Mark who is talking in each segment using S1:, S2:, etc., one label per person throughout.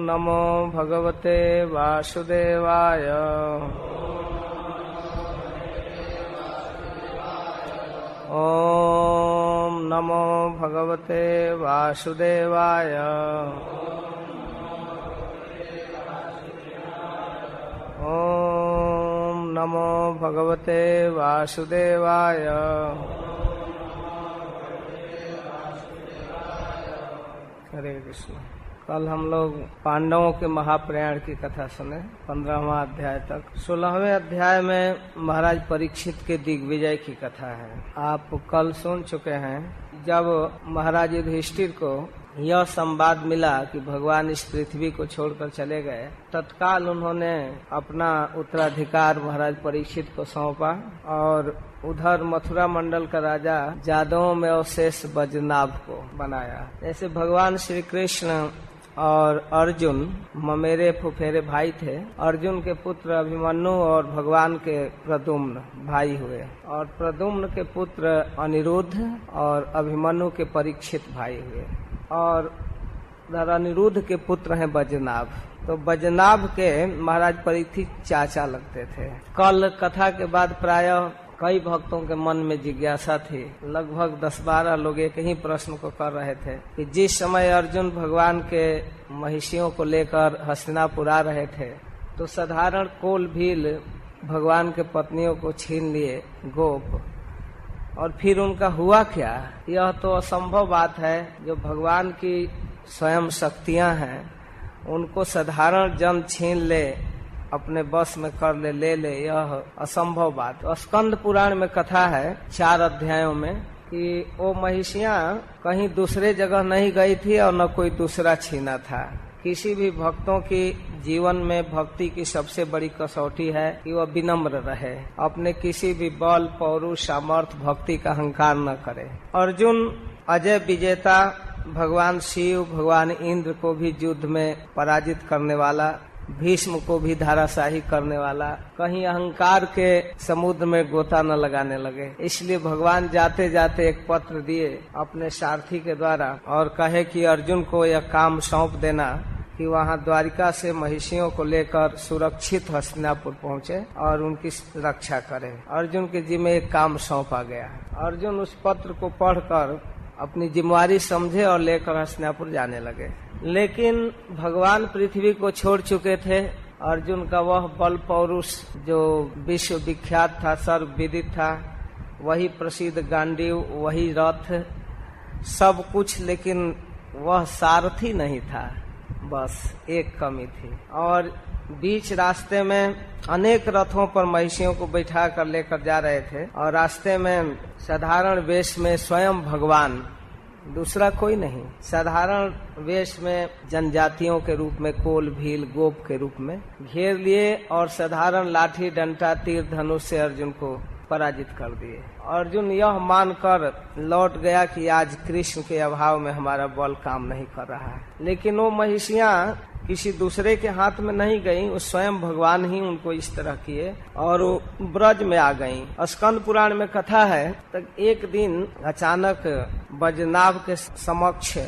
S1: नमो भगवते वासुदेवाय। ओम नमो भगवते वासुदेवाय। ओम नमो भगवते वासुदेवाय। हरे कृष्ण। कल हम लोग पांडवों के महाप्रयाण की कथा सुने 15वां अध्याय तक। 16वें अध्याय में महाराज परीक्षित के दिग्विजय की कथा है। आप कल सुन चुके हैं। जब महाराज युधिष्ठिर को यह संवाद मिला कि भगवान इस पृथ्वी को छोड़कर चले गए, तत्काल उन्होंने अपना उत्तराधिकार महाराज परीक्षित को सौंपा और उधर मथुरा मंडल का राजा जादवों में अवशेष बजनाभ को बनाया। जैसे भगवान श्री कृष्ण और अर्जुन ममेरे फुफेरे भाई थे। अर्जुन के पुत्र अभिमन्यु और भगवान के प्रद्युम्न भाई हुए, और प्रद्युम्न के पुत्र अनिरुद्ध और अभिमन्यु के परीक्षित भाई हुए, और अनिरुद्ध के पुत्र हैं बजनाभ। तो बजनाभ के महाराज परीक्षित चाचा लगते थे। कल कथा के बाद प्रायः कई भक्तों के मन में जिज्ञासा थी। लगभग 10-12 लोग एक ही प्रश्न को कर रहे थे कि जिस समय अर्जुन भगवान के महिषियों को लेकर हस्तिनापुर आ रहे थे, तो साधारण कोल भील भगवान के पत्नियों को छीन लिए गोप, और फिर उनका हुआ क्या? यह तो असंभव बात है। जो भगवान की स्वयं शक्तियां हैं, उनको साधारण जन छीन ले, अपने बस में कर ले, यह असंभव बात। स्कंद पुराण में कथा है 4 अध्यायों में कि वो महिषियां कहीं दूसरे जगह नहीं गई थी और न कोई दूसरा छीना था। किसी भी भक्तों की जीवन में भक्ति की सबसे बड़ी कसौटी है कि वह विनम्र रहे, अपने किसी भी बल पौरुष सामर्थ्य भक्ति का अहंकार न करे। अर्जुन अजय विजेता, भगवान शिव भगवान इंद्र को भी युद्ध में पराजित करने वाला, भीष्म को भी धाराशाही करने वाला, कहीं अहंकार के समुद्र में गोता न लगाने लगे। इसलिए भगवान जाते जाते एक पत्र दिए अपने सारथी के द्वारा और कहे कि अर्जुन को यह काम सौंप देना कि वहां द्वारिका से महिषियों को लेकर सुरक्षित हस्तिनापुर पहुंचे और उनकी रक्षा करें। अर्जुन के जिम्मे एक काम सौंपा गया। अर्जुन उस पत्र को पढ़कर अपनी जिम्मेवारी समझे और लेकर हस्तिनापुर जाने लगे। लेकिन भगवान पृथ्वी को छोड़ चुके थे। अर्जुन का वह बल पौरुष जो विश्व विख्यात था, सर्व विदित था, वही प्रसिद्ध गांडीव, वही रथ, सब कुछ, लेकिन वह सारथी नहीं था। बस एक कमी थी। और बीच रास्ते में अनेक रथों पर महिषियों को बैठा कर लेकर जा रहे थे, और रास्ते में साधारण वेश में स्वयं भगवान, दूसरा कोई नहीं, साधारण वेश में जनजातियों के रूप में कोल भील गोप के रूप में घेर लिए और साधारण लाठी डंडा तीर धनुष से अर्जुन को पराजित कर दिए। अर्जुन यह मानकर लौट गया कि आज कृष्ण के अभाव में हमारा बल काम नहीं कर रहा है। लेकिन वो महिषियां किसी दूसरे के हाथ में नहीं गईं, वो स्वयं भगवान ही उनको इस तरह किए और वो ब्रज में आ गईं। स्कंद पुराण में कथा है, तक एक दिन अचानक बजनाभ के समक्ष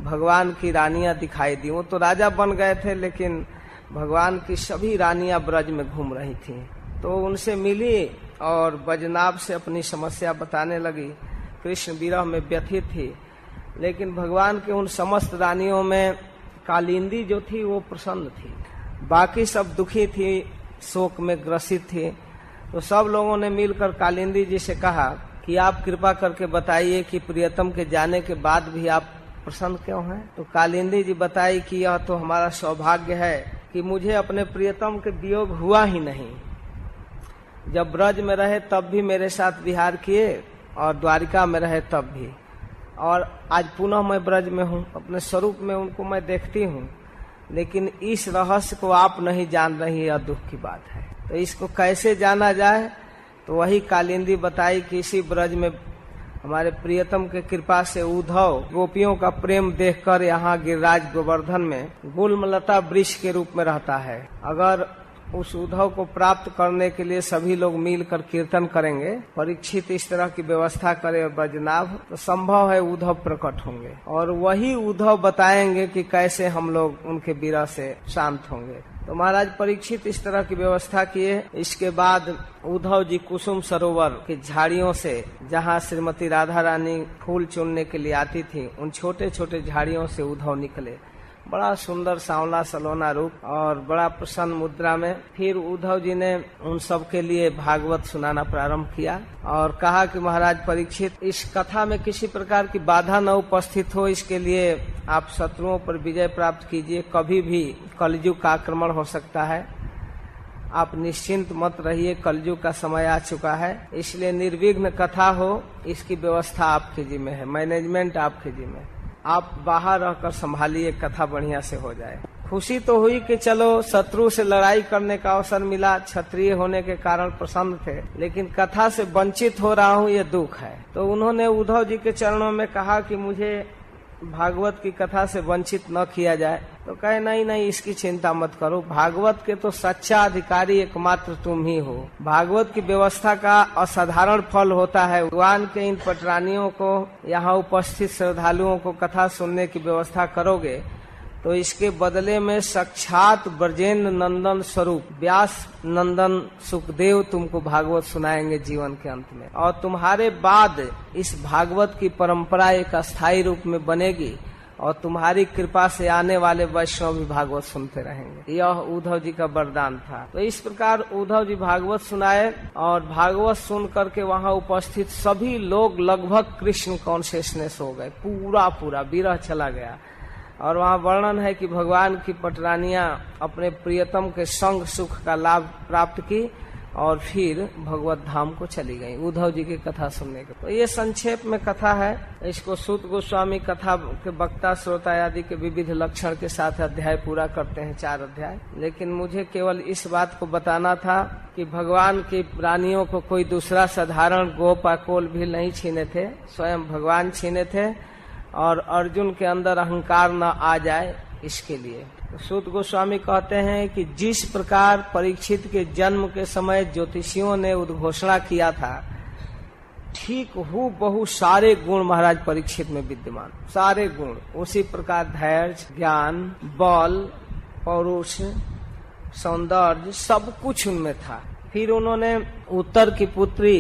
S1: भगवान की रानियां दिखाई दी। वो तो राजा बन गए थे, लेकिन भगवान की सभी रानियां ब्रज में घूम रही थी। तो उनसे मिली और बजनाभ से अपनी समस्या बताने लगी। कृष्ण विरह में व्यथित थी, लेकिन भगवान के उन समस्त रानियों में कालिंदी जो थी वो प्रसन्न थी, बाकी सब दुखी थी, शोक में ग्रसित थी। तो सब लोगों ने मिलकर कालिंदी जी से कहा कि आप कृपा करके बताइए कि प्रियतम के जाने के बाद भी आप प्रसन्न क्यों हैं? तो कालिंदी जी बताई कि यह तो हमारा सौभाग्य है कि मुझे अपने प्रियतम के वियोग हुआ ही नहीं। जब ब्रज में रहे तब भी मेरे साथ विहार किए, और द्वारिका में रहे तब भी, और आज पुनः मैं ब्रज में हूँ, अपने स्वरूप में उनको मैं देखती हूँ, लेकिन इस रहस्य को आप नहीं जान रही, यह दुख की बात है। तो इसको कैसे जाना जाए? तो वही कालिंदी बताई कि इसी ब्रज में हमारे प्रियतम के कृपा से उद्धव गोपियों का प्रेम देखकर यहाँ गिरिराज गोवर्धन में गुलमलता वृक्ष के रूप में रहता है। अगर उस उद्धव को प्राप्त करने के लिए सभी लोग मिलकर कीर्तन करेंगे, परीक्षित इस तरह की व्यवस्था करे और बजनाभ, तो संभव है उद्धव प्रकट होंगे और वही उद्धव बताएंगे कि कैसे हम लोग उनके विरह से शांत होंगे। तो महाराज परीक्षित इस तरह की व्यवस्था किए। इसके बाद उद्धव जी कुसुम सरोवर की झाड़ियों से, जहाँ श्रीमती राधा रानी फूल चुनने के लिए आती थी, उन छोटे छोटे झाड़ियों से उद्धव निकले, बड़ा सुंदर सांवला सलोना रूप और बड़ा प्रसन्न मुद्रा में। फिर उद्धव जी ने उन सब के लिए भागवत सुनाना प्रारंभ किया और कहा कि महाराज परीक्षित, इस कथा में किसी प्रकार की बाधा न उपस्थित हो, इसके लिए आप शत्रुओं पर विजय प्राप्त कीजिए। कभी भी कलयुग का आक्रमण हो सकता है, आप निश्चिंत मत रहिए, कलयुग का समय आ चुका है, इसलिए निर्विघ्न कथा हो, इसकी व्यवस्था आपके जिम्मे है, मैनेजमेंट आपके जिम्मे, आप बाहर रहकर संभालिए, कथा बढ़िया से हो जाए। खुशी तो हुई कि चलो शत्रु से लड़ाई करने का अवसर मिला, क्षत्रिय होने के कारण प्रसन्न थे, लेकिन कथा से वंचित हो रहा हूँ, ये दुख है। तो उन्होंने उद्धव जी के चरणों में कहा कि मुझे भागवत की कथा से वंचित न किया जाए। तो कहे नहीं नहीं, इसकी चिंता मत करो, भागवत के तो सच्चा अधिकारी एकमात्र तुम ही हो। भागवत की व्यवस्था का असाधारण फल होता है। भगवान के इन पटरानियों को, यहाँ उपस्थित श्रद्धालुओं को कथा सुनने की व्यवस्था करोगे तो इसके बदले में साक्षात ब्रजेंद्र नंदन स्वरूप व्यास नंदन सुखदेव तुमको भागवत सुनाएंगे जीवन के अंत में, और तुम्हारे बाद इस भागवत की परंपरा एक अस्थायी रूप में बनेगी और तुम्हारी कृपा से आने वाले वैष्णव भी भागवत सुनते रहेंगे। यह उद्धव जी का वरदान था। तो इस प्रकार उद्धव जी भागवत सुनाए और भागवत सुन करके वहाँ उपस्थित सभी लोग लगभग कृष्ण कॉन्शियसनेस हो गए, पूरा विरह चला गया। और वहाँ वर्णन है कि भगवान की पटरानियां अपने प्रियतम के संग सुख का लाभ प्राप्त की और फिर भगवत धाम को चली गई उद्धव जी की कथा सुनने के। तो ये संक्षेप में कथा है। इसको सूत गोस्वामी कथा के वक्ता श्रोता आदि के विविध लक्षण के साथ अध्याय पूरा करते हैं, 4 अध्याय। लेकिन मुझे केवल इस बात को बताना था कि भगवान की प्राणियों को कोई दूसरा साधारण गोप कोल भी नहीं छीने थे, स्वयं भगवान छीने थे, और अर्जुन के अंदर अहंकार न आ जाए इसके लिए। सूत गोस्वामी कहते हैं कि जिस प्रकार परीक्षित के जन्म के समय ज्योतिषियों ने उद्घोषणा किया था, ठीक हूबहू सारे गुण महाराज परीक्षित में विद्यमान, सारे गुण उसी प्रकार धैर्य, ज्ञान, बल, पौरुष, सौंदर्य सब कुछ उनमें था। फिर उन्होंने उत्तर की पुत्री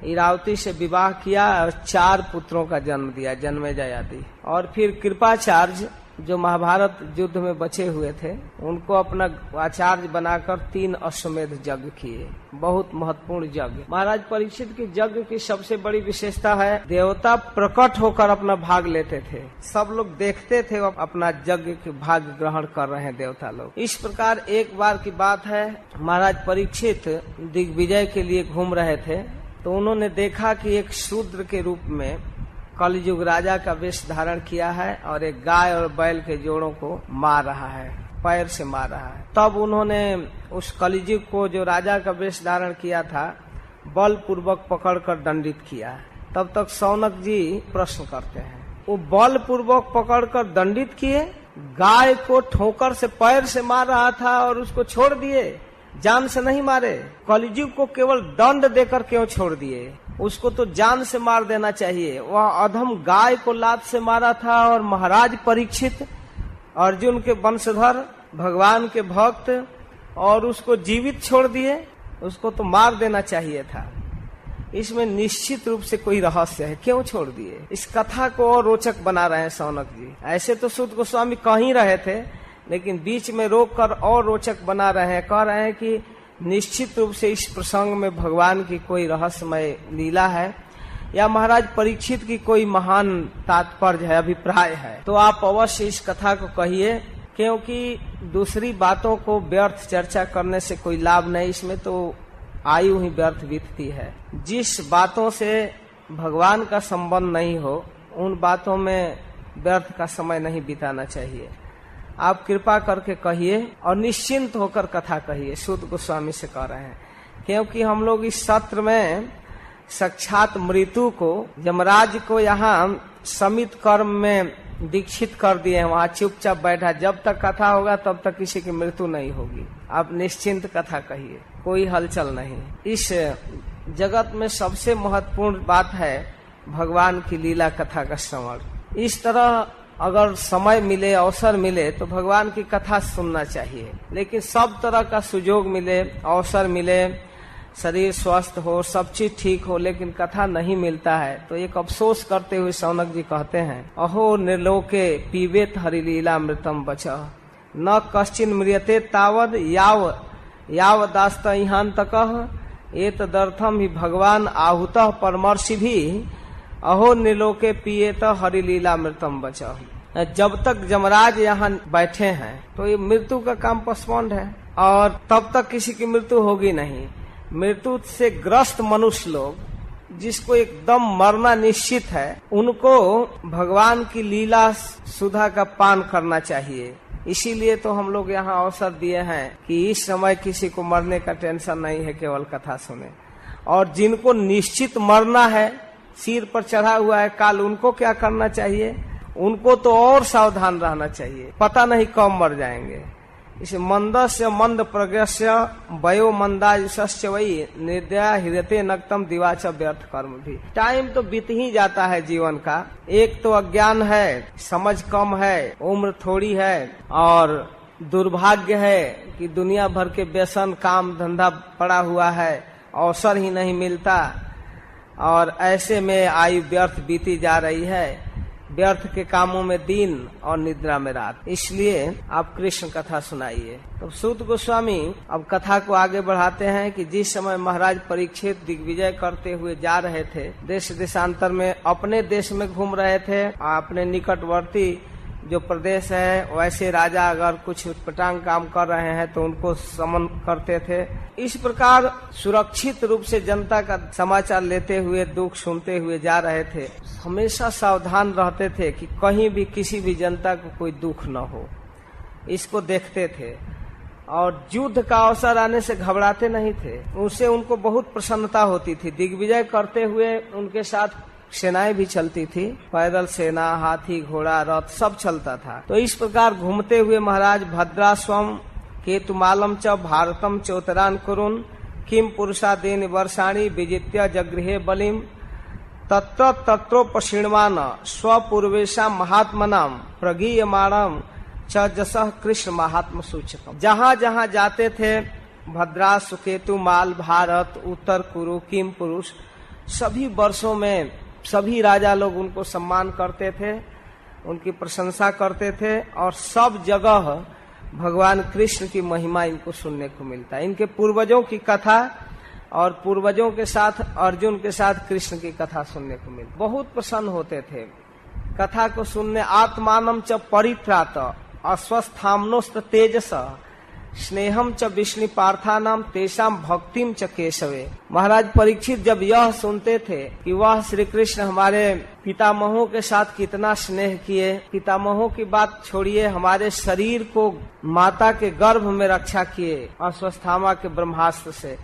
S1: इरावती से विवाह किया और 4 पुत्रों का जन्म दिया, जन्मेजय आदि। और फिर कृपाचार्य जो महाभारत युद्ध में बचे हुए थे, उनको अपना आचार्य बनाकर 3 अश्वमेध यज्ञ किए, बहुत महत्वपूर्ण यज्ञ। महाराज परीक्षित की यज्ञ की सबसे बड़ी विशेषता है, देवता प्रकट होकर अपना भाग लेते थे, सब लोग देखते थे वो अपना यज्ञ के भाग ग्रहण कर रहे हैं देवता लोग। इस प्रकार एक बार की बात है, महाराज परीक्षित दिग्विजय के लिए घूम रहे थे, तो उन्होंने देखा कि एक शूद्र के रूप में कलयुग राजा का वेश धारण किया है और एक गाय और बैल के जोड़ों को मार रहा है, पैर से मार रहा है। तब उन्होंने उस कलयुग को, जो राजा का वेश धारण किया था, बल पूर्वक पकड़कर दंडित किया। तब तक शौनक जी प्रश्न करते हैं, वो बल पूर्वक पकड़कर दंडित किए, गाय को ठोकर से पैर से मार रहा था और उसको छोड़ दिए, जान से नहीं मारे। कलयुग को केवल दंड देकर क्यों छोड़ दिए? उसको तो जान से मार देना चाहिए। वह अधम गाय को लात से मारा था और महाराज परीक्षित, अर्जुन के वंशधर, भगवान के भक्त, और उसको जीवित छोड़ दिए, उसको तो मार देना चाहिए था। इसमें निश्चित रूप से कोई रहस्य है, क्यों छोड़ दिए? इस कथा को और रोचक बना रहे हैं शौनक जी। ऐसे तो सूत गोस्वामी कह ही रहे थे, लेकिन बीच में रोककर और रोचक बना रहे हैं। कह रहे हैं कि निश्चित रूप से इस प्रसंग में भगवान की कोई रहस्यमय लीला है या महाराज परीक्षित की कोई महान तात्पर्य है, अभिप्राय है। तो आप अवश्य इस कथा को कहिए, क्योंकि दूसरी बातों को व्यर्थ चर्चा करने से कोई लाभ नहीं, इसमें तो आयु ही व्यर्थ बीतती है। जिस बातों से भगवान का संबंध नहीं हो, उन बातों में व्यर्थ का समय नहीं बिताना चाहिए। आप कृपा करके कहिए और निश्चिंत होकर कथा कहिए, सूत गोस्वामी से कह रहे हैं। क्योंकि हम लोग इस सत्र में साक्षात मृत्यु को, यमराज को यहाँ समित कर्म में दीक्षित कर दिए हैं, वहाँ चुपचाप बैठा, जब तक कथा होगा तब तक किसी की मृत्यु नहीं होगी, आप निश्चिंत कथा कहिए, कोई हलचल नहीं। इस जगत में सबसे महत्वपूर्ण बात है भगवान की लीला कथा का श्रवण। इस तरह अगर समय मिले, अवसर मिले तो भगवान की कथा सुनना चाहिए, लेकिन सब तरह का सुयोग मिले, अवसर मिले, शरीर स्वस्थ हो, सब चीज ठीक हो, लेकिन कथा नहीं मिलता है तो एक अफसोस करते हुए शौनक जी कहते हैं, अहो निर्लोके पीबेत हरिलीला मृतम बच न कश्चिन मृयते तावद याव दास्त इहांतकः एतदर्थम ही भगवान आहुतः परमर्षि भी अहो निर्लोके पिएत हरिलीला मृतम बच। जब तक जमराज यहाँ बैठे हैं तो ये मृत्यु का काम पोस्टपोन्ड है और तब तक किसी की मृत्यु होगी नहीं। मृत्यु से ग्रस्त मनुष्य लोग जिसको एकदम मरना निश्चित है, उनको भगवान की लीला सुधा का पान करना चाहिए। इसीलिए तो हम लोग यहाँ अवसर दिए हैं कि इस समय किसी को मरने का टेंशन नहीं है, केवल कथा सुने। और जिनको निश्चित मरना है, सिर पर चढ़ा हुआ है काल, उनको क्या करना चाहिए? उनको तो और सावधान रहना चाहिए, पता नहीं कब मर जाएंगे। इसे मंदस्य मंद प्रज्ञस्य वयो मंदायुष्य वही निर्दया हृदय नक्तम दिवाच व्यर्थ कर्म भी। टाइम तो बीत ही जाता है जीवन का। एक तो अज्ञान है, समझ कम है, उम्र थोड़ी है और दुर्भाग्य है कि दुनिया भर के व्यसन काम धंधा पड़ा हुआ है, अवसर ही नहीं मिलता और ऐसे में आयु व्यर्थ बीती जा रही है, व्यर्थ के कामों में दिन और निद्रा में रात। इसलिए आप कृष्ण कथा सुनाइए। तो सूत गोस्वामी अब कथा को आगे बढ़ाते हैं कि जिस समय महाराज परीक्षित दिग्विजय करते हुए जा रहे थे, देश देशांतर में अपने देश में घूम रहे थे, अपने निकटवर्ती जो प्रदेश है वैसे राजा अगर कुछ उटपटांग काम कर रहे हैं तो उनको समन करते थे। इस प्रकार सुरक्षित रूप से जनता का समाचार लेते हुए, दुख सुनते हुए जा रहे थे। हमेशा सावधान रहते थे कि कहीं भी किसी भी जनता को कोई दुख न हो, इसको देखते थे और युद्ध का अवसर आने से घबराते नहीं थे। उससे उनको बहुत प्रसन्नता होती थी। दिग्विजय करते हुए उनके साथ सेनाएं भी चलती थी, पैदल सेना, हाथी, घोड़ा, रथ सब चलता था। तो इस प्रकार घूमते हुए महाराज भद्रास्वम केतुमालम च भारतम चौतरान कुरुन किम पुरुषादेन वर्षाणी विजित्य जगृहे बलिम तत्र तत्रोपशीर्णमान स्वपूर्वेशा महात्मनाम प्रगीयमाणम च जसः कृष्ण महात्म सूचकम। जहाँ जहाँ जाते थे, भद्रा, सुकेतु, माल, भारत, उत्तर कुरु, किम पुरुष, सभी वर्षों में सभी राजा लोग उनको सम्मान करते थे, उनकी प्रशंसा करते थे और सब जगह भगवान कृष्ण की महिमा इनको सुनने को मिलता है। इनके पूर्वजों की कथा और पूर्वजों के साथ अर्जुन के साथ कृष्ण की कथा सुनने को मिलती, बहुत प्रसन्न होते थे कथा को सुनने। आत्मानम च परित्रात अस्वस्थामनोस्त तेजस स्नेहम च विष्णु पार्थानाम तेषाम भक्तिम च केशवे। महाराज परीक्षित जब यह सुनते थे कि वह श्री कृष्ण हमारे पितामहों के साथ कितना स्नेह किए, पितामहों की बात छोड़िए, हमारे शरीर को माता के गर्भ में रक्षा किए अस्वस्थामा के ब्रह्मास्त्र से,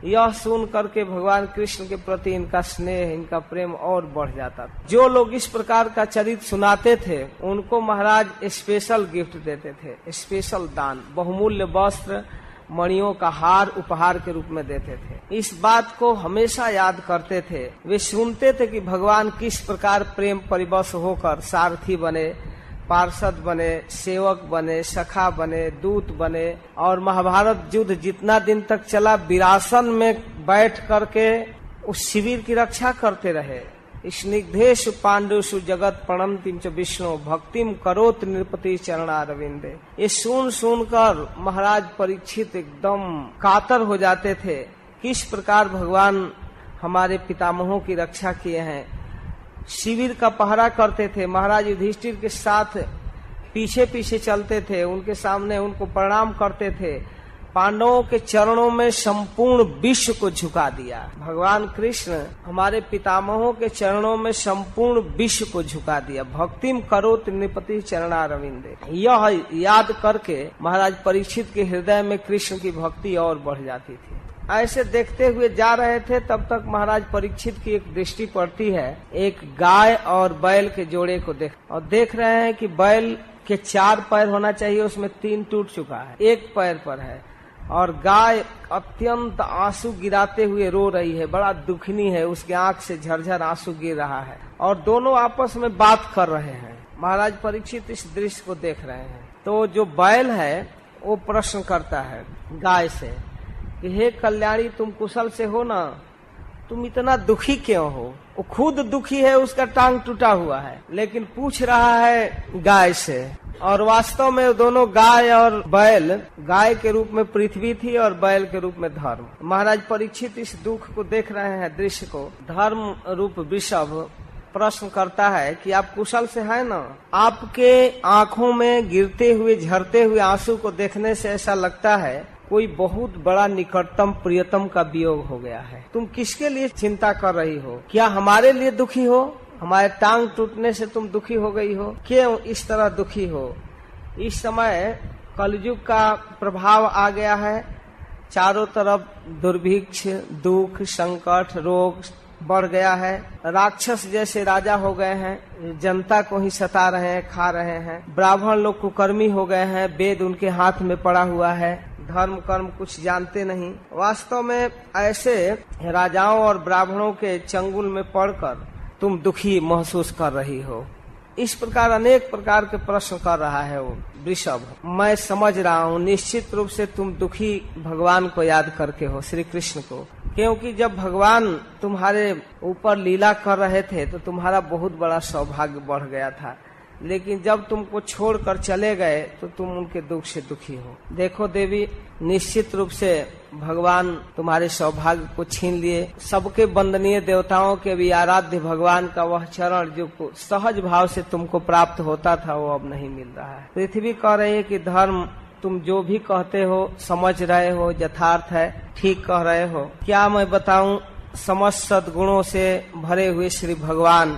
S1: यह सुन करके भगवान कृष्ण के प्रति इनका स्नेह, इनका प्रेम और बढ़ जाता था। जो लोग इस प्रकार का चरित्र सुनाते थे उनको महाराज स्पेशल गिफ्ट देते थे, स्पेशल दान, बहुमूल्य वस्त्र, मणियों का हार उपहार के रूप में देते थे। इस बात को हमेशा याद करते थे। वे सुनते थे कि भगवान किस प्रकार प्रेम परिवश होकर सारथी बने, पार्षद बने, सेवक बने, सखा बने, दूत बने और महाभारत युद्ध जितना दिन तक चला विरासन में बैठ करके उस शिविर की रक्षा करते रहे। स्निग्धेषु पांडुषु जगत प्रणंतिम च विष्णु भक्तिम करोत नृपति चरणारविंदे। ये सुन कर महाराज परीक्षित एकदम कातर हो जाते थे, किस प्रकार भगवान हमारे पितामहों की रक्षा किए हैं। शिविर का पहरा करते थे, महाराज युधिष्ठिर के साथ पीछे पीछे चलते थे, उनके सामने उनको प्रणाम करते थे। पांडवों के चरणों में संपूर्ण विश्व को झुका दिया। भगवान कृष्ण हमारे पितामहों के चरणों में संपूर्ण विश्व को झुका दिया। भक्तिम करोत नृपति चरणारविंदे। यह याद करके महाराज परीक्षित के हृदय में कृष्ण की भक्ति और बढ़ जाती थी। ऐसे देखते हुए जा रहे थे, तब तक महाराज परीक्षित की एक दृष्टि पड़ती है एक गाय और बैल के जोड़े को देख रहे हैं कि बैल के 4 पैर होना चाहिए, उसमें 3 टूट चुका है, 1 पैर पर है, और गाय अत्यंत आंसू गिराते हुए रो रही है, बड़ा दुखनी है, उसके आंख से झरझर आंसू गिर रहा है, और दोनों आपस में बात कर रहे हैं। महाराज परीक्षित इस दृश्य को देख रहे हैं। तो जो बैल है वो प्रश्न करता है गाय से कि हे कल्याणी, तुम कुशल से हो ना, तुम इतना दुखी क्यों हो? वो खुद दुखी है, उसका टांग टूटा हुआ है, लेकिन पूछ रहा है गाय से। और वास्तव में दोनों गाय और बैल, गाय के रूप में पृथ्वी थी और बैल के रूप में धर्म। महाराज परीक्षित इस दुख को देख रहे हैं, दृश्य को। धर्म रूप वृषभ प्रश्न करता है कि आप कुशल से हैं ना? आपके आंखों में गिरते हुए झरते हुए आंसू को देखने से ऐसा लगता है कोई बहुत बड़ा निकटतम प्रियतम का वियोग हो गया है। तुम किसके लिए चिंता कर रही हो? क्या हमारे लिए दुखी हो? हमारे टांग टूटने से तुम दुखी हो गई हो? क्यों इस तरह दुखी हो? इस समय कलयुग का प्रभाव आ गया है, चारों तरफ दुर्भिक्ष, दुख, संकट, रोग बढ़ गया है, राक्षस जैसे राजा हो गए हैं, जनता को ही सता रहे हैं, खा रहे हैं, ब्राह्मण लोग कुकर्मी हो गए हैं, वेद उनके हाथ में पड़ा हुआ है, धर्म कर्म कुछ जानते नहीं। वास्तव में ऐसे राजाओं और ब्राह्मणों के चंगुल में पड़कर तुम दुखी महसूस कर रही हो। इस प्रकार अनेक प्रकार के प्रश्न कर रहा है वो वृषभ। मैं समझ रहा हूँ, निश्चित रूप से तुम दुखी भगवान को याद करके हो, श्री कृष्ण को, क्योंकि जब भगवान तुम्हारे ऊपर लीला कर रहे थे तो तुम्हारा बहुत बड़ा सौभाग्य बढ़ गया था, लेकिन जब तुमको छोड़कर चले गए तो तुम उनके दुख से दुखी हो। देखो देवी, निश्चित रूप से भगवान तुम्हारे सौभाग्य को छीन लिए। सबके वंदनीय देवताओं के भी आराध्य भगवान का वह चरण जो सहज भाव से तुमको प्राप्त होता था, वो अब नहीं मिल रहा है। पृथ्वी कह रही है कि धर्म, तुम जो भी कहते हो समझ रहे हो, यथार्थ है, ठीक कह रहे हो। क्या मैं बताऊं, समस्त सद्गुणों से भरे हुए श्री भगवान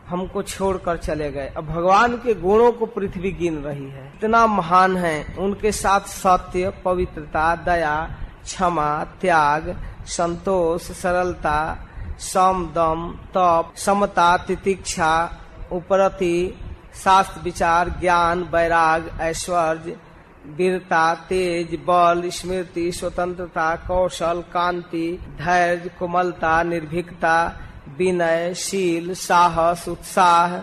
S1: हमको छोड़कर चले गए। अब भगवान के गुणों को पृथ्वी गिन रही है, इतना महान है। उनके साथ सत्य, पवित्रता, दया, क्षमा, त्याग, संतोष, सरलता, सम, दम, तप, समता, तितिक्षा, उपरति, शास्त्र विचार, ज्ञान, वैराग, ऐश्वर्य, वीरता, तेज, बल, स्मृति, स्वतंत्रता, कौशल, कांति, धैर्य, कोमलता, निर्भीकता, विनय, शील, साहस, उत्साह,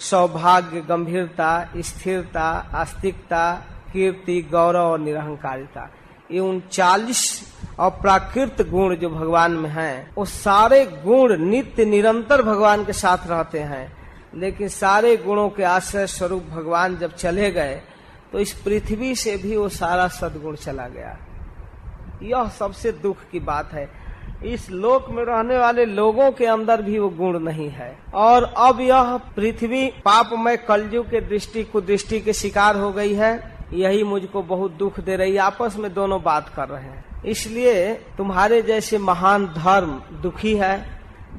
S1: सौभाग्य, गंभीरता, स्थिरता, आस्तिकता, कीर्ति, गौरव और निरहंकारिता। ये 39 अप्राकृत गुण जो भगवान में हैं, वो सारे गुण नित्य निरंतर भगवान के साथ रहते हैं, लेकिन सारे गुणों के आश्रय स्वरूप भगवान जब चले गए तो इस पृथ्वी से भी वो सारा सद्गुण चला गया। यह सबसे दुख की बात है। इस लोक में रहने वाले लोगों के अंदर भी वो गुण नहीं है, और अब यह पृथ्वी पापमय कलयुग के दृष्टि कुदृष्टि के शिकार हो गई है। यही मुझको बहुत दुख दे रही है। आपस में दोनों बात कर रहे हैं, इसलिए तुम्हारे जैसे महान धर्म दुखी है,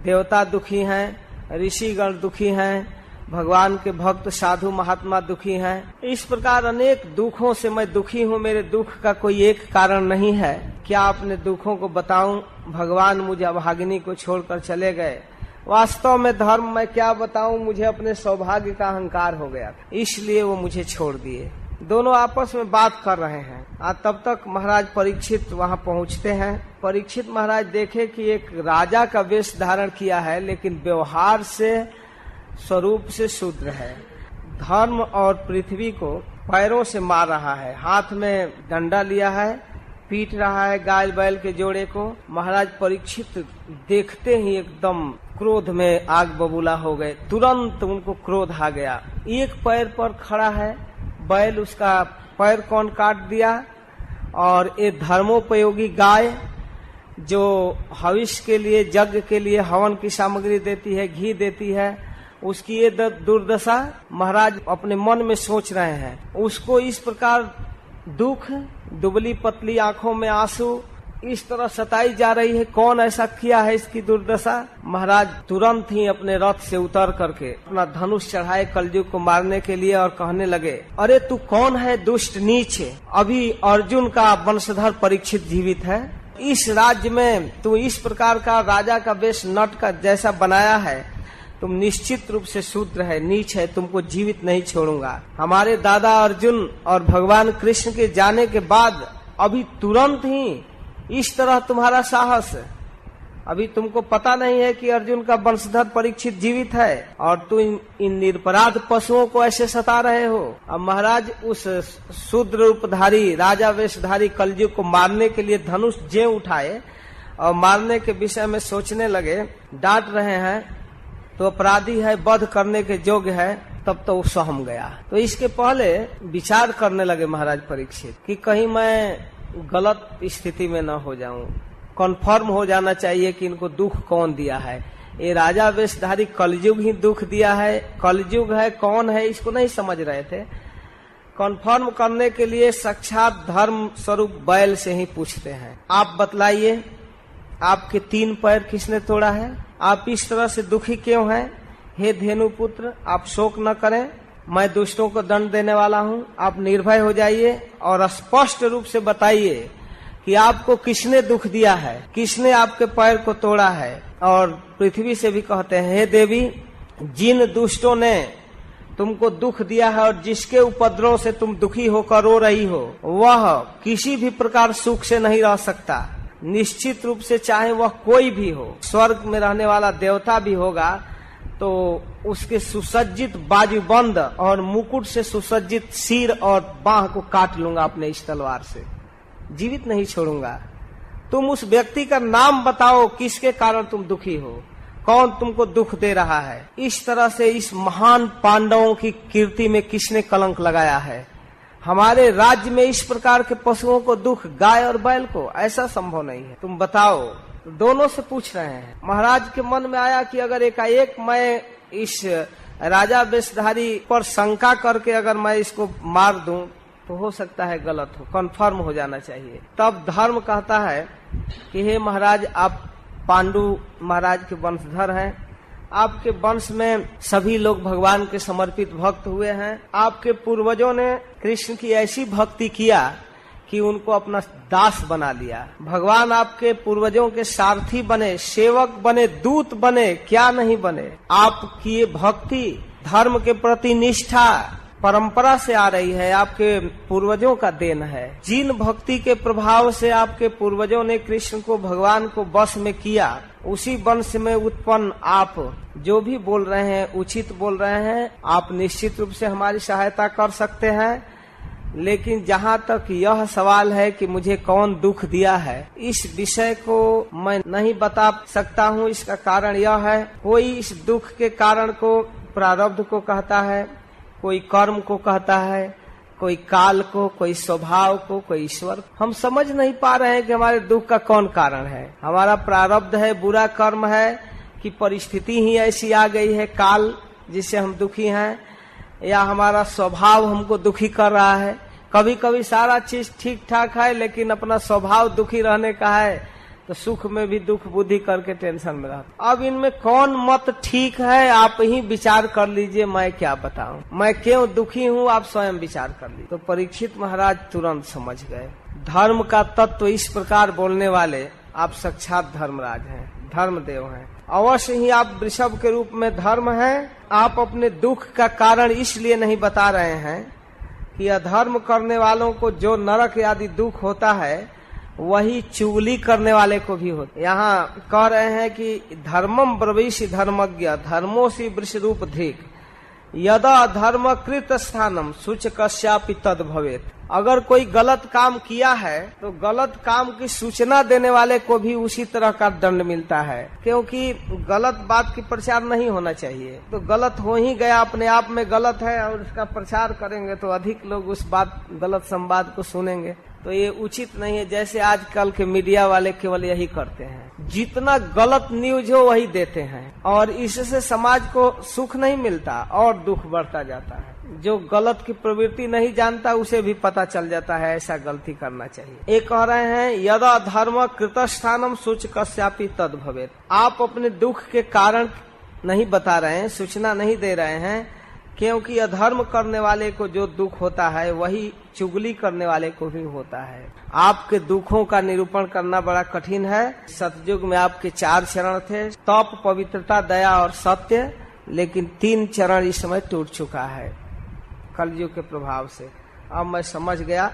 S1: देवता दुखी हैं, ऋषिगण दुखी हैं, भगवान के भक्त साधु महात्मा दुखी हैं। इस प्रकार अनेक दुखों से मैं दुखी हूँ। मेरे दुख का कोई एक कारण नहीं है। क्या अपने दुखों को बताऊं? भगवान मुझे अभागिनी को छोड़कर चले गए। वास्तव में धर्म मैं क्या बताऊं, मुझे अपने सौभाग्य का अहंकार हो गया, इसलिए वो मुझे छोड़ दिए। दोनों आपस में बात कर रहे हैं। तब तक महाराज परीक्षित वहां पहुंचते हैं। परीक्षित महाराज देखे कि एक राजा का वेश धारण किया है, लेकिन व्यवहार से, स्वरूप से शूद्र है। धर्म और पृथ्वी को पैरों से मार रहा है, हाथ में डंडा लिया है, पीट रहा है गाय बैल के जोड़े को। महाराज परीक्षित देखते ही एकदम क्रोध में आग बबूला हो गए। तुरंत उनको क्रोध आ गया। एक पैर पर खड़ा है बैल, उसका पैर कौन काट दिया? और ये धर्मोपयोगी गाय जो हविष्य के लिए, यज्ञ के लिए हवन की सामग्री देती है, घी देती है, उसकी ये दुर्दशा महाराज अपने मन में सोच रहे हैं। उसको इस प्रकार दुख, दुबली पतली आंखों में आंसू, इस तरह सताई जा रही है। कौन ऐसा किया है इसकी दुर्दशा? महाराज तुरंत ही अपने रथ से उतर करके अपना धनुष चढ़ाए कलयुग को मारने के लिए और कहने लगे, अरे तू कौन है दुष्ट नीच? अभी अर्जुन का वंशधर परीक्षित जीवित है, इस राज्य में तू इस प्रकार का राजा का वेश नट का जैसा बनाया है, तुम निश्चित रूप से शूद्र है, नीच है, तुमको जीवित नहीं छोड़ूंगा। हमारे दादा अर्जुन और भगवान कृष्ण के जाने के बाद अभी तुरंत ही इस तरह तुम्हारा साहस, अभी तुमको पता नहीं है कि अर्जुन का वंशधर परीक्षित जीवित है और तुम इन निरपराध पशुओं को ऐसे सता रहे हो। अब महाराज उस शूद्र रूपधारी राजा वेशधारी कलयुग को मारने के लिए धनुष जे उठाए और मारने के विषय में सोचने लगे। डांट रहे हैं तो अपराधी है, वध करने के योग्य है, तब तो वो सहम गया। तो इसके पहले विचार करने लगे महाराज परीक्षित कि कहीं मैं गलत स्थिति में न हो जाऊं, कन्फर्म हो जाना चाहिए कि इनको दुख कौन दिया है। ये राजा वेशधारी कलयुग ही दुख दिया है, कलयुग है कौन है इसको नहीं समझ रहे थे। कन्फर्म करने के लिए साक्षात धर्म स्वरूप बैल से ही पूछते हैं, आप बतलाइए आपके 3 पैर किसने तोड़ा है, आप इस तरह से दुखी क्यों हैं? हे धेनु पुत्र, आप शोक न करें, मैं दुष्टों को दंड देने वाला हूँ, आप निर्भय हो जाइए और स्पष्ट रूप से बताइए कि आपको किसने दुख दिया है, किसने आपके पैर को तोड़ा है। और पृथ्वी से भी कहते हैं, हे देवी, जिन दुष्टों ने तुमको दुख दिया है और जिसके उपद्रव से तुम दुखी होकर रो रही हो, वह किसी भी प्रकार सुख से नहीं रह सकता। निश्चित रूप से चाहे वह कोई भी हो, स्वर्ग में रहने वाला देवता भी होगा तो उसके सुसज्जित बाजूबंद और मुकुट से सुसज्जित सिर और बाह को काट लूंगा अपने इस तलवार से, जीवित नहीं छोड़ूंगा। तुम उस व्यक्ति का नाम बताओ किसके कारण तुम दुखी हो, कौन तुमको दुख दे रहा है। इस तरह से इस महान पांडवों की कीर्ति में किसने कलंक लगाया है। हमारे राज्य में इस प्रकार के पशुओं को दुख, गाय और बैल को, ऐसा संभव नहीं है, तुम बताओ। दोनों से पूछ रहे हैं। महाराज के मन में आया कि अगर एकाएक मैं इस राजा वेशधारी पर शंका करके अगर मैं इसको मार दूं तो हो सकता है गलत हो, कन्फर्म हो जाना चाहिए। तब धर्म कहता है कि हे महाराज, आप पांडु महाराज के वंशधर हैं, आपके वंश में सभी लोग भगवान के समर्पित भक्त हुए हैं। आपके पूर्वजों ने कृष्ण की ऐसी भक्ति किया कि उनको अपना दास बना लिया। भगवान आपके पूर्वजों के सारथी बने, सेवक बने, दूत बने, क्या नहीं बने। आपकी ये भक्ति, धर्म के प्रति निष्ठा परंपरा से आ रही है, आपके पूर्वजों का देन है। जिन भक्ति के प्रभाव से आपके पूर्वजों ने कृष्ण को, भगवान को वश में किया, उसी वंश में उत्पन्न आप जो भी बोल रहे हैं उचित बोल रहे हैं। आप निश्चित रूप से हमारी सहायता कर सकते हैं, लेकिन जहाँ तक यह सवाल है कि मुझे कौन दुख दिया है, इस विषय को मैं नहीं बता सकता हूँ। इसका कारण यह है, कोई इस दुख के कारण को प्रारब्ध को कहता है, कोई कर्म को कहता है, कोई काल को, कोई स्वभाव को, कोई ईश्वर। हम समझ नहीं पा रहे हैं कि हमारे दुख का कौन कारण है। हमारा प्रारब्ध है, बुरा कर्म है, कि परिस्थिति ही ऐसी आ गई है, काल जिससे हम दुखी हैं, या हमारा स्वभाव हमको दुखी कर रहा है। कभी कभी सारा चीज ठीक ठाक है लेकिन अपना स्वभाव दुखी रहने का है, तो सुख में भी दुख बुद्धि करके टेंशन में रहता। अब इनमें कौन मत ठीक है, आप ही विचार कर लीजिए, मैं क्या बताऊं, मैं क्यों दुखी हूं, आप स्वयं विचार कर लीजिए। तो परीक्षित महाराज तुरंत समझ गए। धर्म का तत्व इस प्रकार बोलने वाले आप साक्षात धर्मराज हैं, धर्मदेव हैं। अवश्य ही आप वृषभ के रूप में धर्म हैं। आप अपने दुख का कारण इसलिए नहीं बता रहे हैं कि अधर्म करने वालों को जो नरक आदि दुख होता है वही चुगली करने वाले को भी होता। यहाँ कह रहे हैं कि धर्मम ब्रवीषि धर्मज्ञ धर्मोसि वृष रूप धिक यदा धर्म कृत स्थानम सूचकस्यापि तद भवेत। अगर कोई गलत काम किया है तो गलत काम की सूचना देने वाले को भी उसी तरह का दंड मिलता है, क्योंकि गलत बात की प्रचार नहीं होना चाहिए। तो गलत हो ही गया, अपने आप में गलत है और उसका प्रचार करेंगे तो अधिक लोग उस बात, गलत संवाद को सुनेंगे, तो ये उचित नहीं है। जैसे आजकल के मीडिया वाले केवल यही करते हैं, जितना गलत न्यूज हो वही देते हैं और इससे समाज को सुख नहीं मिलता और दुख बढ़ता जाता है। जो गलत की प्रवृत्ति नहीं जानता उसे भी पता चल जाता है ऐसा गलती करना चाहिए। एक कह रहे हैं यदा धर्म कृतस्थानम सूचकस्यापि तद भवेत्। आप अपने दुख के कारण नहीं बता रहे हैं, सूचना नहीं दे रहे हैं क्योंकि अधर्म करने वाले को जो दुख होता है वही चुगली करने वाले को भी होता है। आपके दुखों का निरूपण करना बड़ा कठिन है। सतयुग में आपके 4 चरण थे, तप, पवित्रता, दया और सत्य, लेकिन 3 चरण इस समय टूट चुका है कलयुग के प्रभाव से। अब मैं समझ गया,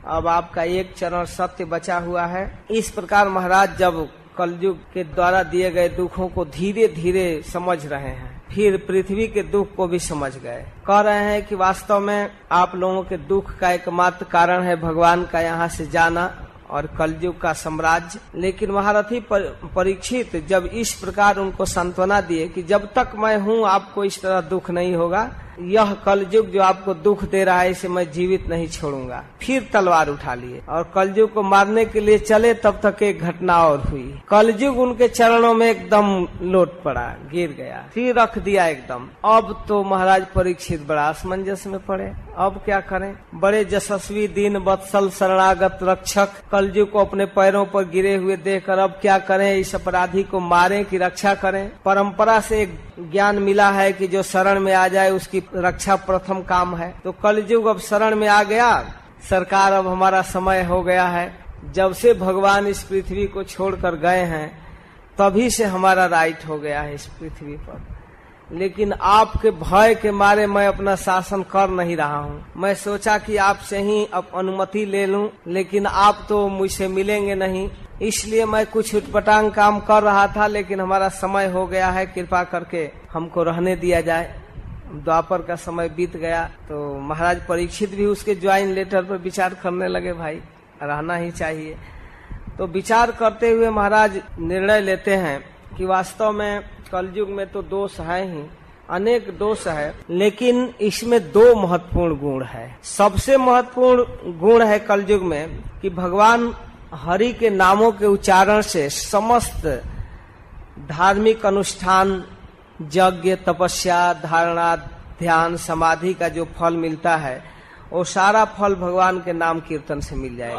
S1: अब आपका 1 चरण सत्य बचा हुआ है। इस प्रकार महाराज जब कलयुग के द्वारा दिए गए दुखों को धीरे धीरे समझ रहे हैं, फिर पृथ्वी के दुख को भी समझ गए। कह रहे हैं कि वास्तव में आप लोगों के दुख का एकमात्र कारण है भगवान का यहाँ से जाना और कलयुग का साम्राज्य। लेकिन महारथी परीक्षित जब इस प्रकार उनको सांत्वना दिए कि जब तक मैं हूँ आपको इस तरह दुख नहीं होगा, यह कलयुग जो आपको दुख दे रहा है इसे मैं जीवित नहीं छोड़ूंगा। फिर तलवार उठा लिए और कलयुग को मारने के लिए चले, तब तक एक घटना और हुई। कलयुग उनके चरणों में एकदम लोट पड़ा, गिर गया, फिर रख दिया एकदम। अब तो महाराज परीक्षित बड़ा असमंजस में पड़े, अब क्या करें। बड़े यशस्वी दीन वत्सल शरणागत रक्षक कलयुग को अपने पैरों पर गिरे हुए देखकर अब क्या करें, इस अपराधी को मारें कि रक्षा करें। परंपरा से ज्ञान मिला है कि जो शरण में आ जाए उसकी रक्षा प्रथम काम है। तो कलयुग अब शरण में आ गया, सरकार अब हमारा समय हो गया है। जब से भगवान इस पृथ्वी को छोड़कर गए हैं तभी से हमारा राइट हो गया है इस पृथ्वी पर। लेकिन आपके भय के मारे मैं अपना शासन कर नहीं रहा हूँ। मैं सोचा कि आपसे ही अब अनुमति ले लूं, लेकिन आप तो मुझसे मिलेंगे नहीं, इसलिए मैं कुछ उटपटांग काम कर रहा था। लेकिन हमारा समय हो गया है, कृपा करके हमको रहने दिया जाए। द्वापर का समय बीत गया तो महाराज परीक्षित भी उसके ज्वाइन लेटर पर विचार करने लगे, भाई रहना ही चाहिए। तो विचार करते हुए महाराज निर्णय लेते हैं कि वास्तव में कलयुग में तो दोष है ही, अनेक दोष है, लेकिन इसमें 2 महत्वपूर्ण गुण है। सबसे महत्वपूर्ण गुण है कलयुग में कि भगवान हरि के नामों के उच्चारण से समस्त धार्मिक अनुष्ठान, यज्ञ, तपस्या, धारणा, ध्यान, समाधि का जो फल मिलता है वो सारा फल भगवान के नाम कीर्तन से मिल जाएगा।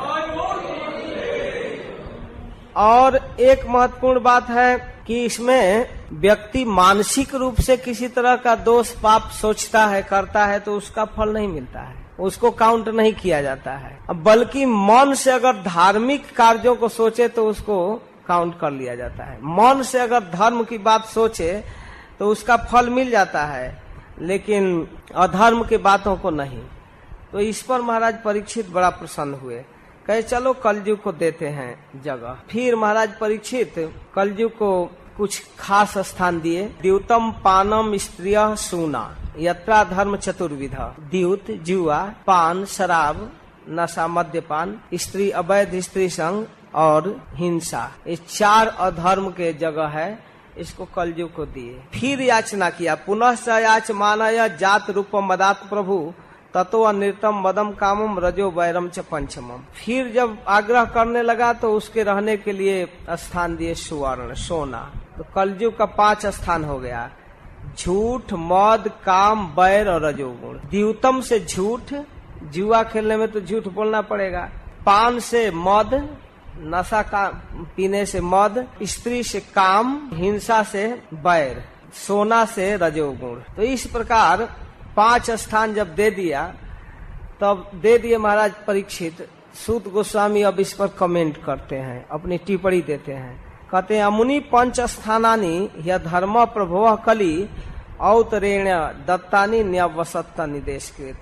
S1: और एक महत्वपूर्ण बात है कि इसमें व्यक्ति मानसिक रूप से किसी तरह का दोष पाप सोचता है, करता है, तो उसका फल नहीं मिलता है, उसको काउंट नहीं किया जाता है। बल्कि मन से अगर धार्मिक कार्यों को सोचे तो उसको काउंट कर लिया जाता है। मन से अगर धर्म की बात सोचे तो उसका फल मिल जाता है, लेकिन अधर्म के बातों को नहीं। तो इस पर महाराज परीक्षित बड़ा प्रसन्न हुए, कहे चलो कलयुग को देते हैं जगह। फिर महाराज परीक्षित कलयुग को कुछ खास स्थान दिए। द्यूतम पानम स्त्रिय सूना यत्रा धर्म चतुर्विधा। द्यूत जुआ, पान, शराब, नशा, मद्यपान, स्त्री, अवैध स्त्री संग और हिंसा, ये 4 अधर्म के जगह है, इसको कलयुग को दिए। फिर याचना किया, पुनः याच मानय जात रूप मदात प्रभु ततो अनृतम मदम कामम रजो वैरम च पंचमम। फिर जब आग्रह करने लगा तो उसके रहने के लिए स्थान दिए सुवर्ण, सोना। तो कलयुग का 5 स्थान हो गया, झूठ, मद, काम, बैर और रजोगुण। द्यूतम से झूठ, जुआ खेलने में तो झूठ बोलना पड़ेगा। पान से मद, नशा का पीने से मद, स्त्री से काम, हिंसा से बैर, सोना से रजोगुण। तो इस प्रकार 5 स्थान जब दे दिया तब दे दिए महाराज परीक्षित। सूत गोस्वामी अब इस पर कमेंट करते हैं, अपनी टिप्पणी देते हैं। कहते हैं अमुनि 5 स्थानानि यह धर्म प्रभो कली औतरेण दत्तानि न्यावसत्ता निदेशकृत।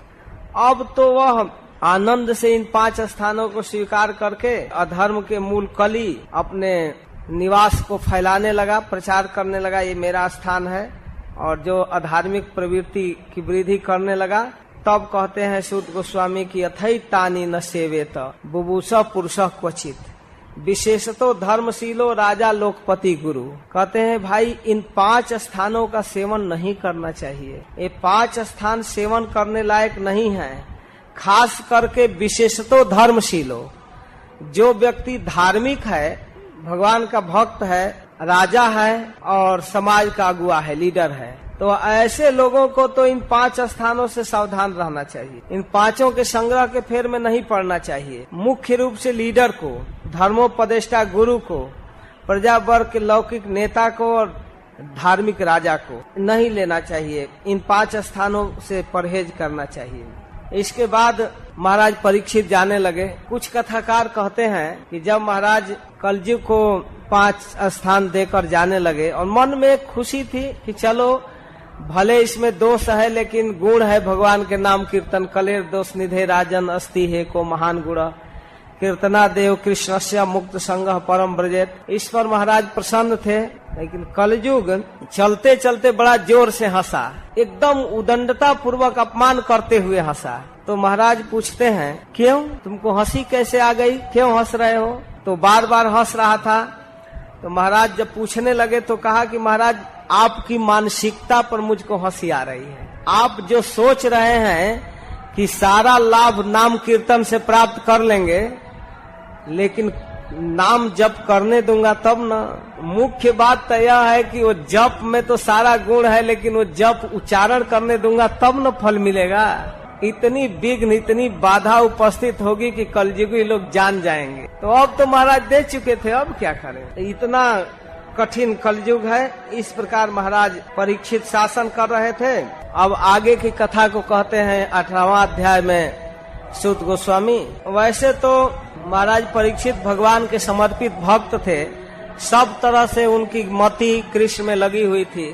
S1: अब तो वह आनंद से इन 5 स्थानों को स्वीकार करके अधर्म के मूल कली अपने निवास को फैलाने लगा, प्रचार करने लगा, ये मेरा स्थान है। और जो अधार्मिक प्रवृत्ति की वृद्धि करने लगा, तब कहते हैं सूत गोस्वामी की अथई तानी न सेवेत बुभूष पुरुष क्वचित विशेषतो धर्मशीलो राजा लोकपति गुरु। कहते हैं भाई इन 5 स्थानों का सेवन नहीं करना चाहिए, ये 5 स्थान सेवन करने लायक नहीं है। खास करके विशेषतो धर्मशीलो, जो व्यक्ति धार्मिक है, भगवान का भक्त है, राजा है और समाज का अगुआ है, लीडर है, तो ऐसे लोगों को तो इन 5 स्थानों से सावधान रहना चाहिए। इन 5 के संग्रह के फेर में नहीं पड़ना चाहिए। मुख्य रूप से लीडर को, धर्मोपदेष्टा गुरु को, प्रजा वर्ग के लौकिक नेता को और धार्मिक राजा को नहीं लेना चाहिए, इन 5 स्थानों से परहेज करना चाहिए। इसके बाद महाराज परीक्षित जाने लगे। कुछ कथाकार कहते हैं कि जब महाराज कलयुग को 5 स्थान देकर जाने लगे और मन में एक खुशी थी कि चलो भले इसमें दोष है लेकिन गुण है भगवान के नाम कीर्तन, कलेर दोष निधे राजन अस्ति है को महान गुण कीर्तना देव कृष्णस्य मुक्त संग परम ब्रजेत। इस पर महाराज प्रसन्न थे, लेकिन कलयुग चलते चलते बड़ा जोर से हंसा, एकदम उदंडता पूर्वक अपमान करते हुए हंसा। तो महाराज पूछते हैं क्यों, तुमको हंसी कैसे आ गई, क्यों हंस रहे हो? तो बार बार हंस रहा था। तो महाराज जब पूछने लगे तो कहा कि महाराज आपकी मानसिकता पर मुझको हंसी आ रही है। आप जो सोच रहे हैं कि सारा लाभ नाम कीर्तन से प्राप्त कर लेंगे, लेकिन नाम जप करने दूंगा तब ना। मुख्य बात तो यह है कि वो जप में तो सारा गुण है, लेकिन वो जप उच्चारण करने दूंगा तब न फल मिलेगा। इतनी विघ्न, इतनी बाधा उपस्थित होगी कि कलयुगी लोग जान जाएंगे। तो अब तो महाराज दे चुके थे, अब क्या करें, इतना कठिन कलयुग है। इस प्रकार महाराज परीक्षित शासन कर रहे थे। अब आगे की कथा को कहते हैं 18वां अध्याय में सूत गोस्वामी। वैसे तो महाराज परीक्षित भगवान के समर्पित भक्त थे, सब तरह से उनकी मति कृष्ण में लगी हुई थी,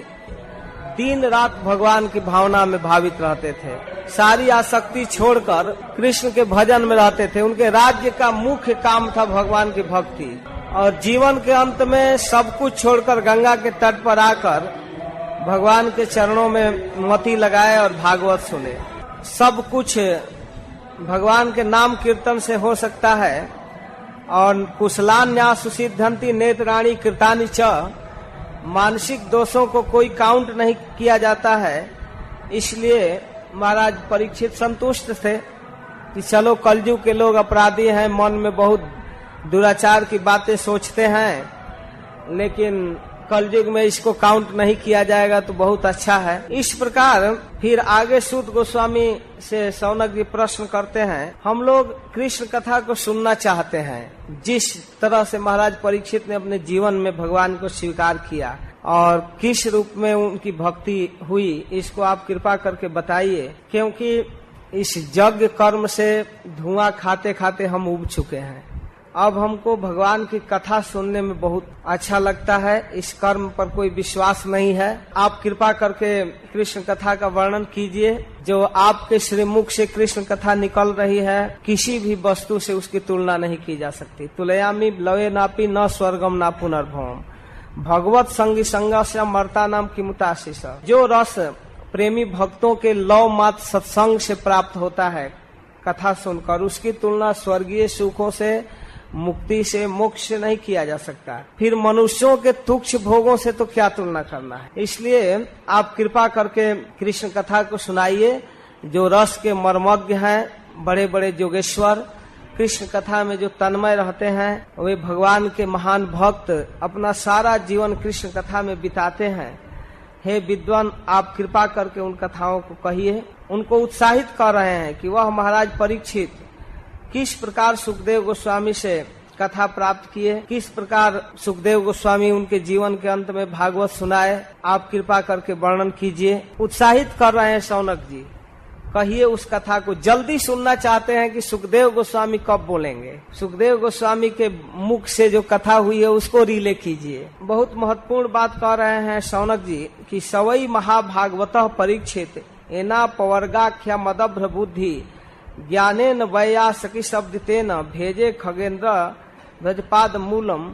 S1: दिन रात भगवान की भावना में भावित रहते थे, सारी आसक्ति छोड़कर कृष्ण के भजन में रहते थे। उनके राज्य का मुख्य काम था भगवान की भक्ति, और जीवन के अंत में सब कुछ छोड़कर गंगा के तट पर आकर भगवान के चरणों में मति लगाए और भागवत सुने। सब कुछ भगवान के नाम कीर्तन से हो सकता है। और कुशलान्या सुसिद्धंति नेत्राणि कृतानि च, मानसिक दोषों को कोई काउंट नहीं किया जाता है। इसलिए महाराज परीक्षित संतुष्ट थे कि चलो कलयुग के लोग अपराधी हैं, मन में बहुत दुराचार की बातें सोचते हैं, लेकिन कलयुग में इसको काउंट नहीं किया जाएगा तो बहुत अच्छा है। इस प्रकार फिर आगे सूत गोस्वामी से शौनक जी प्रश्न करते हैं, हम लोग कृष्ण कथा को सुनना चाहते हैं। जिस तरह से महाराज परीक्षित ने अपने जीवन में भगवान को स्वीकार किया और किस रूप में उनकी भक्ति हुई, इसको आप कृपा करके बताइए, क्योंकि इस यज्ञ कर्म से धुआं खाते खाते हम उब चुके हैं। अब हमको भगवान की कथा सुनने में बहुत अच्छा लगता है, इस कर्म पर कोई विश्वास नहीं है। आप कृपा करके कृष्ण कथा का वर्णन कीजिए। जो आपके श्रीमुख से कृष्ण कथा निकल रही है, किसी भी वस्तु से उसकी तुलना नहीं की जा सकती। तुलयामी लवे नापी न स्वर्गम ना पुनर्भवम भगवत संगी संगस्य मर्ता नाम किमुताशिष। जो रस प्रेमी भक्तों के लव मात सत्संग से प्राप्त होता है कथा सुनकर, उसकी तुलना स्वर्गीय सुखों से, मुक्ति से, मोक्ष से नहीं किया जा सकता। फिर मनुष्यों के तुच्छ भोगों से तो क्या तुलना करना है। इसलिए आप कृपा करके कृष्ण कथा को सुनाइए। जो रस के मर्मज्ञ हैं, बड़े बड़े योगेश्वर, कृष्ण कथा में जो तन्मय रहते हैं, वे भगवान के महान भक्त अपना सारा जीवन कृष्ण कथा में बिताते हैं। हे विद्वान, आप कृपा करके उन कथाओं को कहिए। उनको उत्साहित कर रहे हैं कि वह महाराज परीक्षित किस प्रकार सुखदेव गोस्वामी से कथा प्राप्त किए, किस प्रकार सुखदेव गोस्वामी उनके जीवन के अंत में भागवत सुनाए। आप कृपा करके वर्णन कीजिए। उत्साहित कर रहे हैं शौनक जी, कहिए उस कथा को। जल्दी सुनना चाहते हैं कि सुखदेव गोस्वामी कब बोलेंगे। सुखदेव गोस्वामी के मुख से जो कथा हुई है उसको रिले कीजिए। बहुत महत्वपूर्ण बात कह रहे हैं शौनक जी कि सवई महाभागवतः परीक्षित एना पवर्गाख्या मदभ्र बुद्धि ज्ञानेन वैयासकी शब्दितेन भेजे खगेन्द्र व्रजपाद मूलम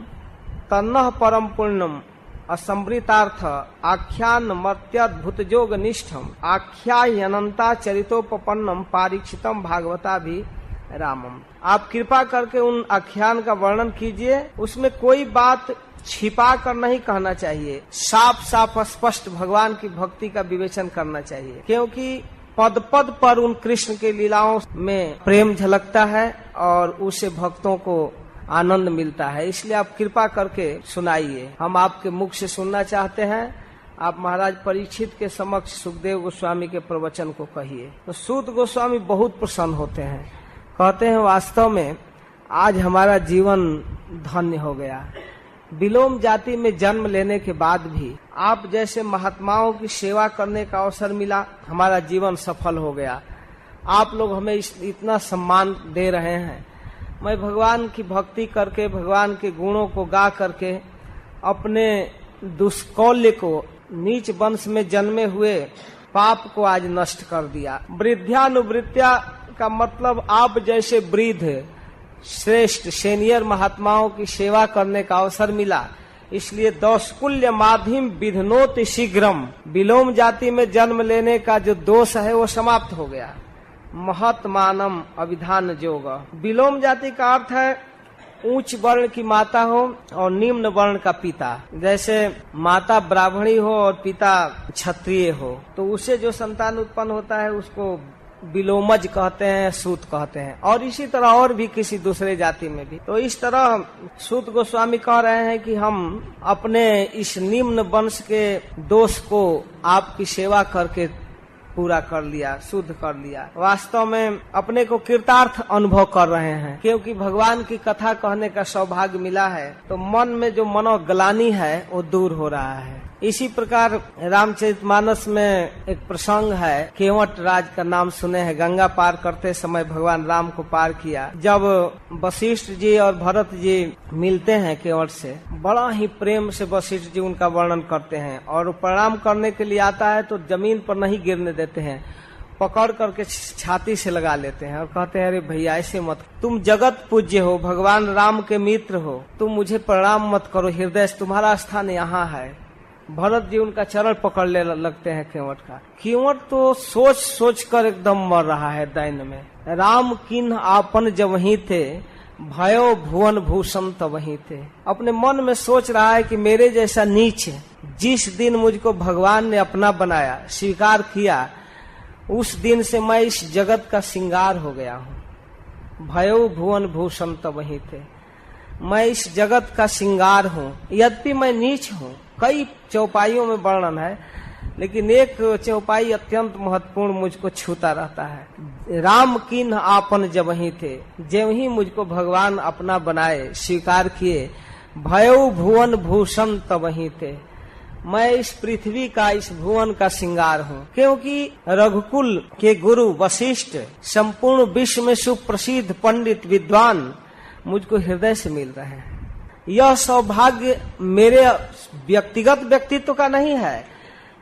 S1: तन्नः परम पुण्यम असंवृतार्थ आख्यान मर्त्यद्भुत जोग निष्ठम आख्यायनंता चरितोपन्नम पारीक्षितम भागवता भी रामम। आप कृपा करके उन आख्यान का वर्णन कीजिए। उसमें कोई बात छिपा कर नहीं कहना चाहिए, साफ साफ स्पष्ट भगवान की भक्ति का विवेचन करना चाहिए, क्योंकि पद पद पर उन कृष्ण के लीलाओं में प्रेम झलकता है और उससे भक्तों को आनंद मिलता है। इसलिए आप कृपा करके सुनाइए, हम आपके मुख से सुनना चाहते हैं। आप महाराज परीक्षित के समक्ष सुखदेव गोस्वामी के प्रवचन को कहिए। तो सूत गोस्वामी बहुत प्रसन्न होते हैं, कहते हैं वास्तव में आज हमारा जीवन धन्य हो गया। विलोम जाति में जन्म लेने के बाद भी आप जैसे महात्माओं की सेवा करने का अवसर मिला, हमारा जीवन सफल हो गया। आप लोग हमें इतना सम्मान दे रहे हैं। मैं भगवान की भक्ति करके, भगवान के गुणों को गा करके अपने दुष्कौल्य को, नीच वंश में जन्मे हुए पाप को आज नष्ट कर दिया। वृद्धानुवृत्या का मतलब आप जैसे वृद्ध श्रेष्ठ सीनियर महात्माओं की सेवा करने का अवसर मिला, इसलिए दौष्कुल्य माध्यम विधनोति शीघ्रम, विलोम जाति में जन्म लेने का जो दोष है वो समाप्त हो गया। महत्मानम अभिधान जोग, विलोम जाति का अर्थ है उच्च वर्ण की माता हो और निम्न वर्ण का पिता। जैसे माता ब्राह्मणी हो और पिता क्षत्रिय हो, तो उससे जो संतान उत्पन्न होता है उसको विलोमज कहते हैं, सूत कहते हैं। और इसी तरह और भी किसी दूसरे जाति में भी। तो इस तरह सूत गोस्वामी कह रहे हैं कि हम अपने इस निम्न वंश के दोष को आपकी सेवा करके पूरा कर लिया, शुद्ध कर लिया। वास्तव में अपने को कृतार्थ अनुभव कर रहे हैं, क्योंकि भगवान की कथा कहने का सौभाग्य मिला है, तो मन में जो मनोग्लानि है वो दूर हो रहा है। इसी प्रकार रामचरितमानस में एक प्रसंग है, केवट राज का नाम सुने हैं। गंगा पार करते समय भगवान राम को पार किया। जब वशिष्ठ जी और भरत जी मिलते हैं केवट से, बड़ा ही प्रेम से वशिष्ठ जी उनका वर्णन करते हैं और प्रणाम करने के लिए आता है तो जमीन पर नहीं गिरने देते हैं, पकड़ करके छाती से लगा लेते हैं और कहते हैं, अरे भैया ऐसे मत, तुम जगत पूज्य हो, भगवान राम के मित्र हो, तुम मुझे प्रणाम मत करो, हृदय से तुम्हारा स्थान यहाँ है। भरत जी उनका चरण पकड़ ले लगते हैं केवट का। केवट तो सोच सोच कर एकदम मर रहा है दैन में। राम किन्ह आपन जब वहीं थे, भयो भुवन भूषण तब वहीं थे। अपने मन में सोच रहा है कि मेरे जैसा नीच जिस दिन मुझको भगवान ने अपना बनाया, स्वीकार किया, उस दिन से मैं इस जगत का श्रृंगार हो गया हूँ। भयो भुवन भूषण तब वहीं थे, मैं इस जगत का श्रृंगार हूँ। यद्यपि मैं नीच हूँ, कई चौपाइयों में वर्णन है, लेकिन एक चौपाई अत्यंत महत्वपूर्ण मुझको छूता रहता है। राम किन्ह आपन जब वहीं थे, जब ही मुझको भगवान अपना बनाए, स्वीकार किए, भयो भुवन भूषण तब वहीं थे, मैं इस पृथ्वी का, इस भुवन का श्रृंगार हूँ। क्योंकि रघुकुल के गुरु वशिष्ठ, संपूर्ण विश्व में सुप्रसिद्ध पंडित विद्वान मुझको हृदय से मिल रहे हैं। यह सौभाग्य मेरे व्यक्तिगत व्यक्तित्व का नहीं है,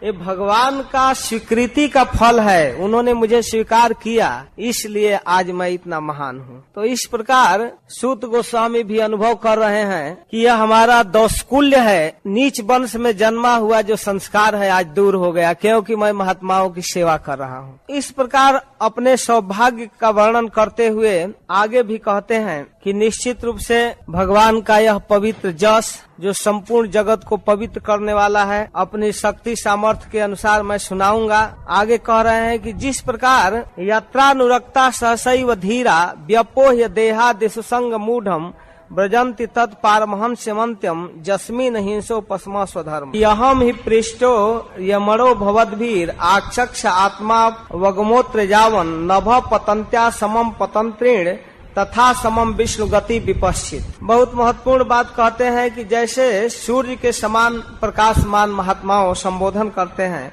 S1: ये भगवान का स्वीकृति का फल है। उन्होंने मुझे स्वीकार किया, इसलिए आज मैं इतना महान हूँ। तो इस प्रकार सूत गोस्वामी भी अनुभव कर रहे हैं कि यह हमारा दौष्कुल्य है, नीच वंश में जन्मा हुआ जो संस्कार है आज दूर हो गया, क्योंकि मैं महात्माओं की सेवा कर रहा हूँ। इस प्रकार अपने सौभाग्य का वर्णन करते हुए आगे भी कहते हैं कि निश्चित रूप से भगवान का यह पवित्र जस जो संपूर्ण जगत को पवित्र करने वाला है, अपनी शक्ति सामर्थ्य के अनुसार मैं सुनाऊंगा। आगे कह रहे हैं कि जिस प्रकार यात्रानुरक्ता सहसैव धीरा व्यपोह्य देहा दिशुसंग मूढ़म ब्रजंति तत्पारमहंस्यमंत्यम जस्मिन हिंसो पस्मा स्वधर्म। यहम ही पृष्ठो यमरो भवद्भीर आक्षक्ष आत्मा वगमोत्र जावन नभ पतंत्या समम पतंत्रीण तथा समम विष्णु गति विपश्चित। बहुत महत्वपूर्ण बात कहते हैं कि जैसे सूर्य के समान प्रकाशमान महात्माओं संबोधन करते हैं,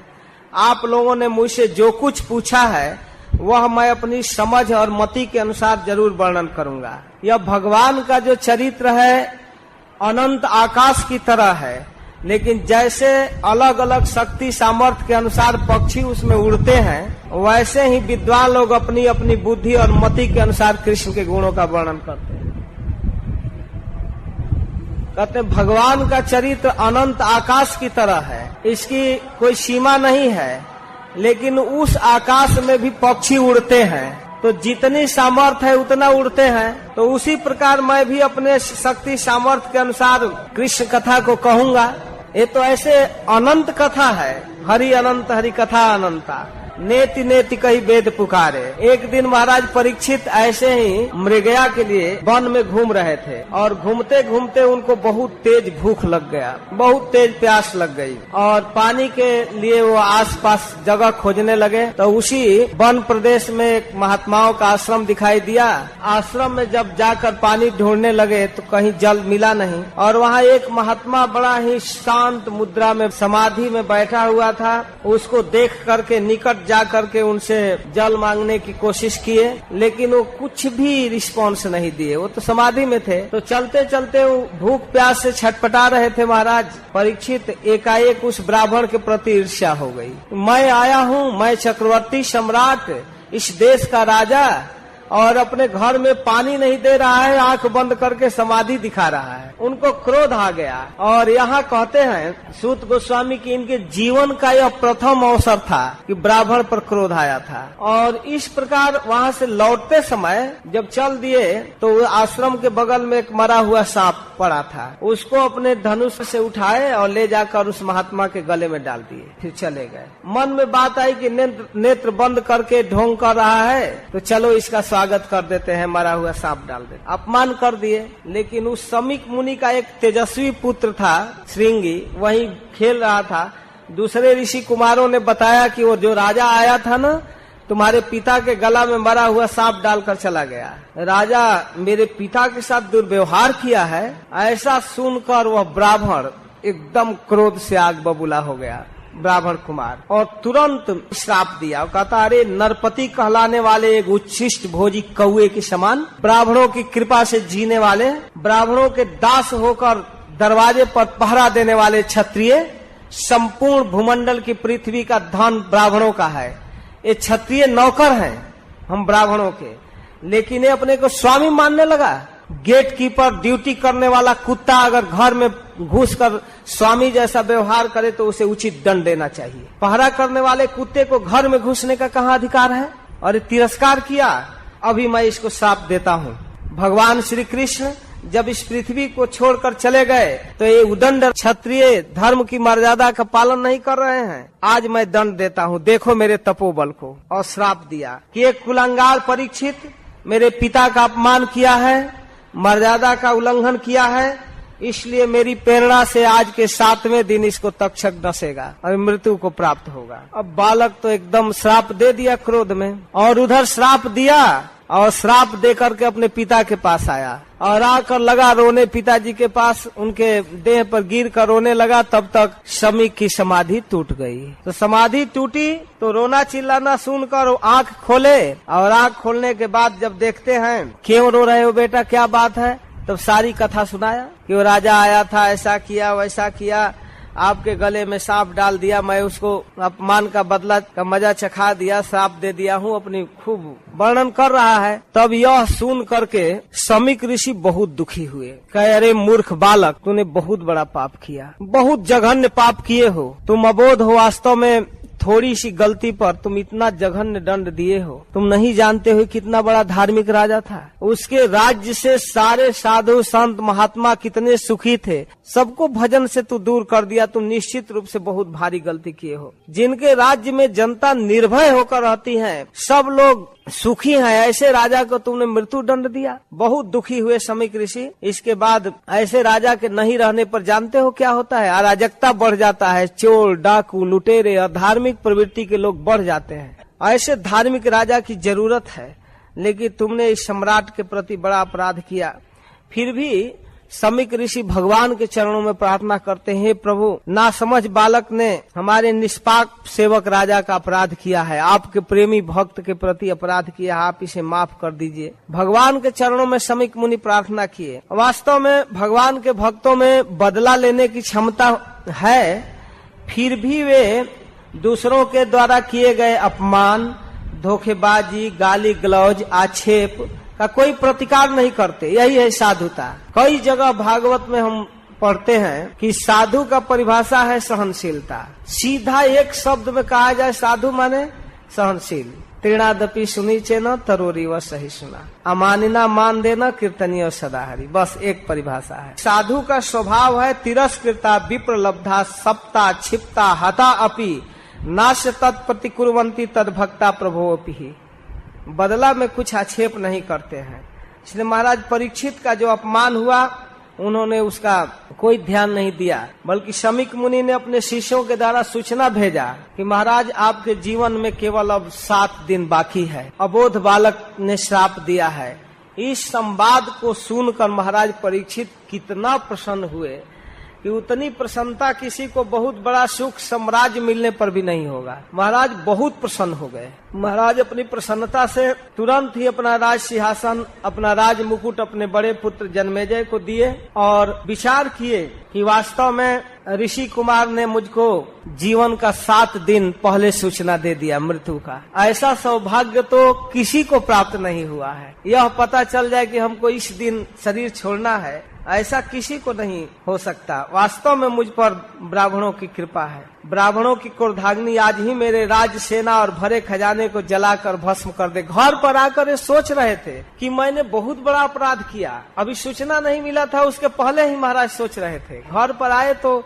S1: आप लोगों ने मुझसे जो कुछ पूछा है वह मैं अपनी समझ और मति के अनुसार जरूर वर्णन करूंगा। यह भगवान का जो चरित्र है अनंत आकाश की तरह है, लेकिन जैसे अलग अलग शक्ति सामर्थ्य के अनुसार पक्षी उसमें उड़ते हैं, वैसे ही विद्वान लोग अपनी अपनी बुद्धि और मति के अनुसार कृष्ण के गुणों का वर्णन करते हैं। कहते हैं भगवान का चरित्र अनंत आकाश की तरह है, इसकी कोई सीमा नहीं है, लेकिन उस आकाश में भी पक्षी उड़ते हैं, तो जितनी सामर्थ्य है उतना उड़ते हैं। तो उसी प्रकार मैं भी अपने शक्ति सामर्थ्य के अनुसार कृष्ण कथा को कहूंगा। ये तो ऐसे अनंत कथा है, हरि अनंत हरि कथा अनंता। नेति नेति कही वेद पुकारे। एक दिन महाराज परीक्षित ऐसे ही मृगया के लिए वन में घूम रहे थे और घूमते घूमते उनको बहुत तेज भूख लग गया, बहुत तेज प्यास लग गई और पानी के लिए वो आसपास जगह खोजने लगे। तो उसी वन प्रदेश में एक महात्माओं का आश्रम दिखाई दिया। आश्रम में जब जाकर पानी ढूंढने लगे तो कहीं जल मिला नहीं और वहाँ एक महात्मा बड़ा ही शांत मुद्रा में समाधि में बैठा हुआ था। उसको देख करके निकट जा करके उनसे जल मांगने की कोशिश किए, लेकिन वो कुछ भी रिस्पॉन्स नहीं दिए, वो तो समाधि में थे। तो चलते चलते वो भूख प्यास से छटपटा रहे थे। महाराज परीक्षित एकाएक उस ब्राह्मण के प्रति ईर्ष्या हो गई। मैं आया हूँ, मैं चक्रवर्ती सम्राट, इस देश का राजा, और अपने घर में पानी नहीं दे रहा है, आंख बंद करके समाधि दिखा रहा है। उनको क्रोध आ गया और यहाँ कहते हैं सूत गोस्वामी की इनके जीवन का यह प्रथम अवसर था कि ब्राह्मण पर क्रोध आया था। और इस प्रकार वहाँ से लौटते समय जब चल दिए तो आश्रम के बगल में एक मरा हुआ सांप पड़ा था, उसको अपने धनुष से उठाए और ले जाकर उस महात्मा के गले में डाल दिए, फिर चले गए। मन में बात आई कि नेत्र बंद करके ढोंग कर रहा है तो चलो इसका स्वागत कर देते हैं, मरा हुआ सांप डाल देते। अपमान कर दिए। लेकिन उस समीक मुनि का एक तेजस्वी पुत्र था श्रृंगी, वहीं खेल रहा था। दूसरे ऋषि कुमारों ने बताया कि वो जो राजा आया था ना, तुम्हारे पिता के गला में मरा हुआ सांप डालकर चला गया। राजा मेरे पिता के साथ दुर्व्यवहार किया है, ऐसा सुनकर वह ब्राह्मण एकदम क्रोध से आग बबूला हो गया, ब्राह्मण कुमार, और तुरंत श्राप दिया और कहता अरे नरपति कहलाने वाले एक उच्छिष्ट भोजी कौए के समान, ब्राह्मणों की कृपा से जीने वाले, ब्राह्मणों के दास होकर दरवाजे पर पहरा देने वाले क्षत्रिय, संपूर्ण भूमंडल की पृथ्वी का धन ब्राह्मणों का है। ये क्षत्रिय नौकर हैं हम ब्राह्मणों के, लेकिन ये अपने को स्वामी मानने लगा। गेट कीपर, ड्यूटी करने वाला कुत्ता अगर घर में घुसकर स्वामी जैसा व्यवहार करे तो उसे उचित दंड देना चाहिए। पहरा करने वाले कुत्ते को घर में घुसने का कहाँ अधिकार है? और ये तिरस्कार किया। अभी मैं इसको श्राप देता हूँ। भगवान श्री कृष्ण जब इस पृथ्वी को छोड़कर चले गए तो ये उदंड क्षत्रिय धर्म की मर्यादा का पालन नहीं कर रहे हैं। आज मैं दंड देता हूँ, देखो मेरे तपोबल को। और श्राप दिया कि एक कुलंगार परीक्षित मेरे पिता का अपमान किया है, मर्यादा का उल्लंघन किया है, इसलिए मेरी प्रेरणा से आज के 7वें दिन इसको तक्षक डसेगा और मृत्यु को प्राप्त होगा। अब बालक तो एकदम श्राप दे दिया क्रोध में, और उधर श्राप दिया और श्राप देकर के अपने पिता के पास आया और आकर लगा रोने पिताजी के पास, उनके देह पर गिर कर रोने लगा। तब तक समीक की समाधि टूट गई। तो समाधि टूटी तो रोना चिल्लाना सुनकर आंख खोले, और आंख खोलने के बाद जब देखते हैं क्यों रो रहे हो बेटा, क्या बात है, तब सारी कथा सुनाया कि वो राजा आया था, ऐसा किया वैसा किया, आपके गले में सांप डाल दिया, मैं उसको अपमान का बदला का मजा चखा दिया, श्राप दे दिया हूँ, अपनी खूब वर्णन कर रहा है। तब यह सुन करके समीक ऋषि बहुत दुखी हुए, कहे अरे मूर्ख बालक, तूने बहुत बड़ा पाप किया, बहुत जघन्य पाप किए हो, तुम अबोध हो, वास्तव में थोड़ी सी गलती पर तुम इतना जघन्य दंड दिए हो। तुम नहीं जानते हो कितना बड़ा धार्मिक राजा था, उसके राज्य से सारे साधु संत महात्मा कितने सुखी थे, सबको भजन से तू दूर कर दिया। तुम निश्चित रूप से बहुत भारी गलती किए हो। जिनके राज्य में जनता निर्भय होकर रहती है, सब लोग सुखी हैं, ऐसे राजा को तुमने मृत्यु दंड दिया। बहुत दुखी हुए समीक ऋषि। इसके बाद ऐसे राजा के नहीं रहने पर जानते हो क्या होता है? अराजकता बढ़ जाता है, चोर डाकू लुटेरे और धार्मिक प्रवृत्ति के लोग बढ़ जाते हैं। ऐसे धार्मिक राजा की जरूरत है, लेकिन तुमने इस सम्राट के प्रति बड़ा अपराध किया। फिर भी समीक ऋषि भगवान के चरणों में प्रार्थना करते हैं, प्रभु नासमझ बालक ने हमारे निष्पाक सेवक राजा का अपराध किया है, आपके प्रेमी भक्त के प्रति अपराध किया, आप इसे माफ कर दीजिए। भगवान के चरणों में समीक मुनि प्रार्थना किए। वास्तव में भगवान के भक्तों में बदला लेने की क्षमता है, फिर भी वे दूसरों के द्वारा किए गए अपमान, धोखेबाजी, गाली गलौज, आक्षेप का कोई प्रतिकार नहीं करते। यही है साधुता। कई जगह भागवत में हम पढ़ते हैं कि साधु का परिभाषा है सहनशीलता। सीधा एक शब्द में कहा जाए साधु माने सहनशील। तृणादपि सुनीचे न तरोरी व सही सुना, अमानिना मान देना कीर्तनीय सदाहरी, बस एक परिभाषा है। साधु का स्वभाव है तिरस्कृता विप्रलब्धा सप्ता क्षिप्ता हता अपि नाश्य तत्प्रतिकुर्वन्ति तद भक्ता प्रभोपि, बदला में कुछ आक्षेप नहीं करते हैं। इसलिए महाराज परीक्षित का जो अपमान हुआ उन्होंने उसका कोई ध्यान नहीं दिया, बल्कि शमीक मुनि ने अपने शिष्यों के द्वारा सूचना भेजा कि महाराज आपके जीवन में केवल अब 7 दिन बाकी है, अबोध बालक ने श्राप दिया है। इस संवाद को सुनकर महाराज परीक्षित कितना प्रसन्न हुए कि उतनी प्रसन्नता किसी को बहुत बड़ा सुख साम्राज्य मिलने पर भी नहीं होगा। महाराज बहुत प्रसन्न हो गए। महाराज अपनी प्रसन्नता से तुरंत ही अपना राज सिंहासन, अपना राज मुकुट अपने बड़े पुत्र जन्मेजय को दिए और विचार किए कि वास्तव में ऋषि कुमार ने मुझको जीवन का 7 दिन पहले सूचना दे दिया मृत्यु का। ऐसा सौभाग्य तो किसी को प्राप्त नहीं हुआ है। यह पता चल जाए कि हमको इस दिन शरीर छोड़ना है, ऐसा किसी को नहीं हो सकता। वास्तव में मुझ पर ब्राह्मणों की कृपा है। ब्राह्मणों की क्रोधाग्नि आज ही मेरे राज सेना और भरे खजाने को जलाकर भस्म कर दे। घर पर आकर ये सोच रहे थे कि मैंने बहुत बड़ा अपराध किया, अभी सूचना नहीं मिला था, उसके पहले ही महाराज सोच रहे थे। घर पर आए तो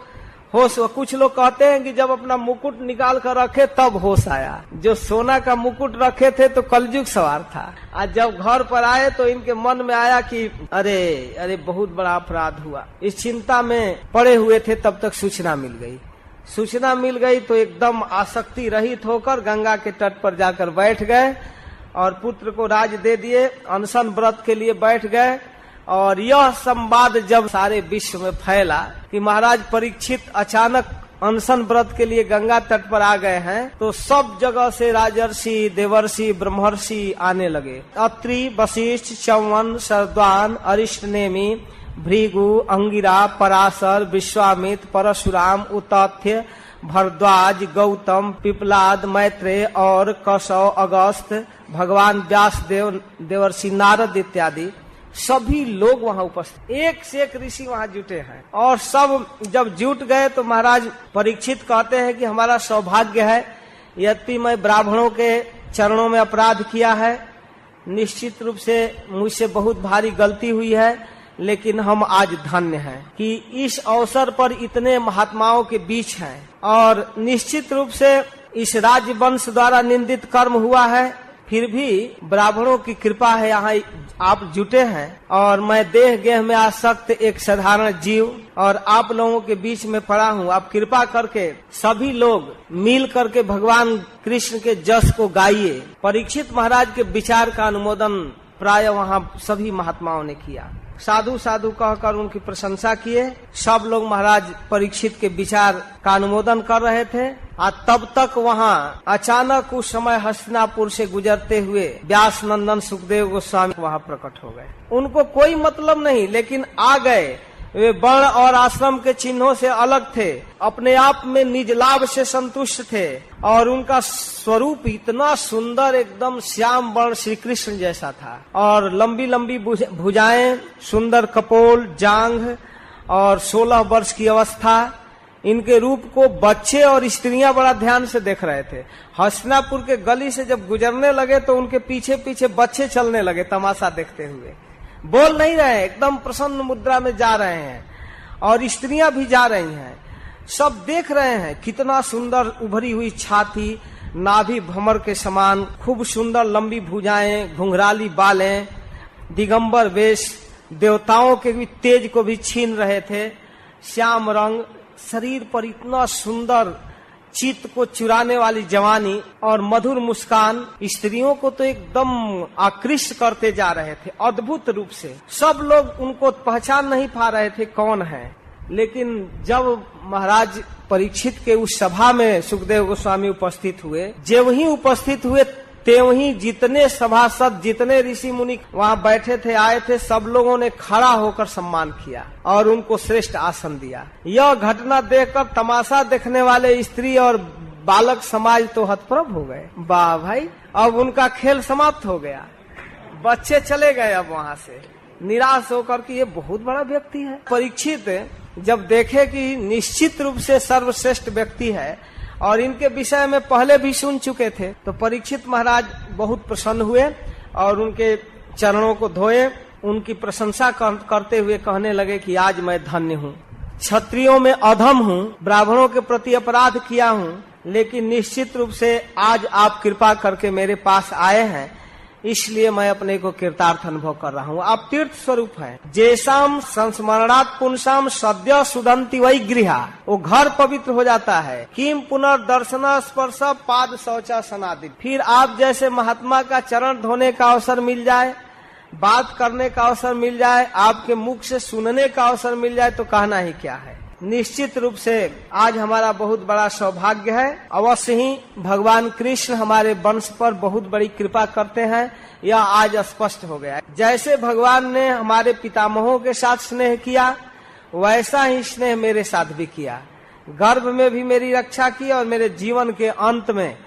S1: होश, कुछ लोग कहते हैं कि जब अपना मुकुट निकाल कर रखे तब होश आया। जो सोना का मुकुट रखे थे तो कलयुग सवार था। आज जब घर पर आए तो इनके मन में आया कि अरे बहुत बड़ा अपराध हुआ। इस चिंता में पड़े हुए थे, तब तक सूचना मिल गई। सूचना मिल गई तो एकदम आसक्ति रहित होकर गंगा के तट पर जाकर बैठ गए और पुत्र को राज दे दिए। अनशन व्रत के लिए बैठ गए और यह संवाद जब सारे विश्व में फैला कि महाराज परीक्षित अचानक अनशन व्रत के लिए गंगा तट पर आ गए हैं, तो सब जगह से राजर्षि, देवर्षि, ब्रह्मर्षि आने लगे। अत्रि, वशिष्ठ, च्यवन, शरद्वान, अरिष्टनेमि, भृगु, अंगिरा, पराशर, विश्वामित्र, परशुराम, उतथ्य, भरद्वाज, गौतम, पिपलाद, मैत्रेय और कौशव, अगस्त, भगवान व्यासदेव, देवर्षि नारद इत्यादि सभी लोग वहाँ उपस्थित, एक से एक ऋषि वहाँ जुटे हैं। और सब जब जुट गए तो महाराज परीक्षित कहते हैं कि हमारा सौभाग्य है, यद्यपि मैं ब्राह्मणों के चरणों में अपराध किया है, निश्चित रूप से मुझसे बहुत भारी गलती हुई है, लेकिन हम आज धन्य हैं कि इस अवसर पर इतने महात्माओं के बीच हैं। और निश्चित रूप से इस राजवंश द्वारा निंदित कर्म हुआ है, फिर भी ब्राह्मणों की कृपा है, यहाँ आप जुटे हैं। और मैं देह गेह में आसक्त एक साधारण जीव और आप लोगों के बीच में पड़ा हूँ। आप कृपा करके सभी लोग मिल करके भगवान कृष्ण के जस को गाइए। परीक्षित महाराज के विचार का अनुमोदन प्राय वहाँ सभी महात्माओं ने किया। साधु साधु कहकर उनकी प्रशंसा किए। सब लोग महाराज परीक्षित के विचार का अनुमोदन कर रहे थे। तब तक वहाँ अचानक उस समय हस्तिनापुर से गुजरते हुए व्यास नंदन सुखदेव गोस्वामी वहाँ प्रकट हो गए। उनको कोई मतलब नहीं, लेकिन आ गए। वे वर्ण और आश्रम के चिन्हों से अलग थे, अपने आप में निज लाभ से संतुष्ट थे और उनका स्वरूप इतना सुंदर, एकदम श्याम वर्ण श्री कृष्ण जैसा था। और लंबी लंबी भुजाएं, सुंदर कपोल, जांघ और 16 वर्ष की अवस्था। इनके रूप को बच्चे और स्त्रियां बड़ा ध्यान से देख रहे थे। हस्तिनापुर के गली से जब गुजरने लगे तो उनके पीछे पीछे बच्चे चलने लगे तमाशा देखते हुए। बोल नहीं रहे, एकदम प्रसन्न मुद्रा में जा रहे हैं और स्त्रियां भी जा रही हैं। सब देख रहे हैं कितना सुंदर उभरी हुई छाती, नाभि भंवर के समान, खूब सुंदर लंबी भुजाएं, घुंघराली बालें, दिगंबर वेश, देवताओं के भी तेज को भी छीन रहे थे। श्याम रंग, शरीर पर इतना सुंदर, चित्त को चुराने वाली जवानी और मधुर मुस्कान, स्त्रियों को तो एकदम आकृष्ट करते जा रहे थे अद्भुत रूप से। सब लोग उनको पहचान नहीं पा रहे थे कौन है। लेकिन जब महाराज परीक्षित के उस सभा में सुखदेव गोस्वामी उपस्थित हुए, जब ही उपस्थित हुए त्यों ही जितने सभासद, जितने ऋषि मुनि वहाँ बैठे थे, आए थे, सब लोगों ने खड़ा होकर सम्मान किया और उनको श्रेष्ठ आसन दिया। यह घटना देखकर तमाशा देखने वाले स्त्री और बालक समाज तो हतप्रभ हो गए। वाह भाई, अब उनका खेल समाप्त हो गया। बच्चे चले गए अब वहाँ से निराश होकर कि ये बहुत बड़ा व्यक्ति है। परीक्षित जब देखे कि निश्चित रूप से सर्वश्रेष्ठ व्यक्ति है और इनके विषय में पहले भी सुन चुके थे, तो परीक्षित महाराज बहुत प्रसन्न हुए और उनके चरणों को धोए, उनकी प्रशंसा करते हुए कहने लगे कि आज मैं धन्य हूँ, क्षत्रियों में अधम हूँ, ब्राह्मणों के प्रति अपराध किया हूँ, लेकिन निश्चित रूप से आज आप कृपा करके मेरे पास आए हैं, इसलिए मैं अपने को कृतार्थ अनुभव कर रहा हूँ। आप तीर्थ स्वरूप हैं। जैसाम संस्मरणात् पुंसाम सद्य सुदंति वही गृहा, वो घर पवित्र हो जाता है। किम पुनर्दर्शन स्पर्श पाद शौचा सनादि, फिर आप जैसे महात्मा का चरण धोने का अवसर मिल जाए, बात करने का अवसर मिल जाए, आपके मुख से सुनने का अवसर मिल जाए तो कहना ही क्या है। निश्चित रूप से आज हमारा बहुत बड़ा सौभाग्य है। अवश्य ही भगवान कृष्ण हमारे वंश पर बहुत बड़ी कृपा करते हैं, यह आज स्पष्ट हो गया है। जैसे भगवान ने हमारे पितामहों के साथ स्नेह किया, वैसा ही स्नेह मेरे साथ भी किया। गर्भ में भी मेरी रक्षा की और मेरे जीवन के अंत में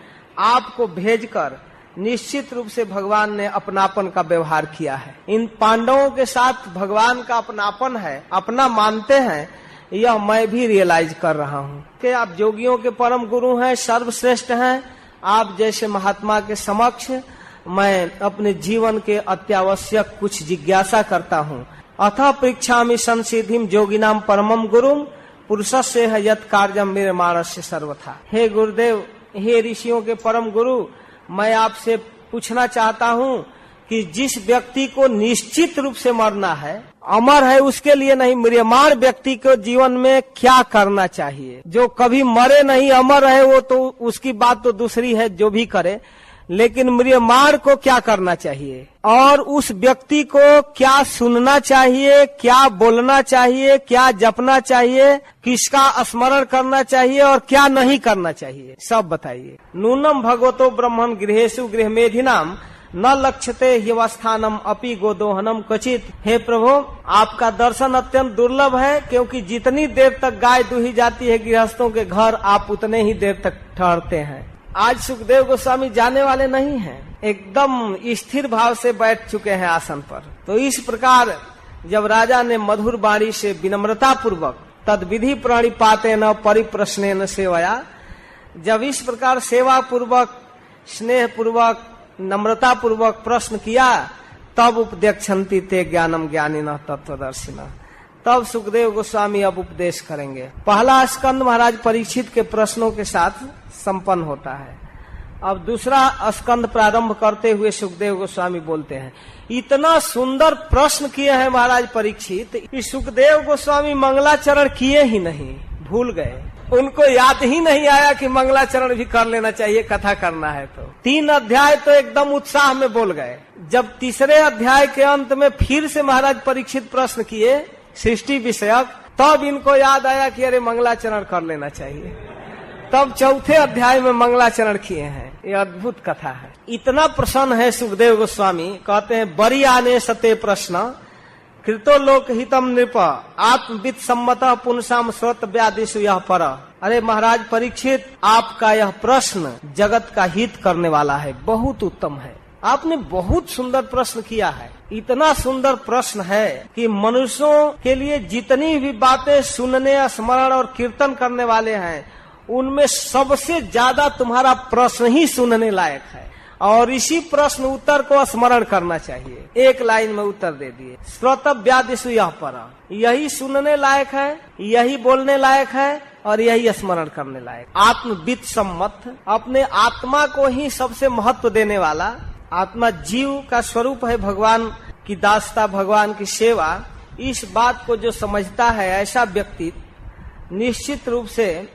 S1: आपको भेजकर निश्चित रूप से भगवान ने अपनापन का व्यवहार किया है। इन पांडवों के साथ भगवान का अपनापन है, अपना मानते हैं, यह मैं भी रियलाइज कर रहा हूँ कि आप जोगियों के परम गुरु हैं, सर्वश्रेष्ठ हैं। आप जैसे महात्मा के समक्ष मैं अपने जीवन के अत्यावश्यक कुछ जिज्ञासा करता हूँ। अतः परीक्षामि संसिद्धिम जोगिनाम परमम गुरुम पुरुषस्य है यत् कार्यम मेरे मानस्य सर्वथा। हे गुरुदेव, हे ऋषियों के परम गुरु, मैं आपसे पूछना चाहता हूँ कि जिस व्यक्ति को निश्चित रूप से मरना है, अमर है, उसके लिए नहीं, म्रियमाण व्यक्ति को जीवन में क्या करना चाहिए। जो कभी मरे नहीं, अमर है, वो तो उसकी बात तो दूसरी है, जो भी करे, लेकिन म्रियमाण को क्या करना चाहिए और उस व्यक्ति को क्या सुनना चाहिए, क्या बोलना चाहिए, क्या जपना चाहिए, किसका स्मरण करना चाहिए और क्या नहीं करना चाहिए, सब बताइए। नूनम भगवतो ब्रह्मण गृहेषु गृहमेधिनाम न लक्ष्यते ह्यवस्थानम अपि गोदोहनम क्वचित। हे प्रभु, आपका दर्शन अत्यंत दुर्लभ है, क्योंकि जितनी देर तक गाय दूही जाती है गृहस्थों के घर, आप उतने ही देर तक ठहरते हैं। आज सुखदेव गोस्वामी जाने वाले नहीं हैं, एकदम स्थिर भाव से बैठ चुके हैं आसन पर। तो इस प्रकार जब राजा ने मधुर वाणी से विनम्रता पूर्वक तद विधि प्रणिपाते न परिप्रश्नेन सेवया, जब इस प्रकार सेवा पूर्वक, स्नेह पूर्वक, नम्रता पूर्वक प्रश्न किया, तब उपदेक्षन्ति ते ज्ञानम ज्ञानिनः तत्वदर्शिनः, तब सुखदेव गोस्वामी अब उपदेश करेंगे। पहला स्कंद महाराज परीक्षित के प्रश्नों के साथ संपन्न होता है। अब दूसरा स्कंद प्रारंभ करते हुए सुखदेव गोस्वामी बोलते हैं, इतना सुंदर प्रश्न किए हैं महाराज परीक्षित, इस सुखदेव गोस्वामी मंगलाचरण किए ही नहीं, भूल गए। उनको याद ही नहीं आया कि मंगलाचरण भी कर लेना चाहिए, कथा करना है। तो 3 अध्याय तो एकदम उत्साह में बोल गए। जब तीसरे अध्याय के अंत में फिर से महाराज परीक्षित प्रश्न किए सृष्टि विषयक, तब इनको याद आया कि अरे मंगलाचरण कर लेना चाहिए। तब चौथे अध्याय में मंगलाचरण किए हैं। ये अद्भुत कथा है। इतना प्रसन्न है सुखदेव गोस्वामी, कहते हैं बरी आने सते प्रश्न कृतो लोक हितम नृप आत्मविद सम्मत पुनसाम स्रोत व्यादिशु यह पर। अरे महाराज परीक्षित, आपका यह प्रश्न जगत का हित करने वाला है, बहुत उत्तम है। आपने बहुत सुंदर प्रश्न किया है। इतना सुंदर प्रश्न है कि मनुष्यों के लिए जितनी भी बातें सुनने, स्मरण और कीर्तन करने वाले हैं, उनमें सबसे ज्यादा तुम्हारा प्रश्न ही सुनने लायक है। और इसी प्रश्न उत्तर को स्मरण करना चाहिए। एक लाइन में उत्तर दे दिए, श्रोतव्यादिषु यह पर। यही सुनने लायक है, यही बोलने लायक है और यही स्मरण करने लायक। आत्मविद सम्मत, अपने आत्मा को ही सबसे महत्व देने वाला। आत्मा जीव का स्वरूप है, भगवान की दासता, भगवान की सेवा। इस बात को जो समझता है, ऐसा व्यक्ति निश्चित रूप से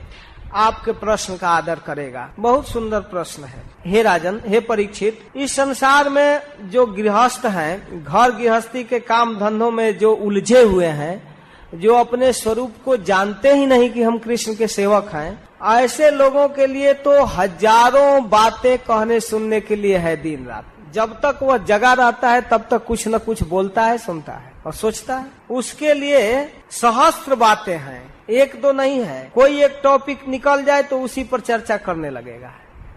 S1: आपके प्रश्न का आदर करेगा। बहुत सुंदर प्रश्न है। हे राजन, हे परीक्षित, इस संसार में जो गृहस्थ हैं, घर गृहस्थी के काम धंधों में जो उलझे हुए हैं, जो अपने स्वरूप को जानते ही नहीं कि हम कृष्ण के सेवक हैं, ऐसे लोगों के लिए तो हजारों बातें कहने सुनने के लिए है दिन रात। जब तक वह जगा रहता है तब तक कुछ न कुछ बोलता है, सुनता है और सोचता है। उसके लिए सहस्त्र बातें हैं, एक दो नहीं है। कोई एक टॉपिक निकल जाए तो उसी पर चर्चा करने लगेगा।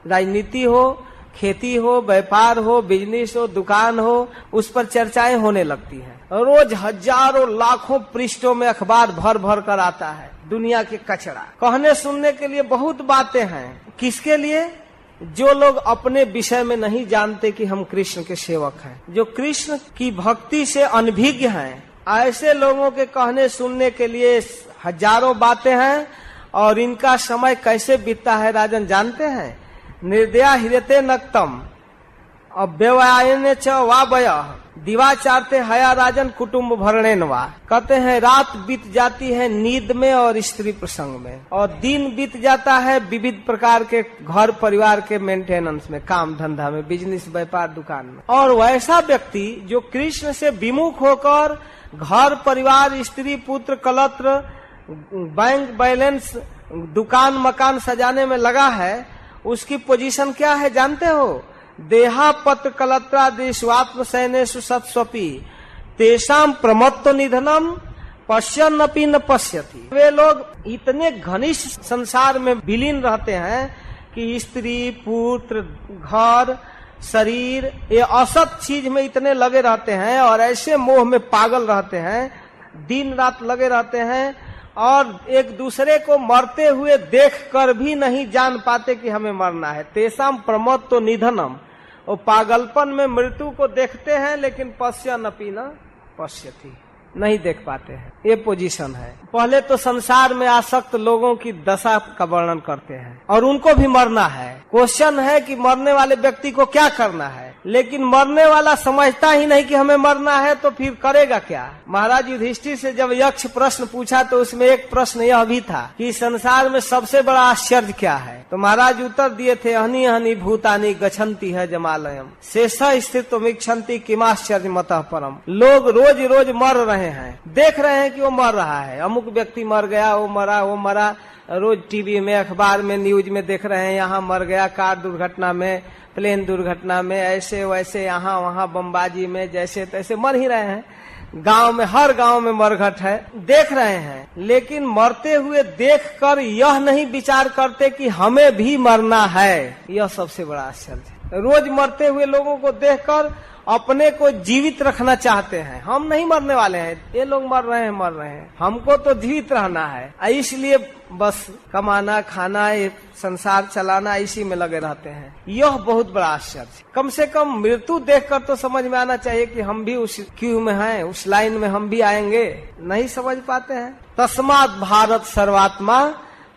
S1: राजनीति हो, खेती हो, व्यापार हो, बिजनेस हो, दुकान हो, उस पर चर्चाएं होने लगती हैं। रोज हजारों लाखों पृष्ठों में अखबार भर भर कर आता है दुनिया के कचरा। कहने सुनने के लिए बहुत बातें हैं। किसके लिए? जो लोग अपने विषय में नहीं जानते कि हम कृष्ण के सेवक हैं, जो कृष्ण की भक्ति से अनभिज्ञ हैं, ऐसे लोगों के कहने सुनने के लिए हजारों बातें हैं। और इनका समय कैसे बीतता है राजन जानते हैं? निर्दया हिरते नक्तम अव्यवायने च वावय दिवाचारते हया राजन कुटुम्ब भरणेन वा। कहते हैं रात बीत जाती है नींद में और स्त्री प्रसंग में, और दिन बीत जाता है विविध प्रकार के घर परिवार के मेंटेनेंस में, काम धंधा में, बिजनेस व्यापार दुकान में। और वैसा व्यक्ति जो कृष्ण से विमुख होकर घर परिवार स्त्री पुत्र कलत्र बैंक बैलेंस दुकान मकान सजाने में लगा है, उसकी पोजीशन क्या है जानते हो? देहा पत्र कलत्रा देशवात्म सैनेषु सत्स्वपी तेषाम प्रमत्त निधनम पश्यन्नपि न पश्यति। वे लोग इतने घनिष्ठ संसार में विलीन रहते हैं कि स्त्री पुत्र घर शरीर ये असत चीज में इतने लगे रहते हैं और ऐसे मोह में पागल रहते हैं, दिन रात लगे रहते हैं और एक दूसरे को मरते हुए देखकर भी नहीं जान पाते कि हमें मरना है। तेसाम प्रमोद तो निधनम, वो पागलपन में मृत्यु को देखते हैं लेकिन पश्यन्नपि न पश्यति, नहीं देख पाते हैं। ये पोजीशन है। पहले तो संसार में आसक्त लोगों की दशा का वर्णन करते हैं और उनको भी मरना है। क्वेश्चन है कि मरने वाले व्यक्ति को क्या करना है, लेकिन मरने वाला समझता ही नहीं कि हमें मरना है, तो फिर करेगा क्या? महाराज युधिष्ठिर से जब यक्ष प्रश्न पूछा तो उसमें एक प्रश्न यह भी था कि संसार में सबसे बड़ा आश्चर्य क्या है? तो महाराज उत्तर दिए थे, हनी हनी भूतानी गच्छन्ति है जमालयम शेष स्थित मिक्षन्ति किमाश्चर्य मतः परम। लोग रोज रोज मर रहे हैं, देख रहे हैं कि वो मर रहा है, अमुक व्यक्ति मर गया, वो मरा, रोज टीवी में अखबार में न्यूज में देख रहे हैं, यहाँ मर गया कार दुर्घटना में, प्लेन दुर्घटना में, ऐसे वैसे यहाँ वहाँ बमबाजी में, जैसे तैसे मर ही रहे हैं। गांव में हर गांव में मरघट है, देख रहे हैं, लेकिन मरते हुए देखकर यह नहीं विचार करते कि हमें भी मरना है। यह सबसे बड़ा आश्चर्य है। रोज मरते हुए लोगों को देखकर अपने को जीवित रखना चाहते हैं। हम नहीं मरने वाले हैं, ये लोग मर रहे हैं, हमको तो जीवित रहना है, इसलिए बस कमाना खाना ये संसार चलाना इसी में लगे रहते हैं। यह बहुत बड़ा आश्चर्य। कम से कम मृत्यु देखकर तो समझ में आना चाहिए कि हम भी उस क्यू में हैं, उस लाइन में हम भी आएंगे। नहीं समझ पाते हैं। तस्मात् भारत सर्वात्मा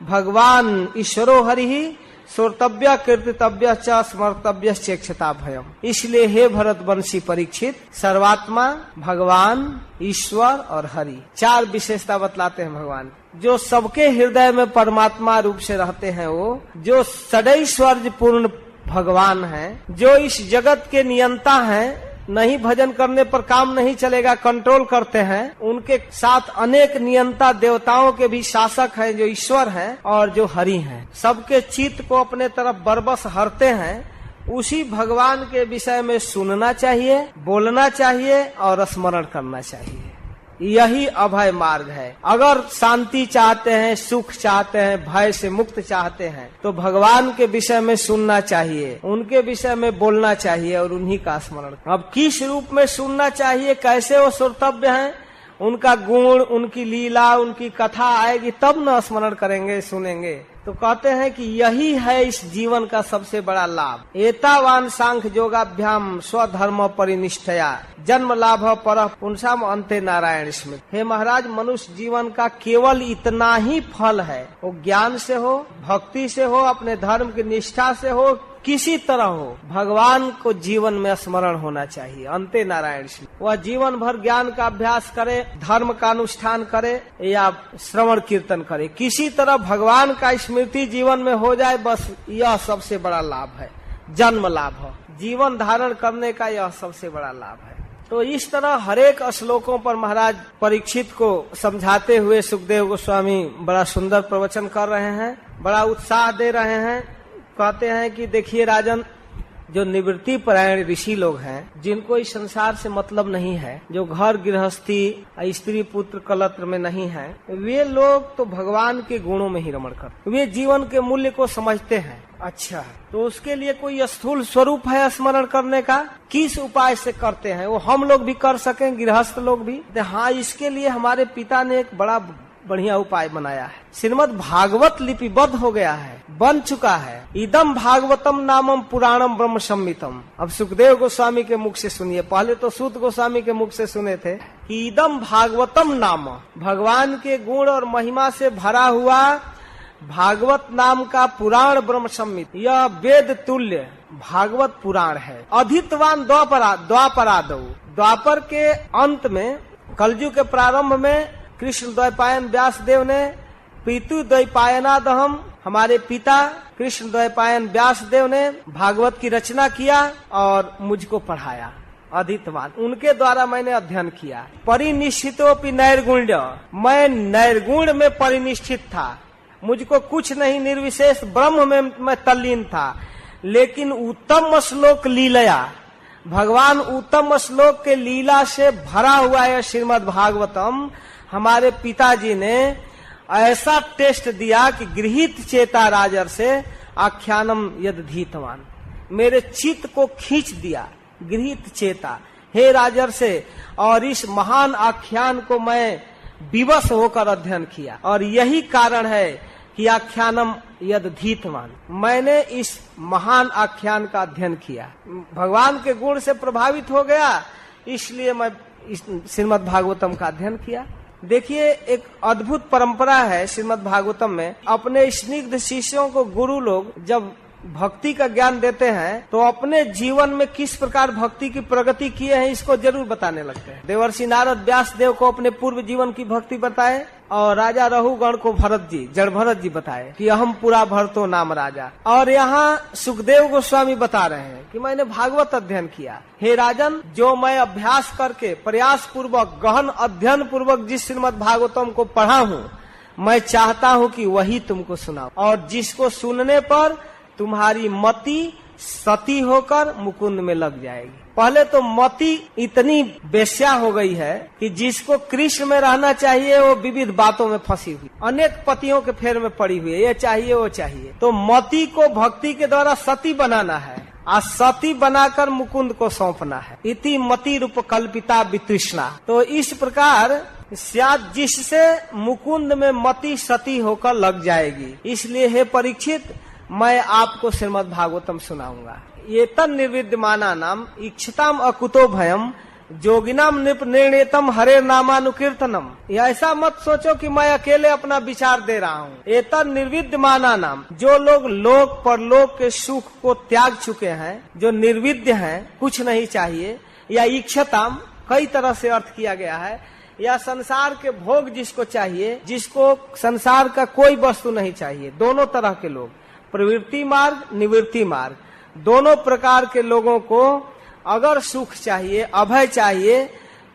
S1: भगवान ईश्वरो हरि श्रोतव्य कीर्तितव्य च स्मर्तव्य चेक्षता भयम। इसलिए हे भरत वंशी परीक्षित, सर्वात्मा भगवान ईश्वर और हरि, चार विशेषता बतलाते हैं भगवान। जो सबके हृदय में परमात्मा रूप से रहते हैं, वो जो सदैश्वर्य पूर्ण भगवान हैं, जो इस जगत के नियंता हैं, नहीं भजन करने पर काम नहीं चलेगा, कंट्रोल करते हैं। उनके साथ अनेक नियंता देवताओं के भी शासक हैं जो ईश्वर हैं और जो हरि हैं। सबके चित्त को अपने तरफ बरबस हरते हैं। उसी भगवान के विषय में सुनना चाहिए, बोलना चाहिए और स्मरण करना चाहिए। यही अभय मार्ग है। अगर शांति चाहते हैं, सुख चाहते हैं, भय से मुक्त चाहते हैं, तो भगवान के विषय में सुनना चाहिए, उनके विषय में बोलना चाहिए और उन्हीं का स्मरण। अब किस रूप में सुनना चाहिए, कैसे वो श्रोतव्य हैं, उनका गुण, उनकी लीला, उनकी कथा आएगी तब न स्मरण करेंगे, सुनेंगे। तो कहते हैं कि यही है इस जीवन का सबसे बड़ा लाभ। एतावान सांख्य योगाभ्याम स्वधर्म परिनिष्ठया जन्म लाभ पर पुंसाम अंते नारायण स्मृत। हे महाराज, मनुष्य जीवन का केवल इतना ही फल है। वो ज्ञान से हो, भक्ति से हो, अपने धर्म की निष्ठा से हो, किसी तरह हो, भगवान को जीवन में स्मरण होना चाहिए। अंते नारायण स्मृत। वह जीवन भर ज्ञान का अभ्यास करे, धर्म का अनुष्ठान करे या श्रवण कीर्तन करे, किसी तरह भगवान का स्मृति जीवन में हो जाए, बस यह सबसे बड़ा लाभ है। जन्म लाभ, जीवन धारण करने का यह सबसे बड़ा लाभ है। तो इस तरह हरेक श्लोकों पर महाराज परीक्षित को समझाते हुए सुखदेव गोस्वामी बड़ा सुंदर प्रवचन कर रहे हैं, बड़ा उत्साह दे रहे हैं। कहते हैं कि देखिए राजन, जो निवृत्ति परायण ऋषि लोग हैं, जिनको इस संसार से मतलब नहीं है, जो घर गृहस्थी स्त्री पुत्र कलत्र में नहीं है, वे लोग तो भगवान के गुणों में ही रमण करते, वे जीवन के मूल्य को समझते हैं। अच्छा, तो उसके लिए कोई स्थूल स्वरूप है स्मरण करने का? किस उपाय से करते हैं वो हम लोग भी कर सकें, गृहस्थ लोग भी? हाँ, इसके लिए हमारे पिता ने एक बड़ा बढ़िया उपाय बनाया है। श्रीमद् भागवत लिपिबद्ध हो गया है, बन चुका है। इदम भागवतम नामम पुराणम ब्रह्म संहितम। अब सुखदेव गोस्वामी के मुख से सुनिए, पहले तो सूत गोस्वामी के मुख से सुने थे कि इदम भागवतम नाम, भगवान के गुण और महिमा से भरा हुआ भागवत नाम का पुराण ब्रह्म संहित, यह वेद तुल्य भागवत पुराण है। अधितवान द्वापरादौ, द्वापर के अंत में, कलयुग के प्रारंभ में कृष्ण द्वैपायन व्यास देव ने पितु द्वैपायनादहम, हमारे पिता कृष्ण द्वैपायन व्यास देव ने भागवत की रचना किया और मुझको पढ़ाया। अधितवान, उनके द्वारा मैंने अध्ययन किया। परिनिष्ठितोपि नैर्गुण्य, मैं नैर्गुण में परिनिष्ठित था, मुझको कुछ नहीं, निर्विशेष ब्रह्म में मैं तल्लीन था। लेकिन उत्तम श्लोक लीलया, भगवान उत्तम श्लोक के लीला से भरा हुआ है श्रीमद् भागवतम। हमारे पिताजी ने ऐसा टेस्ट दिया कि गृहीत चेता राजर से आख्यानम यदधीतवान, मेरे चित्त को खींच दिया गृहीत चेता, हे राजर से, और इस महान आख्यान को मैं विवश होकर अध्ययन किया। और यही कारण है कि आख्यानम यदधीतवान, मैंने इस महान आख्यान का अध्ययन किया, भगवान के गुण से प्रभावित हो गया, इसलिए मैं इस श्रीमद् भागवतम का अध्ययन किया। देखिए, एक अद्भुत परंपरा है श्रीमद् भागवतम में। अपने स्निग्ध शिष्यों को गुरु लोग जब भक्ति का ज्ञान देते हैं तो अपने जीवन में किस प्रकार भक्ति की प्रगति किए हैं इसको जरूर बताने लगते हैं। देवर्षि नारद व्यास देव को अपने पूर्व जीवन की भक्ति बताए और राजा रहुगण को भरत जी, जड़ भरत जी बताए कि अहम पुरा भरतो नाम राजा। और यहाँ सुखदेव गोस्वामी बता रहे हैं कि मैंने भागवत अध्ययन किया। हे राजन, जो मैं अभ्यास करके प्रयास पूर्वक गहन अध्ययन पूर्वक जिस श्रीमद् भागवतम को पढ़ा हूँ, मैं चाहता हूँ कि वही तुमको सुनाऊं, और जिसको सुनने पर तुम्हारी मति सती होकर मुकुंद में लग जाएगी। पहले तो मति इतनी बेस्या हो गई है कि जिसको कृष्ण में रहना चाहिए वो विविध बातों में फंसी हुई, अनेक पतियों के फेर में पड़ी हुई है, ये चाहिए वो चाहिए। तो मति को भक्ति के द्वारा सती बनाना है, आज सती बनाकर मुकुंद को सौंपना है। इति मति रूप कल्पिता वितृष्णा। तो इस प्रकार शायद जिससे मुकुंद में मति सती होकर लग जाएगी। इसलिए हे परीक्षित, मैं आपको श्रीमद् भागवतम सुनाऊंगा। ये तन निर्विद्यमाना नाम इच्छताम अकुतो भयम जोगिनाम निर्णेतम हरे नामानुकीर्तनम। ऐसा मत सोचो कि मैं अकेले अपना विचार दे रहा हूँ। ये तन निर्विद्यमाना नाम, जो लोग लोक परलोक के सुख को त्याग चुके हैं, जो निर्विद्य हैं, कुछ नहीं चाहिए, या इच्छताम कई तरह से अर्थ किया गया है, या संसार के भोग जिसको चाहिए, जिसको संसार का कोई वस्तु नहीं चाहिए, दोनों तरह के लोग, प्रवृत्ति मार्ग निवृत्ति मार्ग, दोनों प्रकार के लोगों को अगर सुख चाहिए, अभय चाहिए,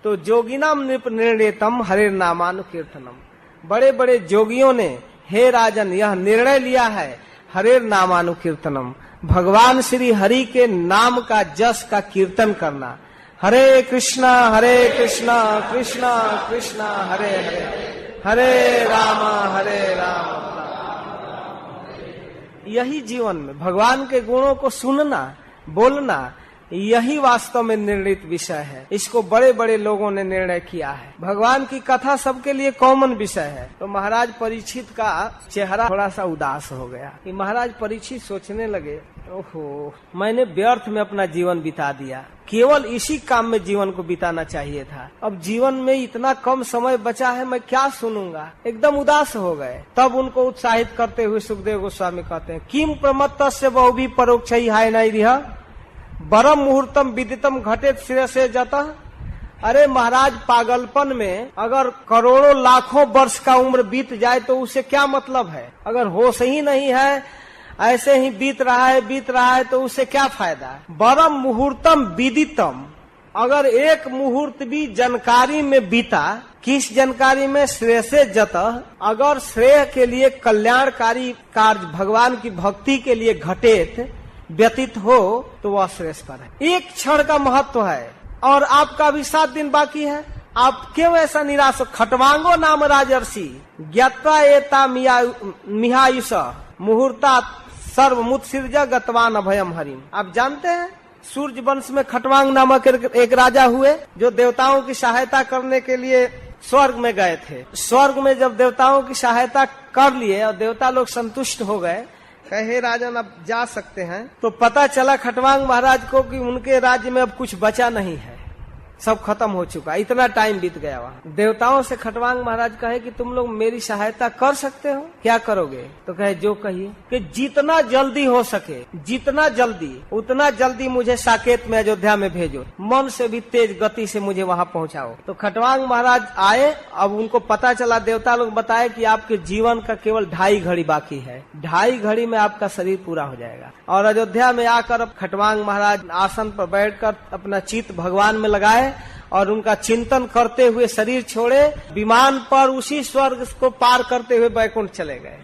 S1: तो जोगिनाम निर्णेतम हरे नामानुकीर्तनम। बड़े बड़े जोगियों ने, हे राजन, यह निर्णय लिया है हरे नामानुकीर्तनम, भगवान श्री हरि के नाम का जस का कीर्तन करना। हरे कृष्णा कृष्णा कृष्णा हरे हरे, हरे राम यही जीवन में भगवान के गुणों को सुनना, बोलना, यही वास्तव में निर्णित विषय है। इसको बड़े बड़े लोगों ने निर्णय किया है। भगवान की कथा सबके लिए कॉमन विषय है। तो महाराज परीक्षित का चेहरा थोड़ा सा उदास हो गया कि महाराज परीक्षित सोचने लगे, ओहो, मैंने व्यर्थ में अपना जीवन बिता दिया, केवल इसी काम में जीवन को बिताना चाहिए था, अब जीवन में इतना कम समय बचा है, मैं क्या सुनूंगा। एकदम उदास हो गए। तब उनको उत्साहित करते हुए सुखदेव गोस्वामी कहते हैं, किम प्रमत्तस्य बहुभी परोक्ष हाय नहीं रिहा बरम मुहूर्तम विदितम घटित सिर से जाता। अरे महाराज, पागलपन में अगर करोड़ों लाखों वर्ष का उम्र बीत जाए तो उससे क्या मतलब है। अगर होश ही नहीं है, ऐसे ही बीत रहा है तो उससे क्या फायदा। बरम मुहूर्तम विदितम, अगर एक मुहूर्त भी जानकारी में बीता, किस जानकारी में, श्रेय से जत, अगर श्रेय के लिए कल्याणकारी कार्य भगवान की भक्ति के लिए घटित व्यतीत हो तो वह श्रेष्ठकर है। एक क्षण का महत्व है और आपका भी 7 दिन बाकी है, आप क्यों ऐसा निराश हो। खटवांगो नाम राजर्षि ज्ञात्वा एता मिहायुष मुहूर्ता सर्वमुत्सृजा गतवान अभयम हरिम। आप जानते हैं सूर्य वंश में खटवांग नामक एक राजा हुए जो देवताओं की सहायता करने के लिए स्वर्ग में गए थे। स्वर्ग में जब देवताओं की सहायता कर लिए और देवता लोग संतुष्ट हो गए, कहे राजन अब जा सकते हैं, तो पता चला खटवांग महाराज को कि उनके राज्य में अब कुछ बचा नहीं है, सब खत्म हो चुका, इतना टाइम बीत गया वहाँ। देवताओं से खटवांग महाराज कहे कि तुम लोग मेरी सहायता कर सकते हो, क्या करोगे? तो कहे जो कहिए, कि जितना जल्दी हो सके, जितना जल्दी उतना जल्दी मुझे साकेत में अयोध्या में भेजो, मन से भी तेज गति से मुझे वहाँ पहुँचाओ। तो खटवांग महाराज आए। अब उनको पता चला, देवता लोग बताए कि आपके जीवन का केवल 2.5 घड़ी बाकी है, 2.5 घड़ी में आपका शरीर पूरा हो जाएगा। और अयोध्या में आकर अब खटवांग महाराज आसन पर बैठकर अपना चित्त भगवान में लगाए और उनका चिंतन करते हुए शरीर छोड़े, विमान पर उसी स्वर्ग को पार करते हुए बैकुंठ चले गए।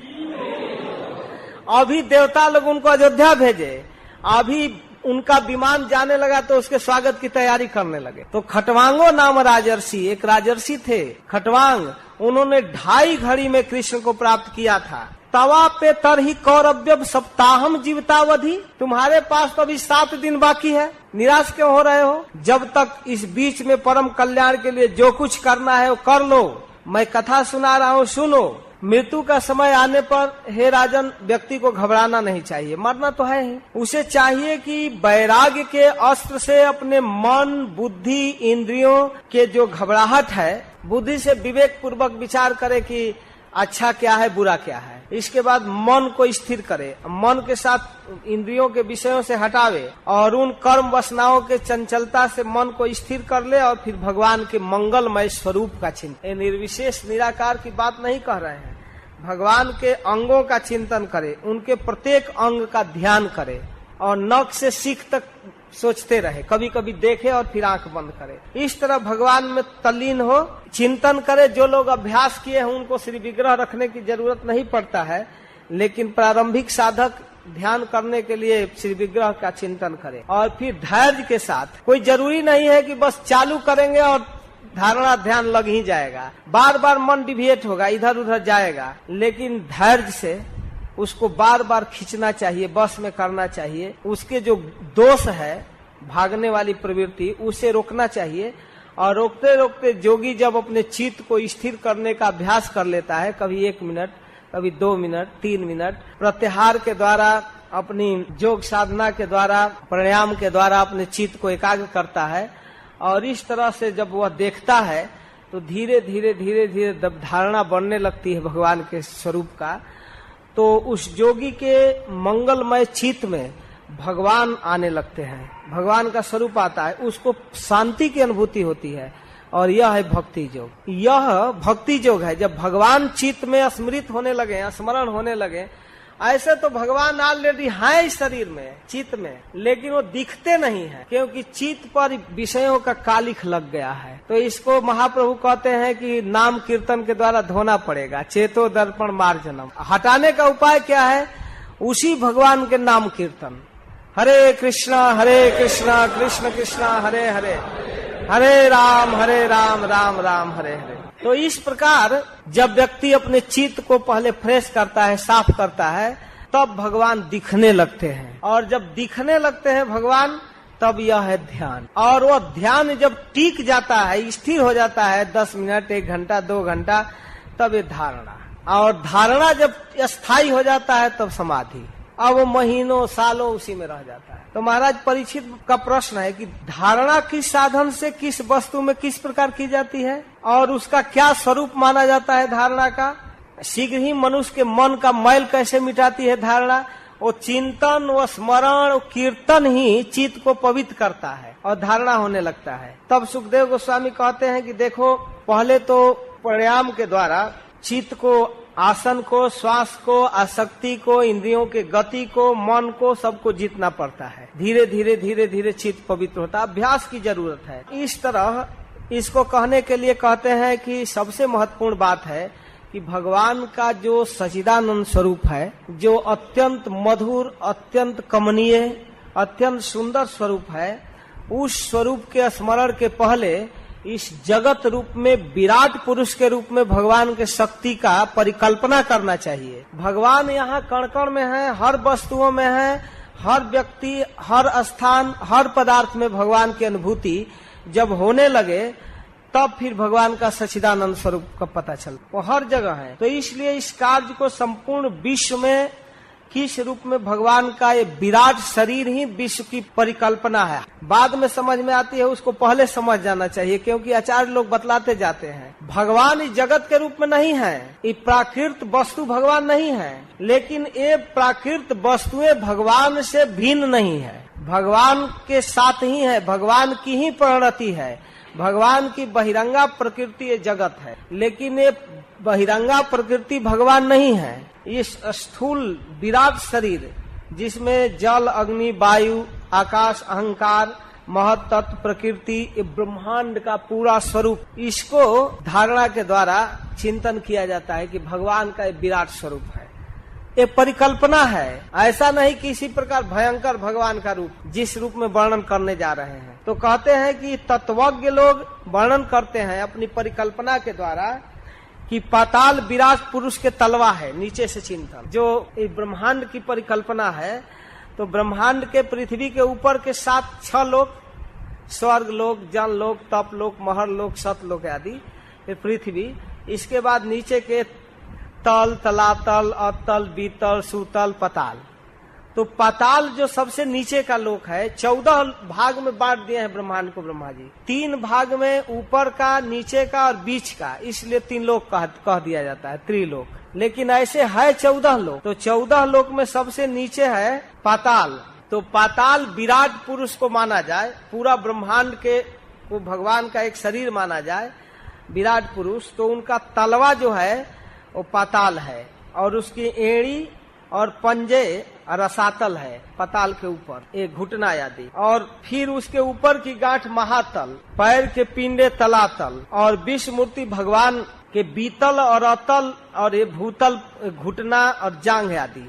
S1: अभी देवता लोग उनको अयोध्या भेजे, अभी उनका विमान जाने लगा तो उसके स्वागत की तैयारी करने लगे। तो खटवांगो नाम राजर्षि, एक राजर्षि थे खटवांग, उन्होंने 2.5 घड़ी में कृष्ण को प्राप्त किया था। तवा पे तरही कौरव्य सप्ताहम जीवितावधि, तुम्हारे पास तो अभी 7 दिन बाकी है, निराश क्यों हो रहे हो? जब तक इस बीच में परम कल्याण के लिए जो कुछ करना है वो कर लो, मैं कथा सुना रहा हूँ, सुनो। मृत्यु का समय आने पर हे राजन, व्यक्ति को घबराना नहीं चाहिए, मरना तो है ही। उसे चाहिए कि वैराग्य के अस्त्र से अपने मन, बुद्धि, इंद्रियों के जो घबराहट है, बुद्धि से विवेक पूर्वक विचार करे कि अच्छा क्या है, बुरा क्या है। इसके बाद मन को स्थिर करे, मन के साथ इंद्रियों के विषयों से हटावे और उन कर्म वासनाओं के चंचलता से मन को स्थिर कर ले और फिर भगवान के मंगलमय स्वरूप का चिंतन। निर्विशेष निराकार की बात नहीं कह रहे हैं, भगवान के अंगों का चिंतन करे, उनके प्रत्येक अंग का ध्यान करे और नख से सीख तक सोचते रहे, कभी कभी देखे और फिर आंख बंद करे। इस तरह भगवान में तल्लीन हो, चिंतन करे। जो लोग अभ्यास किए हैं उनको श्री विग्रह रखने की जरूरत नहीं पड़ता है, लेकिन प्रारंभिक साधक ध्यान करने के लिए श्री विग्रह का चिंतन करे। और फिर धैर्य के साथ, कोई जरूरी नहीं है कि बस चालू करेंगे और धारणा ध्यान लग ही जाएगा, बार बार मन डिविएट होगा, इधर उधर जाएगा, लेकिन धैर्य से उसको बार बार खींचना चाहिए, बस में करना चाहिए। उसके जो दोष है, भागने वाली प्रवृत्ति, उसे रोकना चाहिए। और रोकते रोकते जोगी जब अपने चित्त को स्थिर करने का अभ्यास कर लेता है, कभी 1 मिनट, कभी 2 मिनट, 3 मिनट, प्रत्याहार के द्वारा, अपनी योग साधना के द्वारा, प्राणायाम के द्वारा अपने चित्त को एकाग्र करता है, और इस तरह से जब वह देखता है तो धीरे धीरे धीरे धीरे जब धारणा बनने लगती है भगवान के स्वरूप का, तो उस योगी के मंगलमय चित्त में भगवान आने लगते हैं, भगवान का स्वरूप आता है, उसको शांति की अनुभूति होती है। और यह है भक्ति योग। यह भक्ति योग है, जब भगवान चित्त में स्मृत होने लगे, स्मरण होने लगे। ऐसे तो भगवान ऑलरेडी है इस शरीर में, चित्त में, लेकिन वो दिखते नहीं है, क्योंकि चित्त पर विषयों का कालिख लग गया है। तो इसको महाप्रभु कहते हैं कि नाम कीर्तन के द्वारा धोना पड़ेगा, चेतो दर्पण मार्जनम। हटाने का उपाय क्या है? उसी भगवान के नाम कीर्तन, हरे कृष्णा कृष्ण कृष्ण हरे हरे, हरे राम राम राम हरे हरे। तो इस प्रकार जब व्यक्ति अपने चित्त को पहले फ्रेश करता है, साफ करता है, तब भगवान दिखने लगते हैं। और जब दिखने लगते हैं भगवान, तब यह है ध्यान। और वह ध्यान जब टिक जाता है, स्थिर हो जाता है 10 मिनट, 1 घंटा, 2 घंटा, तब ये धारणा। और धारणा जब स्थायी हो जाता है तब समाधि। अब वो महीनों सालों उसी में रह जाता है। तो महाराज परीक्षित का प्रश्न है कि धारणा किस साधन से, किस वस्तु में किस प्रकार की जाती है और उसका क्या स्वरूप माना जाता है धारणा का? शीघ्र ही मनुष्य के मन का मैल कैसे मिटाती है धारणा? वो चिंतन, वो स्मरण, वो कीर्तन ही चित्त को पवित्र करता है और धारणा होने लगता है। तब सुखदेव गोस्वामी कहते हैं कि देखो, पहले तो प्राणायाम के द्वारा चित्त को, आसन को, श्वास को, आसक्ति को, इंद्रियों के गति को, मन को, सबको जीतना पड़ता है। धीरे धीरे धीरे धीरे चित्त पवित्र होता है, अभ्यास की जरूरत है। इस तरह इसको कहने के लिए कहते हैं कि सबसे महत्वपूर्ण बात है कि भगवान का जो सच्चिदानंद स्वरूप है, जो अत्यंत मधुर, अत्यंत कमनीय, अत्यंत सुंदर स्वरूप है, उस स्वरूप के स्मरण के पहले इस जगत रूप में विराट पुरुष के रूप में भगवान के शक्ति का परिकल्पना करना चाहिए। भगवान यहाँ कण कण में है, हर वस्तुओं में है, हर व्यक्ति, हर स्थान, हर पदार्थ में भगवान की अनुभूति जब होने लगे, तब फिर भगवान का सच्चिदानंद स्वरूप का पता चलता। वो हर जगह है। तो इसलिए इस कार्य को संपूर्ण विश्व में किस रूप में भगवान का ये विराट शरीर ही विश्व की परिकल्पना है। बाद में समझ में आती है, उसको पहले समझ जाना चाहिए, क्योंकि आचार्य लोग बतलाते जाते हैं भगवान इस जगत के रूप में नहीं है, ये प्राकृत वस्तु भगवान नहीं है, लेकिन ये प्राकृत वस्तुएं भगवान से भिन्न नहीं है, भगवान के साथ ही है, भगवान की ही परिणति है, भगवान की बहिरंगा प्रकृति ये जगत है, लेकिन ये बहिरंगा प्रकृति भगवान नहीं है। इस स्थूल विराट शरीर जिसमें जल, अग्नि, वायु, आकाश, अहंकार, महत तत्व, प्रकृति, ये ब्रह्मांड का पूरा स्वरूप, इसको धारणा के द्वारा चिंतन किया जाता है कि भगवान का एक विराट स्वरूप है। ये परिकल्पना है, ऐसा नहीं कि इसी प्रकार भयंकर भगवान का रूप जिस रूप में वर्णन करने जा रहे हैं। तो कहते हैं कि तत्वज्ञ लोग वर्णन करते हैं अपनी परिकल्पना के द्वारा कि पाताल विराट पुरुष के तलवा है, नीचे से चिंतन। जो ब्रह्मांड की परिकल्पना है, तो ब्रह्मांड के पृथ्वी के ऊपर के 6 लोक, स्वर्ग लोक, जन लोक, तप लोक, महर लोक, सतलोक आदि, ये पृथ्वी। इसके बाद नीचे के तल, तलातल, अतल, बीतल, सुतल, पताल। तो पाताल जो सबसे नीचे का लोक है, 14 भाग में बांट दिए हैं ब्रह्मांड को ब्रह्मा जी। 3 भाग में ऊपर का, नीचे का और बीच का, इसलिए 3 लोक कह दिया जाता है, त्रिलोक। लेकिन ऐसे है 14 लोक। तो 14 लोक में सबसे नीचे है पाताल। तो पाताल विराट पुरुष को माना जाए, पूरा ब्रह्मांड के को भगवान का एक शरीर माना जाए, विराट पुरुष। तो उनका तलवा जो है वो पाताल है, और उसकी एड़ी और पंजे रसातल है पाताल के ऊपर, एक घुटना आदि। और फिर उसके ऊपर की गांठ महातल, पैर के पिंडे तलातल, और विश्व मूर्ति भगवान के बीतल और अतल, और ये भूतल, घुटना और जांघ आदि।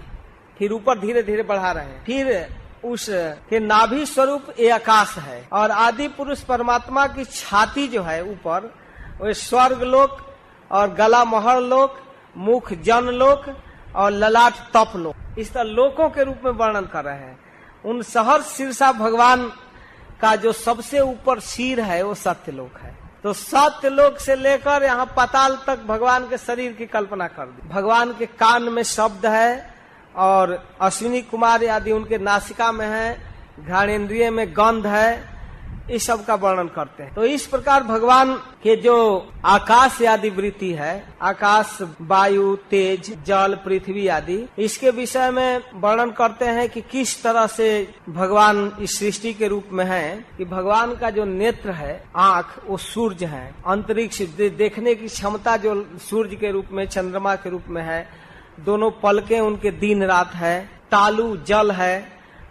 S1: फिर ऊपर धीरे धीरे बढ़ा रहे हैं। फिर उस के नाभि स्वरूप ये आकाश है, और आदि पुरुष परमात्मा की छाती जो है ऊपर, वो स्वर्ग लोक, और गला महर लोक, मुख जन लोक, और ललाट तप लोक। इस तरह लोकों के रूप में वर्णन कर रहे हैं। उन सहर शीर्षा भगवान का जो सबसे ऊपर सिर है वो सत्यलोक है। तो सत्यलोक से लेकर यहाँ पाताल तक भगवान के शरीर की कल्पना कर दी। भगवान के कान में शब्द है, और अश्विनी कुमार आदि उनके नासिका में है, घ्राणेन्द्रिय में गंध है, इस सब का वर्णन करते हैं। तो इस प्रकार भगवान के जो आकाश आदि वृत्ति है, आकाश, वायु, तेज, जल, पृथ्वी आदि, इसके विषय में वर्णन करते हैं कि किस तरह से भगवान इस सृष्टि के रूप में है। कि भगवान का जो नेत्र है, आंख, वो सूर्य है। अंतरिक्ष देखने की क्षमता जो सूर्य के रूप में, चंद्रमा के रूप में है। दोनों पलकें उनके दिन रात है। तालु जल है,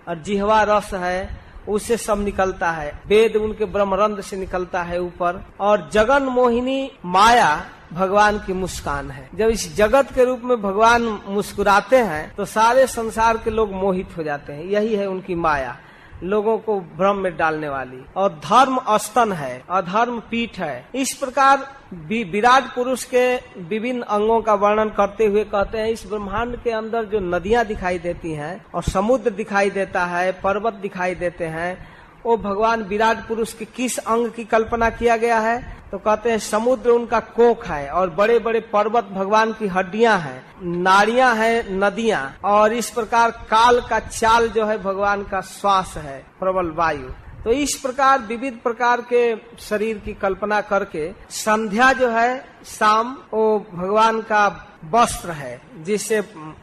S1: और जिह्वा रस है, उससे सब निकलता है। वेद उनके ब्रह्मरंध्र से निकलता है ऊपर। और जगन मोहिनी माया भगवान की मुस्कान है। जब इस जगत के रूप में भगवान मुस्कुराते हैं तो सारे संसार के लोग मोहित हो जाते हैं। यही है उनकी माया, लोगों को भ्रम में डालने वाली। और धर्म स्तन है, अधर्म पीठ है। इस प्रकार विराट पुरुष के विभिन्न अंगों का वर्णन करते हुए कहते हैं, इस ब्रह्मांड के अंदर जो नदियां दिखाई देती हैं, और समुद्र दिखाई देता है, पर्वत दिखाई देते हैं, वो भगवान विराट पुरुष के किस अंग की कल्पना किया गया है। तो कहते हैं समुद्र उनका कोख है, और बड़े बड़े पर्वत भगवान की हड्डियां हैं, नाड़ियां हैं, नदियां। और इस प्रकार काल का चाल जो है भगवान का श्वास है, प्रबल वायु। तो इस प्रकार विविध प्रकार के शरीर की कल्पना करके संध्या जो है शाम, वो भगवान का वस्त्र है जिससे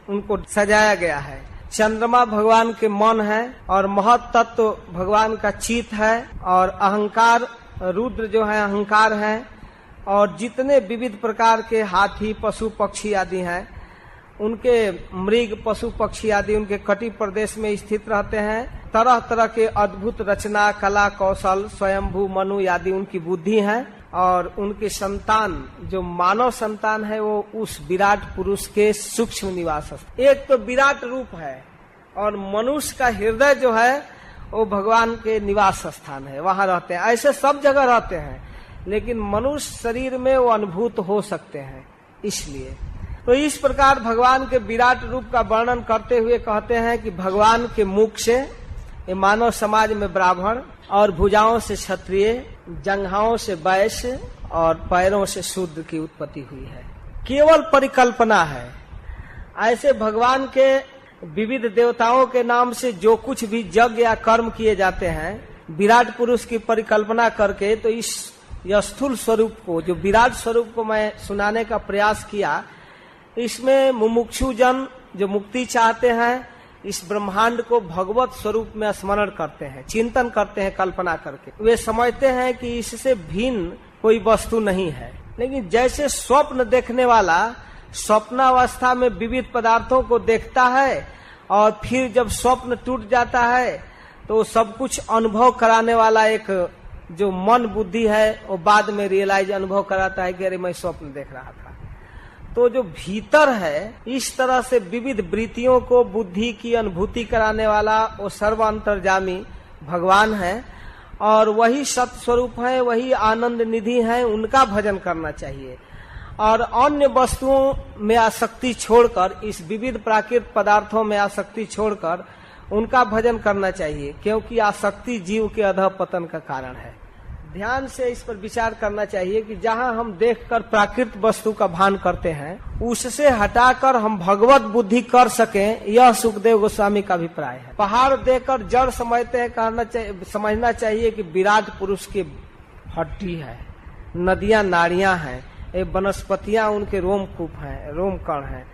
S1: उनको सजाया गया है। चंद्रमा भगवान के मन है, और महत तत्व भगवान का चित है, और अहंकार रुद्र जो है अहंकार है। और जितने विविध प्रकार के हाथी, पशु, पक्षी आदि हैं, उनके मृग, पशु, पक्षी आदि उनके कटी प्रदेश में स्थित रहते हैं। तरह तरह के अद्भुत रचना, कला, कौशल, स्वयंभू, मनु आदि उनकी बुद्धि है। और उनके संतान जो मानव संतान है वो उस विराट पुरुष के सूक्ष्म निवास है। एक तो विराट रूप है, और मनुष्य का हृदय जो है वो भगवान के निवास स्थान है, वहां रहते हैं। ऐसे सब जगह रहते हैं, लेकिन मनुष्य शरीर में वो अनुभूत हो सकते हैं। इसलिए तो इस प्रकार भगवान के विराट रूप का वर्णन करते हुए कहते हैं कि भगवान के मुख से ये मानव समाज में ब्राह्मण, और भुजाओं से क्षत्रिय, जंघाओं से वैश्य, और पैरों से शूद्र की उत्पत्ति हुई है। केवल परिकल्पना है। ऐसे भगवान के विविध देवताओं के नाम से जो कुछ भी यज्ञ या कर्म किए जाते हैं विराट पुरुष की परिकल्पना करके, तो इस स्थूल स्वरूप को, जो विराट स्वरूप को मैं सुनाने का प्रयास किया, इसमें मुमुक्षु जन जो मुक्ति चाहते हैं इस ब्रह्मांड को भगवत स्वरूप में स्मरण करते हैं, चिंतन करते हैं कल्पना करके। वे समझते हैं कि इससे भिन्न कोई वस्तु नहीं है। लेकिन जैसे स्वप्न देखने वाला स्वप्नावस्था में विविध पदार्थों को देखता है और फिर जब स्वप्न टूट जाता है तो सब कुछ अनुभव कराने वाला एक जो मन बुद्धि है वो बाद में रियलाइज अनुभव कराता है कि अरे मैं स्वप्न देख रहा था। तो जो भीतर है इस तरह से विविध वृत्तियों को बुद्धि की अनुभूति कराने वाला वो सर्वांतर्यामी भगवान है और वही सत्य स्वरूप है, वही आनंद निधि है। उनका भजन करना चाहिए और अन्य वस्तुओं में आसक्ति छोड़कर, इस विविध प्राकृतिक पदार्थों में आसक्ति छोड़कर उनका भजन करना चाहिए, क्योंकि आसक्ति जीव के अधःपतन का कारण है। ध्यान से इस पर विचार करना चाहिए कि जहाँ हम देखकर प्राकृतिक वस्तु का भान करते हैं उससे हटाकर हम भगवत बुद्धि कर सकें, यह सुखदेव गोस्वामी का अभिप्राय है। पहाड़ देखकर जड़ समझते हैं, समझना चाहिए कि विराट पुरुष की हड्डी है, नदियां नाड़ियां हैं, ये वनस्पतियां उनके रोमकूप हैं, रोमकण हैं।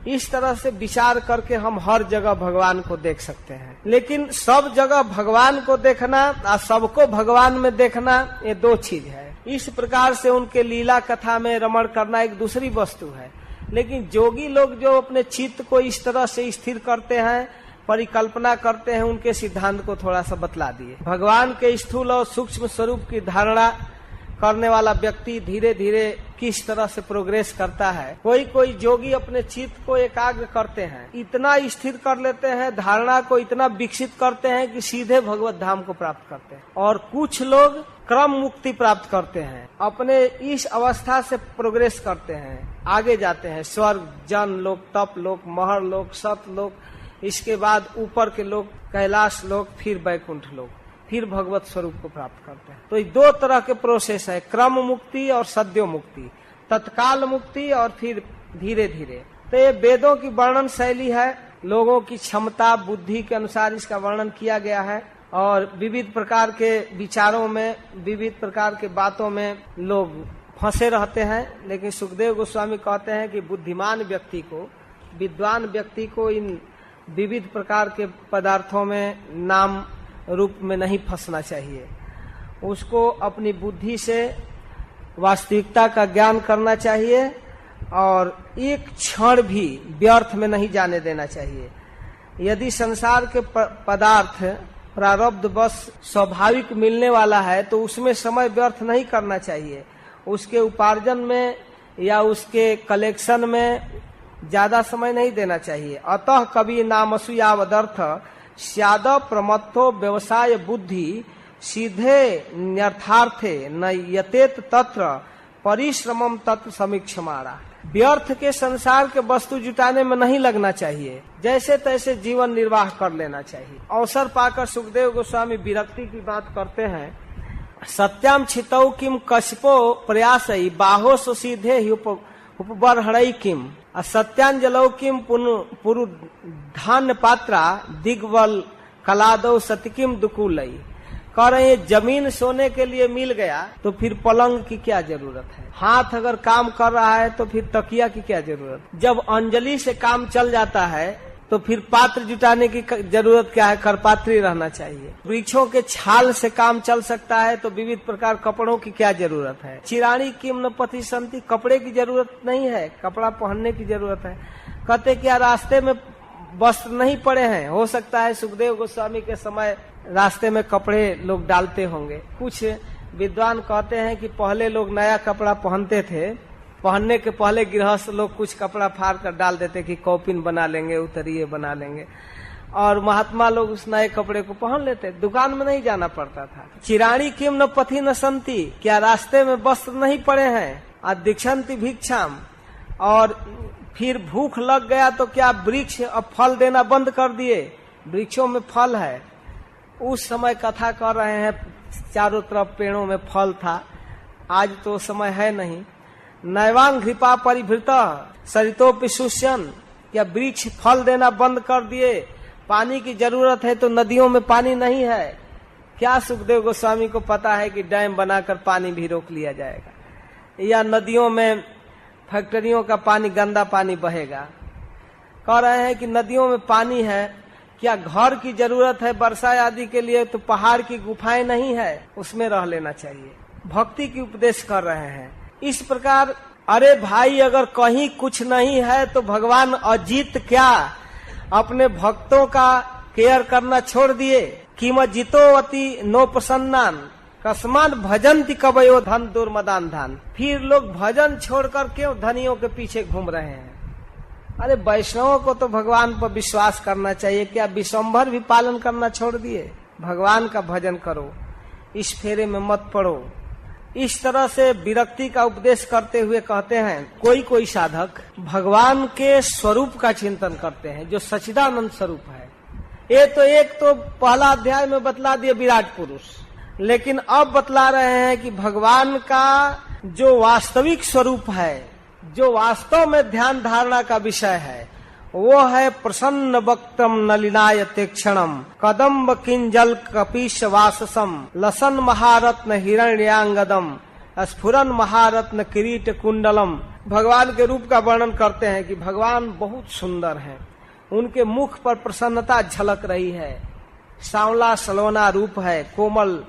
S1: इस तरह से विचार करके हम हर जगह भगवान को देख सकते हैं। लेकिन सब जगह भगवान को देखना और सबको भगवान में देखना ये दो चीज है। इस प्रकार से उनके लीला कथा में रमण करना एक दूसरी वस्तु है। लेकिन जोगी लोग जो अपने चित्त को इस तरह से स्थिर करते हैं, परिकल्पना करते हैं, उनके सिद्धांत को थोड़ा सा बतला दिए। भगवान के स्थूल और सूक्ष्म स्वरूप की धारणा करने वाला व्यक्ति धीरे धीरे किस तरह से प्रोग्रेस करता है। कोई जोगी अपने चित्त को एकाग्र करते हैं, इतना स्थिर कर लेते हैं, धारणा को इतना विकसित करते हैं कि सीधे भगवत धाम को प्राप्त करते हैं। और कुछ लोग क्रम मुक्ति प्राप्त करते हैं, अपने इस अवस्था से प्रोग्रेस करते हैं, आगे जाते हैं, स्वर्ग, जन लोक, तप लोक, महर लोक, सत लोक, इसके बाद ऊपर के लोग कैलाश लोक, फिर वैकुंठ लोक, फिर भगवत स्वरूप को प्राप्त करते हैं। तो ये दो तरह के प्रोसेस है, क्रम मुक्ति और सद्यो मुक्ति, तत्काल मुक्ति और फिर धीरे धीरे। तो ये वेदों की वर्णन शैली है, लोगों की क्षमता बुद्धि के अनुसार इसका वर्णन किया गया है और विविध प्रकार के विचारों में, विविध प्रकार के बातों में लोग फंसे रहते हैं। लेकिन सुखदेव गोस्वामी कहते हैं कि बुद्धिमान व्यक्ति को, विद्वान व्यक्ति को इन विविध प्रकार के पदार्थों में नाम रूप में नहीं फंसना चाहिए। उसको अपनी बुद्धि से वास्तविकता का ज्ञान करना चाहिए और एक क्षण भी व्यर्थ में नहीं जाने देना चाहिए। यदि संसार के पदार्थ प्रारब्ध बस स्वाभाविक मिलने वाला है तो उसमें समय व्यर्थ नहीं करना चाहिए। उसके उपार्जन में या उसके कलेक्शन में ज्यादा समय नहीं देना चाहिए। अतः कवि नामसुयावदर्थ स्याद प्रमत्तो व्यवसाय बुद्धि सीधे न्यर्थार्थे न यतेत तत्र परिश्रमम तत्र समीक्षमारा। व्यर्थ के संसार के वस्तु जुटाने में नहीं लगना चाहिए, जैसे तैसे जीवन निर्वाह कर लेना चाहिए। अवसर पाकर सुखदेव गोस्वामी विरक्ति की बात करते हैं। सत्याम छितौ किम कश्यपो प्रयासई बाहो सुसीधे ही उपबरहरई किम सत्यांजलौ किम पुरु धान्य पात्रा दिग्वल कलादौ सतिकिम दुकुलई। कह रहे हैं जमीन सोने के लिए मिल गया तो फिर पलंग की क्या जरूरत है। हाथ अगर काम कर रहा है तो फिर तकिया की क्या जरूरत। जब अंजलि से काम चल जाता है तो फिर पात्र जुटाने की जरूरत क्या है, करपात्री रहना चाहिए। वृक्षों के छाल से काम चल सकता है तो विविध प्रकार कपड़ों की क्या जरूरत है। चिराणी किम न पति संति, कपड़े की जरूरत नहीं है, कपड़ा पहनने की जरूरत है। कहते क्या रास्ते में वस्त्र नहीं पड़े हैं, हो सकता है सुखदेव गोस्वामी के समय रास्ते में कपड़े लोग डालते होंगे। कुछ विद्वान कहते हैं कि पहले लोग नया कपड़ा पहनते थे, पहनने के पहले गृहस्थ लोग कुछ कपड़ा फाड़ कर डाल देते कि कौपिन बना लेंगे, उतरिये बना लेंगे, और महात्मा लोग उस नए कपड़े को पहन लेते, दुकान में नहीं जाना पड़ता था। चिराणी किम न पथि न संति, क्या रास्ते में वस्त्र नहीं पड़े हैं। अदीक्षन्ति भिक्षाम, और फिर भूख लग गया तो क्या वृक्ष अब फल देना बंद कर दिए, वृक्षों में फल है। उस समय कथा कर रहे हैं चारों तरफ पेड़ों में फल था, आज तो समय है नहीं। नैवांग घृपा परिभृत सरितोपि शुष्यन क्या वृक्ष फल देना बंद कर दिए? पानी की जरूरत है तो नदियों में पानी नहीं है क्या? सुखदेव गोस्वामी को पता है कि डैम बनाकर पानी भी रोक लिया जाएगा, या नदियों में फैक्ट्रियों का पानी, गंदा पानी बहेगा। कह रहे हैं कि नदियों में पानी है, क्या घर की जरूरत है वर्षा आदि के लिए? तो पहाड़ की गुफाएं नहीं है, उसमें रह लेना चाहिए। भक्ति की उपदेश कर रहे हैं इस प्रकार। अरे भाई, अगर कहीं कुछ नहीं है तो भगवान अजीत क्या अपने भक्तों का केयर करना छोड़ दिए? किम जितोवती नो प्रसन्नान कस्मान भजंती कवयो धन दुर्मदान धान। फिर लोग भजन छोड़कर क्यों धनियों के पीछे घूम रहे हैं? अरे वैष्णवों को तो भगवान पर विश्वास करना चाहिए। क्या विश्वम्भर भी पालन करना छोड़ दिए? भगवान का भजन करो, इस फेरे में मत पड़ो। इस तरह से विरक्ति का उपदेश करते हुए कहते हैं, कोई कोई साधक भगवान के स्वरूप का चिंतन करते हैं जो सच्चिदानंद स्वरूप है। ये तो एक तो पहला अध्याय में बतला दिए विराट पुरुष, लेकिन अब बतला रहे हैं कि भगवान का जो वास्तविक स्वरूप है, जो वास्तव में ध्यान धारणा का विषय है, वो है प्रसन्न वक्त्रम नलिनायते क्षणम कदम्ब किंजल कपीश वाससम लसन महारत्न हिरण्यांगदम स्फुरन महारत्न किरीट कुंडलम। भगवान के रूप का वर्णन करते हैं कि भगवान बहुत सुंदर हैं, उनके मुख पर प्रसन्नता झलक रही है, सांवला सलोना रूप है, कोमल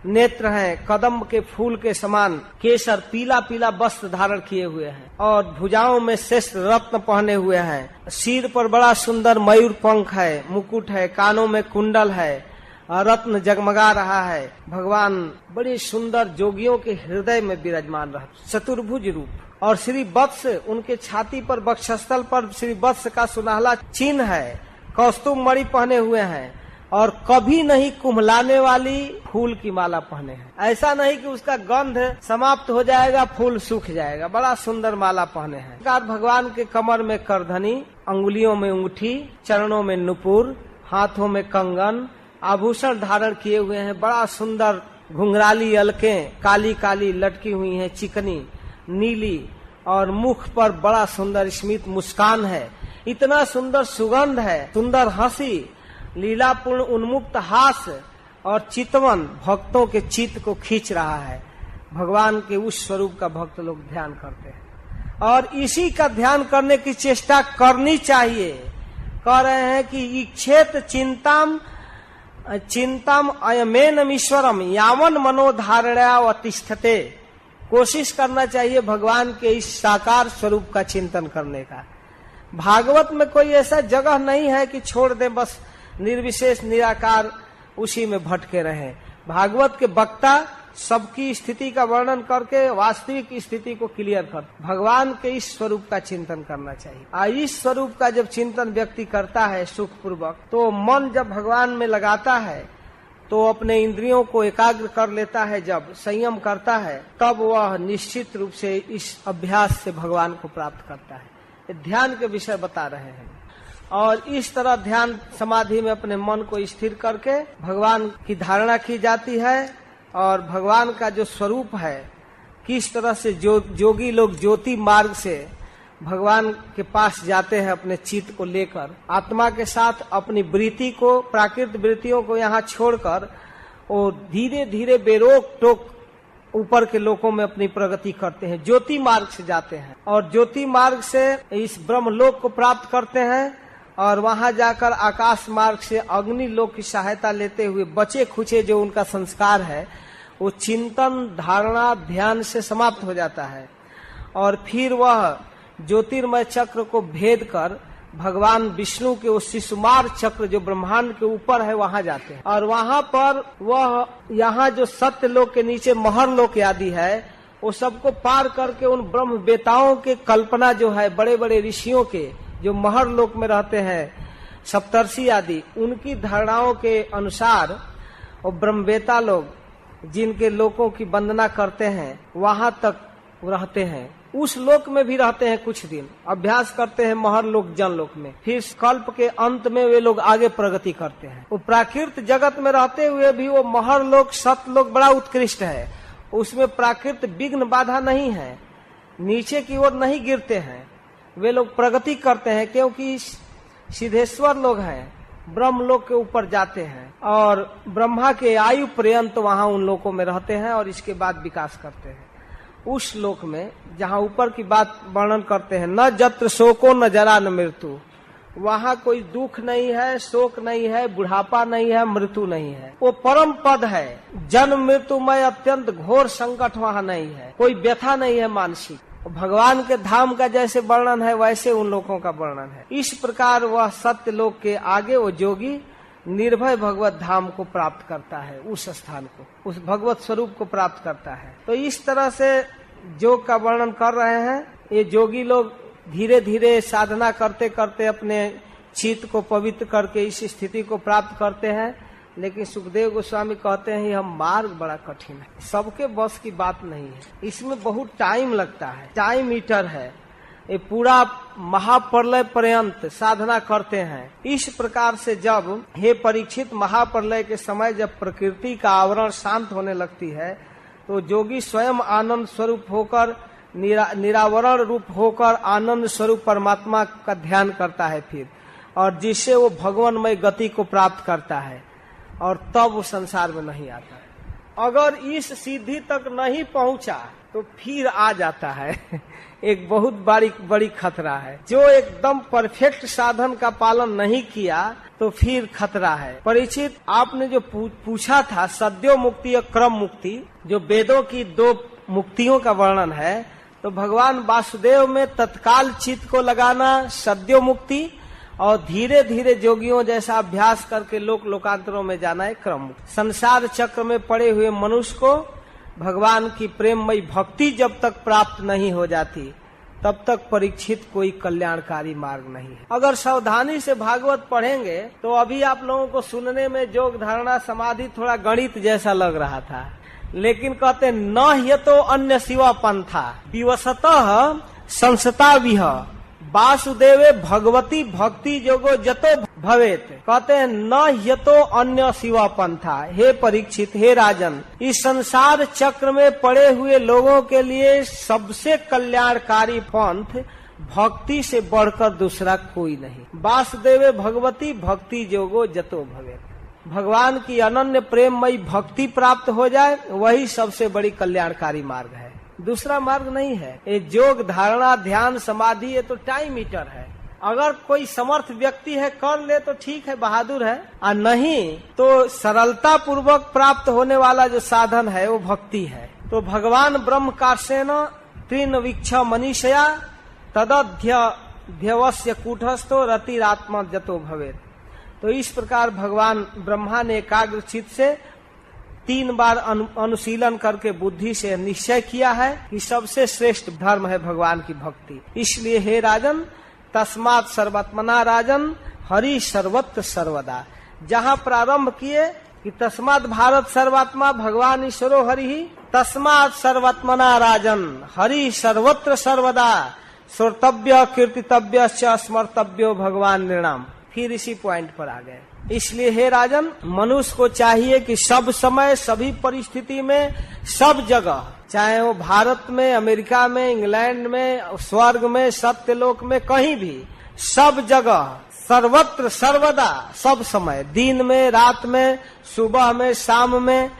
S1: नेत्र हैं, कदम के फूल के समान केसर पीला पीला वस्त्र धारण किए हुए हैं और भुजाओं में श्रेष्ठ रत्न पहने हुए हैं। सिर पर बड़ा सुंदर मयूर पंख है, मुकुट है, कानों में कुंडल है, रत्न जगमगा रहा है। भगवान बड़े सुंदर जोगियों के हृदय में विराजमान रहा, चतुर्भुज रूप। और श्री वत्स, उनके छाती पर वक्षस्थल पर श्री वत्स का सुनहला चिन्ह है, कौस्तुभ मणि पहने हुए हैं और कभी नहीं कुम्हलाने वाली फूल की माला पहने हैं। ऐसा नहीं कि उसका गंध समाप्त हो जाएगा, फूल सूख जाएगा, बड़ा सुंदर माला पहने हैं। भगवान के कमर में करधनी, अंगुलियों में अंगूठी, चरणों में नुपुर, हाथों में कंगन, आभूषण धारण किए हुए हैं। बड़ा सुंदर घुंघराली अलकें काली काली लटकी हुई हैं, चिकनी नीली, और मुख पर बड़ा सुंदर स्मित मुस्कान है। इतना सुंदर सुगंध है, सुंदर हंसी, लीलापूर्ण उन्मुक्त हास और चितवन भक्तों के चित्त को खींच रहा है। भगवान के उस स्वरूप का भक्त लोग ध्यान करते हैं और इसी का ध्यान करने की चेष्टा करनी चाहिए। कह रहे हैं कि इच्छेत चिंताम चिंताम अयमेन ईश्वरम यावन मनोधारणा वतिष्ठते। कोशिश करना चाहिए भगवान के इस साकार स्वरूप का चिंतन करने का। भागवत में कोई ऐसा जगह नहीं है कि छोड़ दे बस निर्विशेष निराकार उसी में भटके रहे। भागवत के वक्ता सबकी स्थिति का वर्णन करके वास्तविक स्थिति को क्लियर कर भगवान के इस स्वरूप का चिंतन करना चाहिए। इस स्वरूप का जब चिंतन व्यक्ति करता है सुख पूर्वक, तो मन जब भगवान में लगाता है तो अपने इंद्रियों को एकाग्र कर लेता है, जब संयम करता है तब वह निश्चित रूप से इस अभ्यास से भगवान को प्राप्त करता है। ध्यान के विषय बता रहे हैं और इस तरह ध्यान समाधि में अपने मन को स्थिर करके भगवान की धारणा की जाती है और भगवान का जो स्वरूप है, किस तरह से जोगी लोग ज्योति मार्ग से भगवान के पास जाते हैं अपने चित्त को लेकर, आत्मा के साथ अपनी वृत्ति को, प्राकृत वृत्तियों को यहाँ छोड़कर वो धीरे धीरे बेरोक टोक ऊपर के लोकों में अपनी प्रगति करते हैं, ज्योति मार्ग से जाते हैं और ज्योति मार्ग से इस ब्रह्मलोक को प्राप्त करते हैं और वहां जाकर आकाश मार्ग से अग्नि लोक की सहायता लेते हुए बचे खुचे जो उनका संस्कार है वो चिंतन धारणा ध्यान से समाप्त हो जाता है और फिर वह ज्योतिर्मय चक्र को भेद कर भगवान विष्णु के उस शिशुमार चक्र जो ब्रह्मांड के ऊपर है वहां जाते हैं और वहां पर वह यहाँ जो सत्य लोक के नीचे महर लोक आदि है वो सबको पार करके उन ब्रह्म बेताओं के कल्पना जो है, बड़े बड़े ऋषियों के जो महर लोक में रहते हैं, सप्तर्षि आदि, उनकी धारणाओं के अनुसार वो ब्रह्मवेता लोग जिनके लोकों की वंदना करते हैं वहां तक रहते हैं। उस लोक में भी रहते हैं, कुछ दिन अभ्यास करते हैं महर लोक जन लोक में, फिर कल्प के अंत में वे लोग आगे प्रगति करते हैं। वो प्राकृत जगत में रहते हुए भी वो महर लोक सतलोक बड़ा उत्कृष्ट है, उसमें प्राकृत विघ्न बाधा नहीं है, नीचे की ओर नहीं गिरते हैं, वे लोग प्रगति करते हैं, क्योंकि सिद्धेश्वर लोग हैं, ब्रह्म लोक के ऊपर जाते हैं और ब्रह्मा के आयु पर्यंत वहां उन लोकों में रहते हैं और इसके बाद विकास करते हैं। उस लोक में जहां ऊपर की बात वर्णन करते हैं, न जत्र शोको न जरा न मृत्यु, वहां कोई दुख नहीं है, शोक नहीं है, बुढ़ापा नहीं है, मृत्यु नहीं है, वो परम पद है। जन्म मृत्युमय अत्यंत घोर संकट वहां नहीं है, कोई व्यथा नहीं है मानसिक। भगवान के धाम का जैसे वर्णन है वैसे उन लोगों का वर्णन है। इस प्रकार वह सत्य लोक के आगे वो योगी निर्भय भगवत धाम को प्राप्त करता है, उस स्थान को, उस भगवत स्वरूप को प्राप्त करता है। तो इस तरह से योग का वर्णन कर रहे हैं। ये योगी लोग धीरे धीरे साधना करते करते अपने चित्त को पवित्र करके इस स्थिति को प्राप्त करते हैं। लेकिन सुखदेव गोस्वामी कहते हैं यह मार्ग बड़ा कठिन है, सबके बस की बात नहीं है, इसमें बहुत टाइम लगता है, टाइम मीटर है। ये पूरा महाप्रलय पर्यंत साधना करते हैं। इस प्रकार से जब हे परीक्षित महाप्रलय के समय जब प्रकृति का आवरण शांत होने लगती है तो योगी स्वयं आनंद स्वरूप होकर निरावरण रूप होकर आनंद स्वरूप परमात्मा का ध्यान करता है फिर, और जिससे वो भगवानमय गति को प्राप्त करता है और तब वो संसार में नहीं आता है। अगर इस सिद्धि तक नहीं पहुंचा तो फिर आ जाता है एक बहुत बड़ी खतरा है। जो एकदम परफेक्ट साधन का पालन नहीं किया तो फिर खतरा है। परीक्षित, आपने जो पूछा था सद्यो मुक्ति या क्रम मुक्ति, जो वेदों की 2 मुक्तियों का वर्णन है, तो भगवान वासुदेव में तत्काल चित्त को लगाना सद्यो मुक्ति और धीरे धीरे जोगियों जैसा अभ्यास करके लोकांतरों में जाना है क्रम मुक्ति। संसार चक्र में पड़े हुए मनुष्य को भगवान की प्रेममयी भक्ति जब तक प्राप्त नहीं हो जाती तब तक परीक्षित कोई कल्याणकारी मार्ग नहीं है। अगर सावधानी से भागवत पढ़ेंगे तो अभी आप लोगों को सुनने में योग धारणा समाधि थोड़ा गणित जैसा लग रहा था, लेकिन कहते न यतो अन्य शिवा पंथा विवशतः संसता विह वासुदेवे भगवती भक्ति योगो जतो भवेत। कहते हैं न यतो अन्य शिवा पंथा। हे परीक्षित, हे राजन, इस संसार चक्र में पड़े हुए लोगों के लिए सबसे कल्याणकारी पंथ भक्ति से बढ़कर दूसरा कोई नहीं। वासुदेवे भगवती भक्ति योगो जतो भवेत। भगवान की अनन्य प्रेममयी भक्ति प्राप्त हो जाए वही सबसे बड़ी कल्याणकारी मार्ग है, दूसरा मार्ग नहीं है। ये योग धारणा ध्यान समाधि ये तो टाइम मीटर है। अगर कोई समर्थ व्यक्ति है कर ले तो ठीक है, बहादुर है, और नहीं तो सरलता पूर्वक प्राप्त होने वाला जो साधन है वो भक्ति है। तो भगवान ब्रह्म कार्सेन तीन वीक्ष मनीषया तदध्यवस्य कूटस्थो रतिरात्मा जतो भवेत। तो इस प्रकार भगवान ब्रह्मा ने एकाग्र चित्त से 3 बार अनुशीलन करके बुद्धि से निश्चय किया है कि सबसे श्रेष्ठ धर्म है भगवान की भक्ति। इसलिए हे राजन, तस्मात् सर्वात्मना राजन हरि सर्वत्र सर्वदा। जहाँ प्रारंभ किए कि तस्मात् भारत सर्वात्मा भगवान ईश्वरो हरि ही, तस्मात् सर्वात्मना राजन हरि सर्वत्र सर्वदा श्रोतव्य कीर्तितव्य स्मर्तव्यो भगवान निर्णाम। फिर इसी पॉइंट पर आ गए। इसलिए हे राजन, मनुष्य को चाहिए कि सब समय सभी परिस्थिति में सब जगह, चाहे वो भारत में, अमेरिका में, इंग्लैंड में, स्वर्ग में, सत्यलोक में, कहीं भी, सब जगह सर्वत्र सर्वदा, सब समय, दिन में, रात में, सुबह में, शाम में,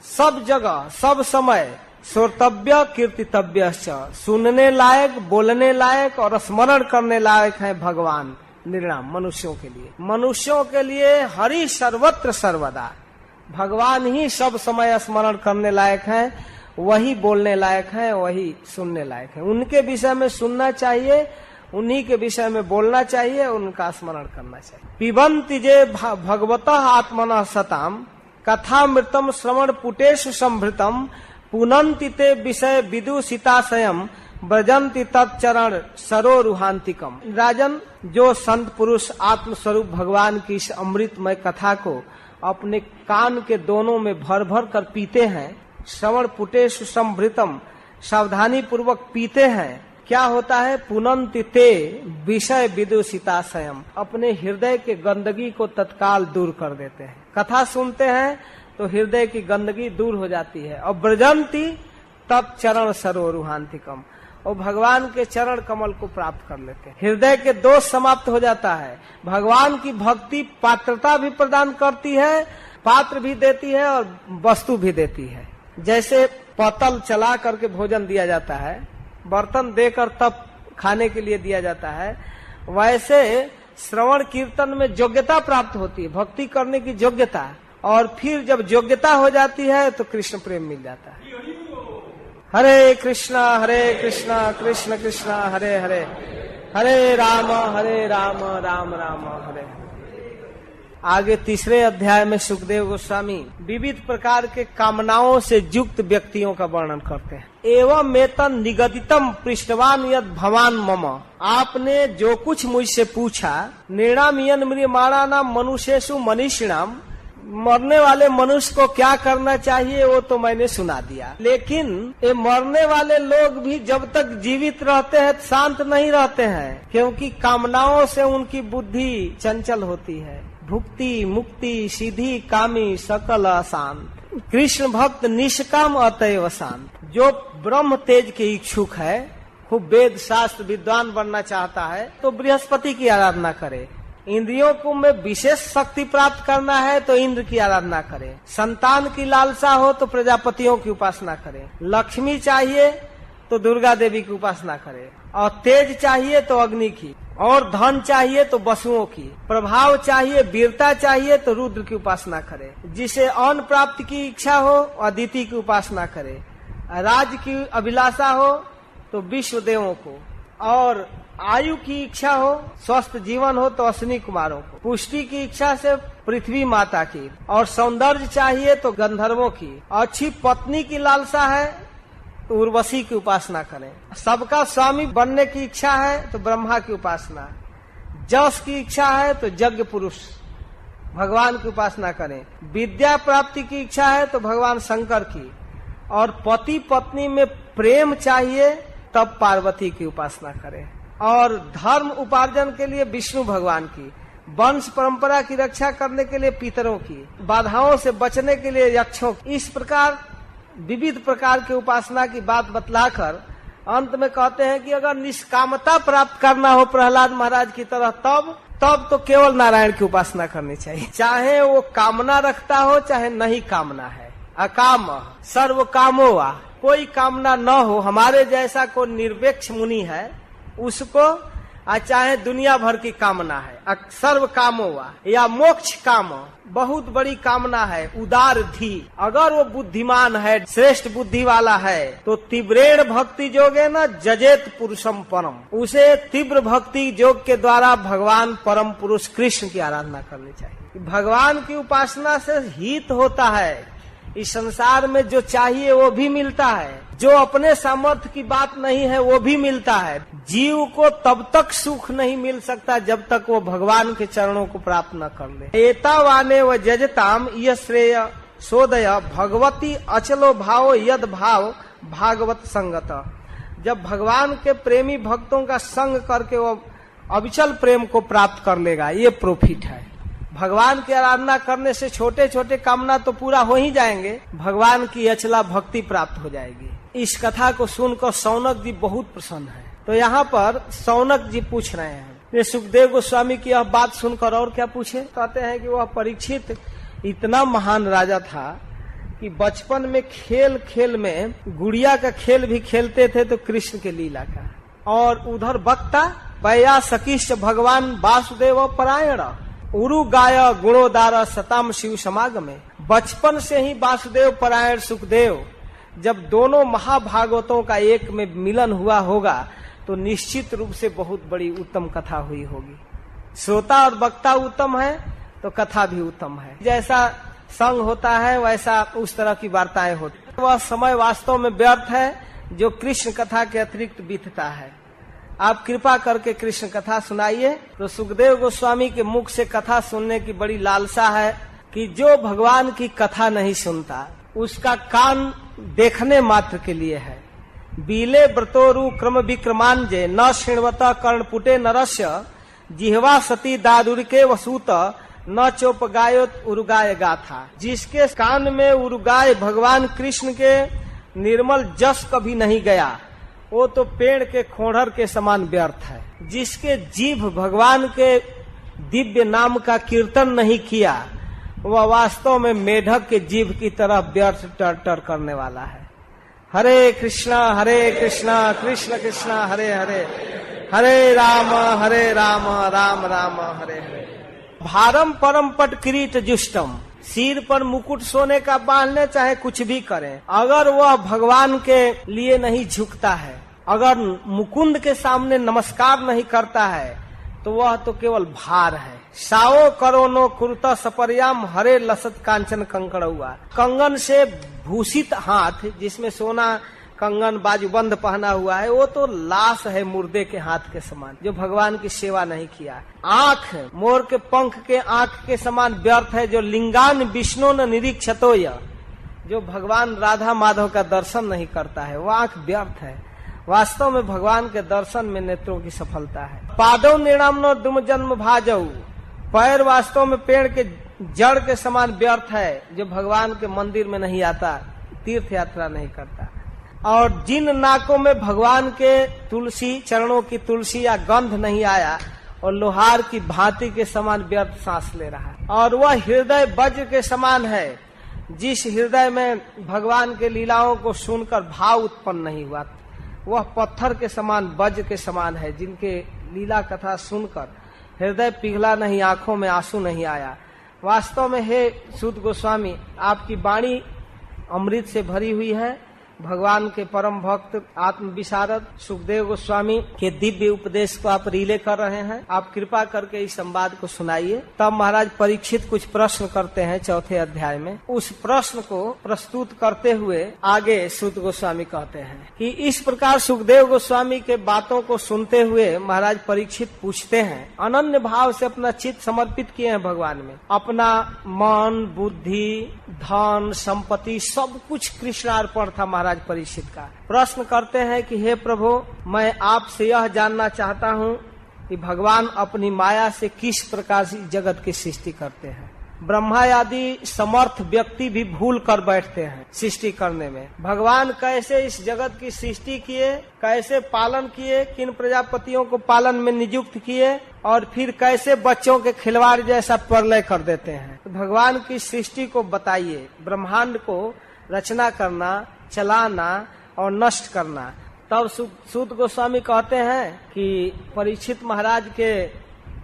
S1: सब जगह सब समय श्रोतव्य कीर्तितव्य, सुनने लायक, बोलने लायक और स्मरण करने लायक है भगवान निर्णाम। मनुष्यों के लिए, मनुष्यों के लिए हरि सर्वत्र सर्वदा, भगवान ही सब समय स्मरण करने लायक है, वही बोलने लायक है, वही सुनने लायक है। उनके विषय में सुनना चाहिए, उन्हीं के विषय में बोलना चाहिए, उनका स्मरण करना चाहिए। पिबन्ति जे भगवतः आत्मनः सताम कथामृतम श्रवण पुटेषु संभृतम पुनन्ति ते विषय विदुषिताशयम ब्रजंती तत्चरण सरोरुहांतिकम। राजन, जो संत पुरुष आत्म स्वरूप भगवान की इस अमृतमय कथा को अपने कान के दोनों में भर भर कर पीते हैं, श्रवण पुटेषु संभृतम, सावधानी पूर्वक पीते हैं, क्या होता है? पुनन्ति ते विषय विदुषिताशयम, अपने हृदय के गंदगी को तत्काल दूर कर देते हैं। कथा सुनते हैं तो हृदय की गंदगी दूर हो जाती है। और ब्रजंती तत् चरण सरोरुहांतिकम, वो भगवान के चरण कमल को प्राप्त कर लेते हैं। हृदय के दोष समाप्त हो जाता है। भगवान की भक्ति पात्रता भी प्रदान करती है, पात्र भी देती है और वस्तु भी देती है। जैसे पतल चला करके भोजन दिया जाता है, बर्तन देकर तब खाने के लिए दिया जाता है, वैसे श्रवण कीर्तन में योग्यता प्राप्त होती है, भक्ति करने की योग्यता, और फिर जब योग्यता हो जाती है तो कृष्ण प्रेम मिल जाता है। हरे कृष्णा कृष्ण कृष्ण हरे हरे, हरे राम राम राम हरे हरे। आगे तीसरे अध्याय में सुखदेव गोस्वामी विविध प्रकार के कामनाओं से युक्त व्यक्तियों का वर्णन करते हैं। एवं मेतन निगदितम पृष्ठवान यद भवान मम, आपने जो कुछ मुझसे पूछा, निर्णामियन म्रियमाणा नाम मनुष्येषु मनीषिणाम, मरने वाले मनुष्य को क्या करना चाहिए वो तो मैंने सुना दिया। लेकिन ये मरने वाले लोग भी जब तक जीवित रहते हैं शांत नहीं रहते हैं, क्योंकि कामनाओं से उनकी बुद्धि चंचल होती है। भुक्ति मुक्ति सीधी कामी सकल अशांत, कृष्ण भक्त निष्काम अतएव शांत। जो ब्रह्म तेज के इच्छुक है, खूब वेद शास्त्र विद्वान बनना चाहता है, तो बृहस्पति की आराधना करे। इंद्रियों को में विशेष शक्ति प्राप्त करना है तो इंद्र की आराधना करे। संतान की लालसा हो तो प्रजापतियों की उपासना करे। लक्ष्मी चाहिए तो दुर्गा देवी की उपासना करे, और तेज चाहिए तो अग्नि की, और धन चाहिए तो वसुओं की, प्रभाव चाहिए, वीरता चाहिए तो रुद्र की उपासना करे। जिसे अन्न प्राप्ति की इच्छा हो अदिति की उपासना करे। राज की अभिलाषा हो तो विश्व देवों को, और आयु की इच्छा हो, स्वस्थ जीवन हो तो अश्विनी कुमारों को, पुष्टि की इच्छा से पृथ्वी माता की, और सौंदर्य चाहिए तो गंधर्वों की, अच्छी पत्नी की लालसा है तो उर्वशी की उपासना करें। सबका स्वामी बनने की इच्छा है तो ब्रह्मा की उपासना, जस की इच्छा है तो यज्ञ पुरुष भगवान की उपासना करें। विद्या प्राप्ति की इच्छा है तो भगवान शंकर की, और पति पत्नी में प्रेम चाहिए तब पार्वती की उपासना करें, और धर्म उपार्जन के लिए विष्णु भगवान की, वंश परंपरा की रक्षा करने के लिए पितरों की, बाधाओं से बचने के लिए यक्षों की। इस प्रकार विविध प्रकार की उपासना की बात बतलाकर अंत में कहते हैं कि अगर निष्कामता प्राप्त करना हो प्रहलाद महाराज की तरह, तब तो केवल नारायण की उपासना करनी चाहिए। चाहे वो कामना रखता हो चाहे नहीं कामना है। अकाम सर्व कामो वा, कोई कामना न हो, हमारे जैसा कोई निरपेक्ष मुनि है उसको, चाहे दुनिया भर की कामना है, सर्व कामो वा, या मोक्ष काम बहुत बड़ी कामना है, उदार धी, अगर वो बुद्धिमान है, श्रेष्ठ बुद्धि वाला है, तो तीव्रेण भक्ति जोगे न जजेत पुरुषम परम, उसे तीव्र भक्ति योग के द्वारा भगवान परम पुरुष कृष्ण की आराधना करनी चाहिए। भगवान की उपासना से हित होता है, इस संसार में जो चाहिए वो भी मिलता है, जो अपने सामर्थ्य की बात नहीं है वो भी मिलता है। जीव को तब तक सुख नहीं मिल सकता जब तक वो भगवान के चरणों को प्राप्त न कर ले। एतावाने व जजताम यह श्रेय सोदय भगवती अचलो भाव यद भाव भागवत संगत। जब भगवान के प्रेमी भक्तों का संग करके वो अविचल प्रेम को प्राप्त कर लेगा, ये प्रॉफिट है। भगवान की आराधना करने से छोटे छोटे कामना तो पूरा हो ही जाएंगे, भगवान की अचला भक्ति प्राप्त हो जाएगी। इस कथा को सुनकर सौनक जी बहुत प्रसन्न है। तो यहाँ पर सौनक जी पूछ रहे हैं, ये सुखदेव गोस्वामी की यह बात सुनकर और क्या पूछे, कहते हैं कि वह परीक्षित इतना महान राजा था कि बचपन में खेल खेल में गुड़िया का खेल भी खेलते थे तो कृष्ण के लीला का, और उधर वक्ता पया सकिष्ट भगवान वासुदेव परायण उरु गाय गुणोदार सताम शिव समागमे। बचपन से ही वासुदेव परायण सुखदेव, जब दोनों महाभागवतों का एक में मिलन हुआ होगा तो निश्चित रूप से बहुत बड़ी उत्तम कथा हुई होगी। श्रोता और वक्ता उत्तम है तो कथा भी उत्तम है। जैसा संग होता है वैसा उस तरह की वार्ताएं होती। वह समय वास्तव में व्यर्थ है जो कृष्ण कथा के अतिरिक्त बीतता है। आप कृपा करके कृष्ण कथा सुनाइए। तो सुखदेव गोस्वामी के मुख से कथा सुनने की बड़ी लालसा है कि जो भगवान की कथा नहीं सुनता उसका कान देखने मात्र के लिए है। बीले व्रतोरु क्रम विक्रमांजे न श्रृण्वता कर्णपुटे नरस्य जिह्वा सती दादुरिके वसूत न चोपगायोत उरुगाय गाथा। जिसके कान में उरुगाय भगवान कृष्ण के निर्मल जस कभी नहीं गया वो तो पेड़ के खोड़र के समान व्यर्थ है। जिसके जीभ भगवान के दिव्य नाम का कीर्तन नहीं किया, वह वास्तव में मेढक के जीभ की तरह व्यर्थ टर टर करने वाला है। हरे कृष्णा कृष्ण कृष्ण हरे हरे, हरे राम राम राम हरे हरे। भारम परम पट किरीट जुष्टम, सिर पर मुकुट सोने का बांध ले, चाहे कुछ भी करें, अगर वह भगवान के लिए नहीं झुकता है, अगर मुकुंद के सामने नमस्कार नहीं करता है, तो वह तो केवल भार है। साओ करो नो कुरुता सपरियाम हरे लसत कांचन कंकड़ हुआ। कंगन से भूषित हाथ, जिसमें सोना कंगन बाजूबंद पहना हुआ है, वो तो लाश है मुर्दे के हाथ के समान, जो भगवान की सेवा नहीं किया। आंख मोर के पंख के आंख के समान व्यर्थ है, जो लिंगान विष्णु न निरीक्षतो, जो भगवान राधा माधव का दर्शन नहीं करता है, वो आंख व्यर्थ है। वास्तव में भगवान के दर्शन में नेत्रों की सफलता है। पादव निर्णाम दुम जन्म भाजऊ, पैर वास्तव में पेड़ के जड़ के समान व्यर्थ है, जो भगवान के मंदिर में नहीं आता, तीर्थ यात्रा नहीं करता। और जिन नाकों में भगवान के तुलसी चरणों की तुलसी या गंध नहीं आया, और लोहार की भांति के समान व्यर्थ सांस ले रहा है। और वह हृदय वज्र के समान है, जिस हृदय में भगवान के लीलाओं को सुनकर भाव उत्पन्न नहीं हुआ, वह पत्थर के समान वज्र के समान है, जिनके लीला कथा सुनकर हृदय पिघला नहीं, आंखों में आंसू नहीं आया। वास्तव में हे सूत गोस्वामी, आपकी वाणी अमृत से भरी हुई है। भगवान के परम भक्त आत्म विशारद सुखदेव गोस्वामी के दिव्य उपदेश को आप रिले कर रहे हैं। आप कृपा करके इस संवाद को सुनाइए। तब महाराज परीक्षित कुछ प्रश्न करते हैं चौथे अध्याय में। उस प्रश्न को प्रस्तुत करते हुए आगे सूत गोस्वामी कहते हैं कि इस प्रकार सुखदेव गोस्वामी के बातों को सुनते हुए महाराज परीक्षित पूछते हैं, अनन्य भाव से अपना चित्त समर्पित किए हैं भगवान में, अपना मन बुद्धि धन संपत्ति सब कुछ कृष्णार्पण था महाराज परीक्षित का। प्रश्न करते हैं कि हे प्रभु, मैं आपसे यह जानना चाहता हूँ कि भगवान अपनी माया से किस प्रकार से जगत की सृष्टि करते हैं। ब्रह्मा आदि समर्थ व्यक्ति भी भूल कर बैठते हैं सृष्टि करने में। भगवान कैसे इस जगत की सृष्टि किए, कैसे पालन किए, किन प्रजापतियों को पालन में नियुक्त किए, और फिर कैसे बच्चों के खिलवाड़ जैसा प्रलय कर देते हैं। तो भगवान की सृष्टि को बताइए। ब्रह्मांड को रचना करना, चलाना और नष्ट करना। तब सूत गोस्वामी कहते हैं कि परीक्षित महाराज के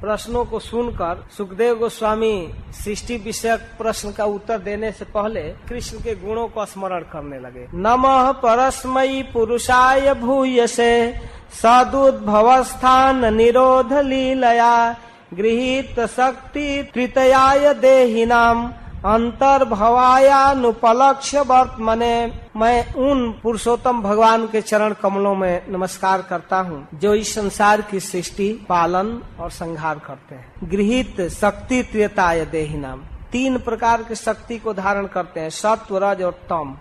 S1: प्रश्नों को सुनकर सुखदेव गोस्वामी सृष्टि विषयक प्रश्न का उत्तर देने से पहले कृष्ण के गुणों को स्मरण करने लगे। नमः परस्मै पुरुषाय भूयसे सदुद्भवस्थान निरोध लीलया गृहीत शक्ति तृतयाय देहिनाम अंतर्भवायानुपलक्ष्य वर्तमने। मैं उन पुरुषोत्तम भगवान के चरण कमलों में नमस्कार करता हूँ, जो इस संसार की सृष्टि पालन और संहार करते हैं। गृहीत शक्ति त्रेताय देहिनाम, 3 प्रकार की शक्ति को धारण करते हैं, सत्व रज और तम।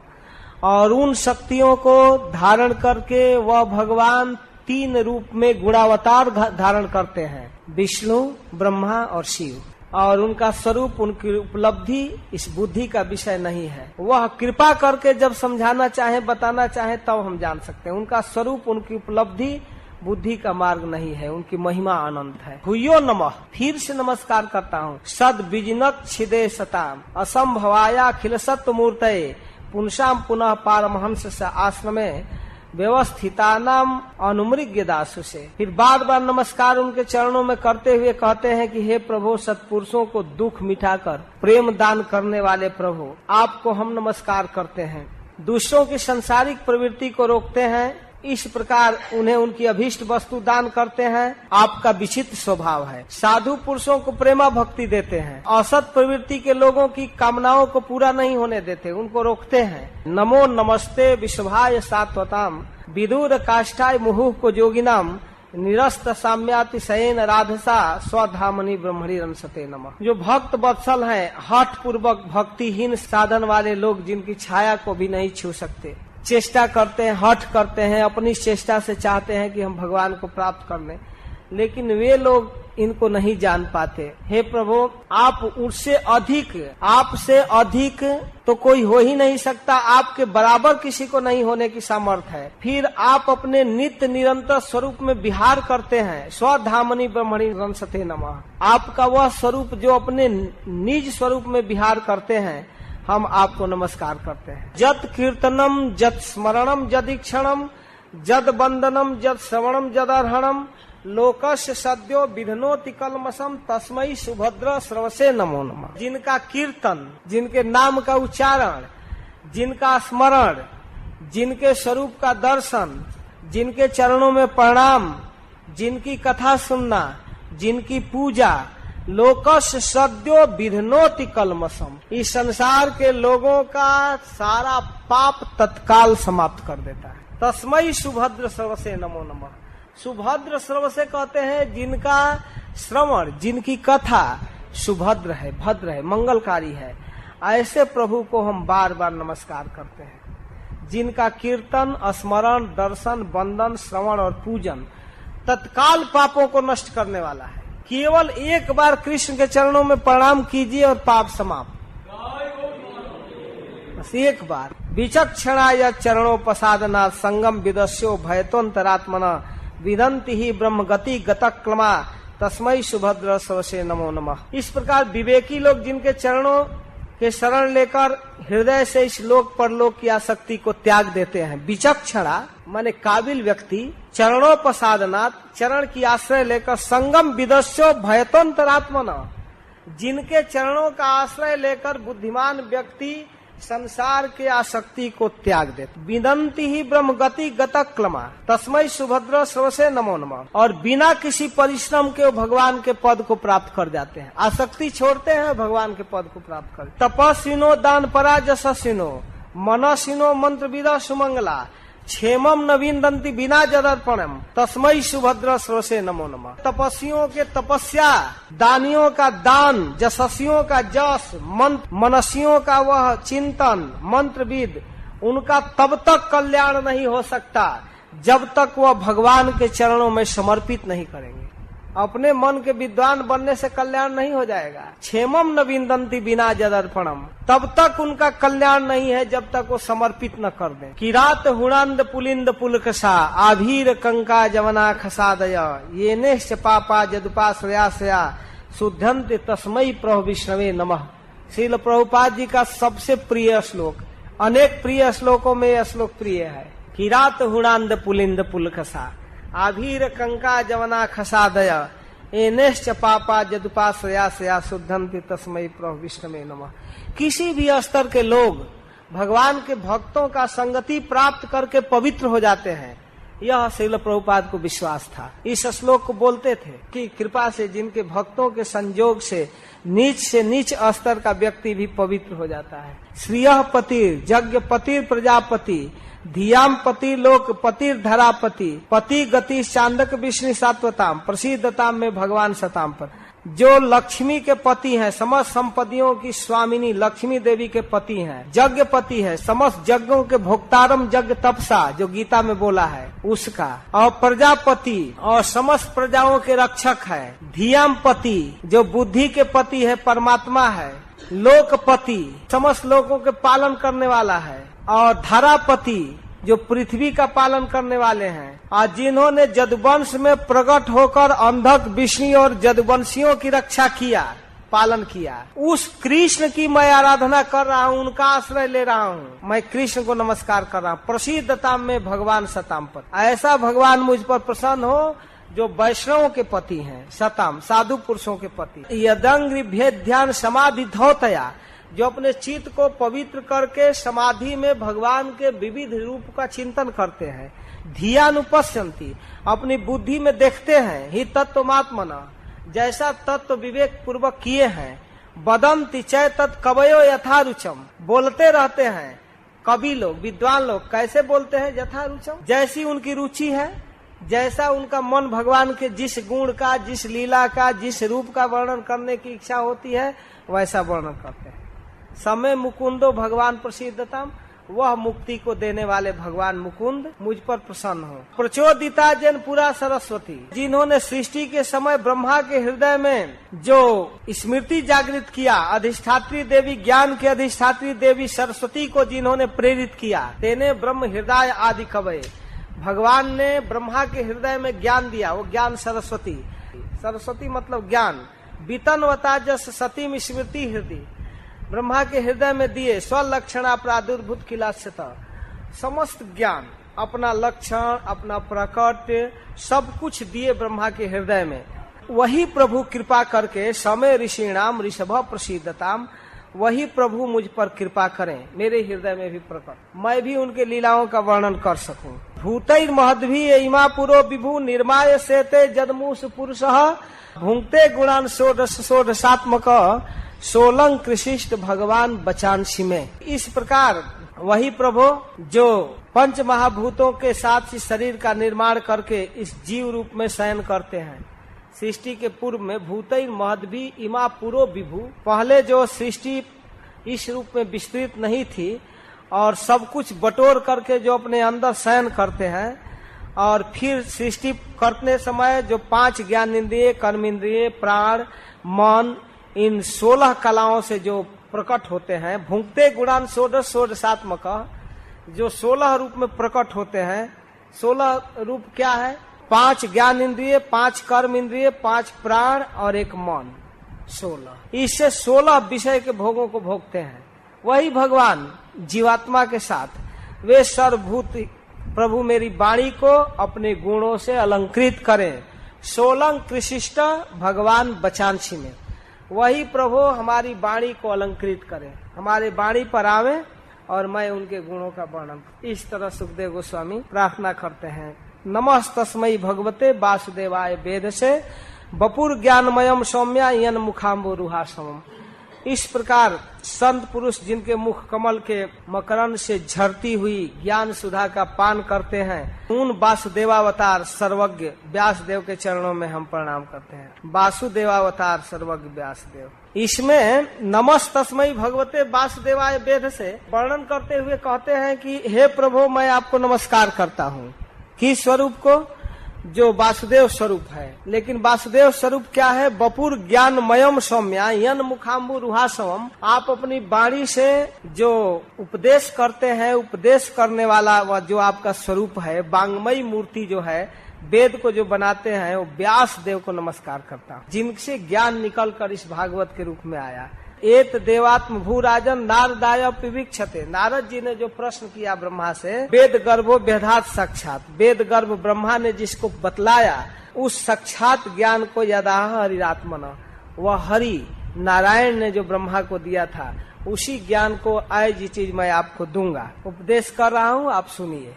S1: और उन शक्तियों को धारण करके वह भगवान 3 रूप में गुणावतार धारण करते हैं, विष्णु ब्रह्मा और शिव। और उनका स्वरूप, उनकी उपलब्धि इस बुद्धि का विषय नहीं है। वह कृपा करके जब समझाना चाहे, बताना चाहे, तब हम जान सकते हैं। उनका स्वरूप, उनकी उपलब्धि बुद्धि का मार्ग नहीं है, उनकी महिमा अनंत है। भूयो नमः, फिर से नमस्कार करता हूँ। सद बीजनक छिदे सताम असंभवाया अखिल सत्व मूर्तये पुनसाम पुनः पारमहंस से आश्रमे व्यवस्थितानाम अनुमृग्य दासु से। फिर बार बार नमस्कार उनके चरणों में करते हुए कहते हैं कि हे प्रभु, सत्पुरुषों को दुख मिटाकर प्रेम दान करने वाले प्रभु, आपको हम नमस्कार करते हैं। दूसरों की सांसारिक प्रवृत्ति को रोकते हैं, इस प्रकार उन्हें उनकी अभीष्ट वस्तु दान करते हैं। आपका विचित्र स्वभाव है। साधु पुरुषों को प्रेमा भक्ति देते हैं, असत प्रवृत्ति के लोगों की कामनाओं को पूरा नहीं होने देते, उनको रोकते हैं। नमो नमस्ते विश्वभाय सात्वताम विदुर काष्ठाय मुहुः को जोगिनाम निरस्त साम्यातिशयेन राधसा स्वधामनि ब्रह्मणि रंसते नमः। जो भक्त वत्सल हैं, हठ पूर्वक भक्तिहीन साधन वाले लोग, जिनकी छाया को भी नहीं छू सकते, चेष्टा करते हैं, हठ करते हैं, अपनी चेष्टा से चाहते हैं कि हम भगवान को प्राप्त कर लें, लेकिन वे लोग इनको नहीं जान पाते। हे प्रभु, आप उससे अधिक, आपसे अधिक तो कोई हो ही नहीं सकता, आपके बराबर किसी को नहीं होने की सामर्थ्य है। फिर आप अपने नित्य निरंतर स्वरूप में विहार करते हैं। स्वधामनि ब्रह्मणि रंसते नमः। आपका वह स्वरूप जो अपने निज स्वरूप में विहार करते हैं, हम आपको नमस्कार करते हैं। जत कीर्तनम जत स्मरणम जदीक्षणम जद वंदनम जद श्रवणम जदर्हणम लोकस्य सद्यो विधनोति कलमसम तस्मै सुभद्र श्रवसे नमो नमः। जिनका कीर्तन, जिनके नाम का उच्चारण, जिनका स्मरण, जिनके स्वरूप का दर्शन, जिनके चरणों में प्रणाम, जिनकी कथा सुनना, जिनकी पूजा, लोकस्य सद्यो विधनोति कलमसम, इस संसार के लोगों का सारा पाप तत्काल समाप्त कर देता है। तस्मै सुभद्र श्रवसे नमो नमः। सुभद्र श्रवसे कहते हैं जिनका श्रवण, जिनकी कथा सुभद्र है, भद्र है, मंगलकारी है, ऐसे प्रभु को हम बार बार नमस्कार करते हैं। जिनका कीर्तन, स्मरण, दर्शन, वंदन, श्रवण और पूजन तत्काल पापों को नष्ट करने वाला है। केवल एक बार कृष्ण के चरणों में प्रणाम कीजिए और पाप समाप्त, बस एक बार। विचक्षणा या चरणोपसादना संगम विदस्यो भयतोन्तरात्मना विदंति ही ब्रह्म गति गतक्रमा तस्मै सुभद्र श्रवसे नमो नमः। इस प्रकार विवेकी लोग जिनके चरणों के शरण लेकर हृदय से इस लोक परलोक की आसक्ति को त्याग देते हैं। विचक्षणा माने काबिल व्यक्ति, चरणोपसादनात् चरण की आश्रय लेकर संगम विदस्यो भयतोन्तरात्मना, जिनके चरणों का आश्रय लेकर बुद्धिमान व्यक्ति संसार के आसक्ति को त्याग देते। विदंति ही ब्रह्म गति गतक्रमा तस्मै सुभद्र श्रवसे नमो नमः। और बिना किसी परिश्रम के वो भगवान के पद को प्राप्त कर जाते हैं। आसक्ति छोड़ते हैं, भगवान के पद को प्राप्त कर। तपस्विनो दान परा जशस्विनो मनस्विनो मंत्र विदा सुमंगला क्षेमम नवीन दंती बिना जदर्पणम तस्मै सुभद्र श्रवसे नमो नमः। तपस्वियों के तपस्या, दानियों का दान, जशस्वियों का जस, मनस्वियों का वह चिंतन, मंत्रविद, उनका तब तक कल्याण नहीं हो सकता जब तक वह भगवान के चरणों में समर्पित नहीं करेंगे। अपने मन के विद्वान बनने से कल्याण नहीं हो जाएगा। क्षेमम न विंदन्ति बिना जदर्पणम, तब तक उनका कल्याण नहीं है जब तक वो समर्पित न कर दें। किरात हुणांद पुलिंद पुलकसा आभीर कंका जवना खसादय ये नेश्च पापा जदुपाश्रयाश्रया शुद्धंत तस्मै प्रभु विष्णवे नमः। श्रील प्रभुपाद जी का सबसे प्रिय श्लोक, अनेक प्रिय श्लोकों में यह श्लोक प्रिय है। किरात हुणांद पुलिंद पुलकसा आभीर कंका जवना खसादय एनेश्च पापा जदुपाश्रयाश्रया शुद्धंति तस्मै प्रभु विष्णवे नमः। किसी भी स्तर के लोग भगवान के भक्तों का संगति प्राप्त करके पवित्र हो जाते हैं, यह श्रील प्रभुपाद को विश्वास था। इस श्लोक को बोलते थे कि कृपा से जिनके भक्तों के संयोग से नीच स्तर का व्यक्ति भी पवित्र हो जाता है। श्रियः पतिर यज्ञ पतिर प्रजापति धियाम पति लोक पतिर धरापति पति गति चांदक विष्णु सात्वताम प्रसिद्धताम में भगवान सताम पर। जो लक्ष्मी के पति हैं, समस्त संपत्तियों की स्वामिनी लक्ष्मी देवी के पति हैं, यज्ञ पति है, समस्त यज्ञों के भोक्तारम यज्ञ तपसा जो गीता में बोला है उसका, और प्रजापति और समस्त प्रजाओं के रक्षक है, धियाम पति जो बुद्धि के पति है परमात्मा है, लोकपति समस्त लोगों के पालन करने वाला है, और धरापति जो पृथ्वी का पालन करने वाले हैं, और जिन्होंने जदुवंश में प्रकट होकर अंधक विष्णु और जदुवंशियों की रक्षा किया, पालन किया, उस कृष्ण की मैं आराधना कर रहा हूँ, उनका आश्रय ले रहा हूँ, मैं कृष्ण को नमस्कार कर रहा हूँ। प्रसिद्धताम में भगवान सताम पर, ऐसा भगवान मुझ पर प्रसन्न हो जो वैष्णवों के पति हैं, सताम साधु पुरुषों के पति। यदंग ध्यान समाधि धौतया, जो अपने चित्त को पवित्र करके समाधि में भगवान के विविध रूप का चिंतन करते हैं। धियानुपश्यन्ति, अपनी बुद्धि में देखते हैं, ही तत्वमात्मना, जैसा तत्व विवेक पूर्वक किए हैं। वदन्ति चै तत् कवयो यथारुचम, बोलते रहते हैं कवि लोग, विद्वान लोग कैसे बोलते हैं, यथारुचम, जैसी उनकी रुचि है, जैसा उनका मन भगवान के जिस गुण का, जिस लीला का, जिस रूप का वर्णन करने की इच्छा होती है वैसा वर्णन करते हैं। समय मुकुंदो भगवान प्रसिद्धतम, वह मुक्ति को देने वाले भगवान मुकुंद मुझ पर प्रसन्न हो। प्रचोदिता जन पुरा सरस्वती, जिन्होंने सृष्टि के समय ब्रह्मा के हृदय में जो स्मृति जागृत किया, अधिष्ठात्री देवी, ज्ञान के अधिष्ठात्री देवी सरस्वती को जिन्होंने प्रेरित किया, तेने ब्रह्म हृदय आदि कवये, भगवान ने ब्रह्मा के हृदय में ज्ञान दिया, वो ज्ञान सरस्वती, सरस्वती मतलब ज्ञान, बीतनवता जस सतीम स्मृति हृदय, ब्रह्मा के हृदय में दिए, स्वलक्षणा प्रादुर्भूत किलास्यता, समस्त ज्ञान, अपना लक्षण, अपना प्रकट, सब कुछ दिए ब्रह्मा के हृदय में। वही प्रभु कृपा करके समय ऋषिणाम ऋषभ प्रसिद्धताम, वही प्रभु मुझ पर कृपा करें, मेरे हृदय में भी प्रकट, मैं भी उनके लीलाओं का वर्णन कर सकूं। भूतैर महद्भी इमा पुरो विभु निर्माय सेते जदमूस पुरुषः भुंक्ते गुणान षोडशात्मक सोलंग कृषिष्ट भगवान बचांसी में। इस प्रकार वही प्रभु जो पंच महाभूतों के साथ इस शरीर का निर्माण करके इस जीव रूप में शयन करते हैं। सृष्टि के पूर्व में भूतैर महद्भी इमा पुरो विभु, पहले जो सृष्टि इस रूप में विस्तृत नहीं थी और सब कुछ बटोर करके जो अपने अंदर शयन करते हैं, और फिर सृष्टि करने समय जो 5 ज्ञान इंद्रिय, कर्म इंद्रिय, प्राण, मन, इन 16 कलाओं से जो प्रकट होते हैं, भुंक्ते गुणान षोडशात्मक, जो 16 रूप में प्रकट होते हैं। 16 रूप क्या है? 5 ज्ञान इंद्रिय, 5 कर्म इंद्रिय, 5 प्राण और 1 मन, 16। इससे 16 विषय के भोगों को भोगते हैं। वही भगवान जीवात्मा के साथ वे सर्वभूत प्रभु मेरी वाणी को अपने गुणों से अलंकृत करें। सोलंग कृषिष्ट भगवान बचांसी में, वही प्रभु हमारी वाणी को अलंकृत करें, हमारे वाणी पर आवे और मैं उनके गुणों का वर्णन। इस तरह सुखदेव गोस्वामी प्रार्थना करते हैं। नमः तस्मै भगवते वासुदेवाय वेद से बपुर ज्ञानमयम सौम्या यन मुखाम्बो रुहासमम। इस प्रकार संत पुरुष जिनके मुख कमल के मकरंद से झरती हुई ज्ञान सुधा का पान करते हैं, उन वासुदेवावतार सर्वज्ञ व्यासदेव के चरणों में हम प्रणाम करते हैं। वासुदेवावतार सर्वज्ञ व्यासदेव। इसमें नमस्तस्मै भगवते वासुदेवाय वेद से वर्णन करते हुए कहते हैं कि हे प्रभु, मैं आपको नमस्कार करता हूँ। किस स्वरूप को? जो वासुदेव स्वरूप है। लेकिन वासुदेव स्वरूप क्या है? बपुर ज्ञानमयम सौम्या यन मुखाम्बु रुहासवम। आप अपनी वाणी से जो उपदेश करते हैं, उपदेश करने वाला वह जो आपका स्वरूप है, वांग्मयी मूर्ति जो है, वेद को जो बनाते हैं, वो व्यास देव को नमस्कार करता हूँ, जिनसे ज्ञान निकल कर इस भागवत के रूप में आया। एत देवात्म भूराजन नारदाय पिवीक्षते। नारद जी ने जो प्रश्न किया ब्रह्मा से, वेद गर्भो वेदात साक्षात, वेद गर्भ ब्रह्मा ने जिसको बतलाया, उस साक्षात ज्ञान को यदा हरिरात्मन, वह हरि नारायण ने जो ब्रह्मा को दिया था, उसी ज्ञान को आज ये चीज मैं आपको दूंगा, उपदेश कर रहा हूँ, आप सुनिए।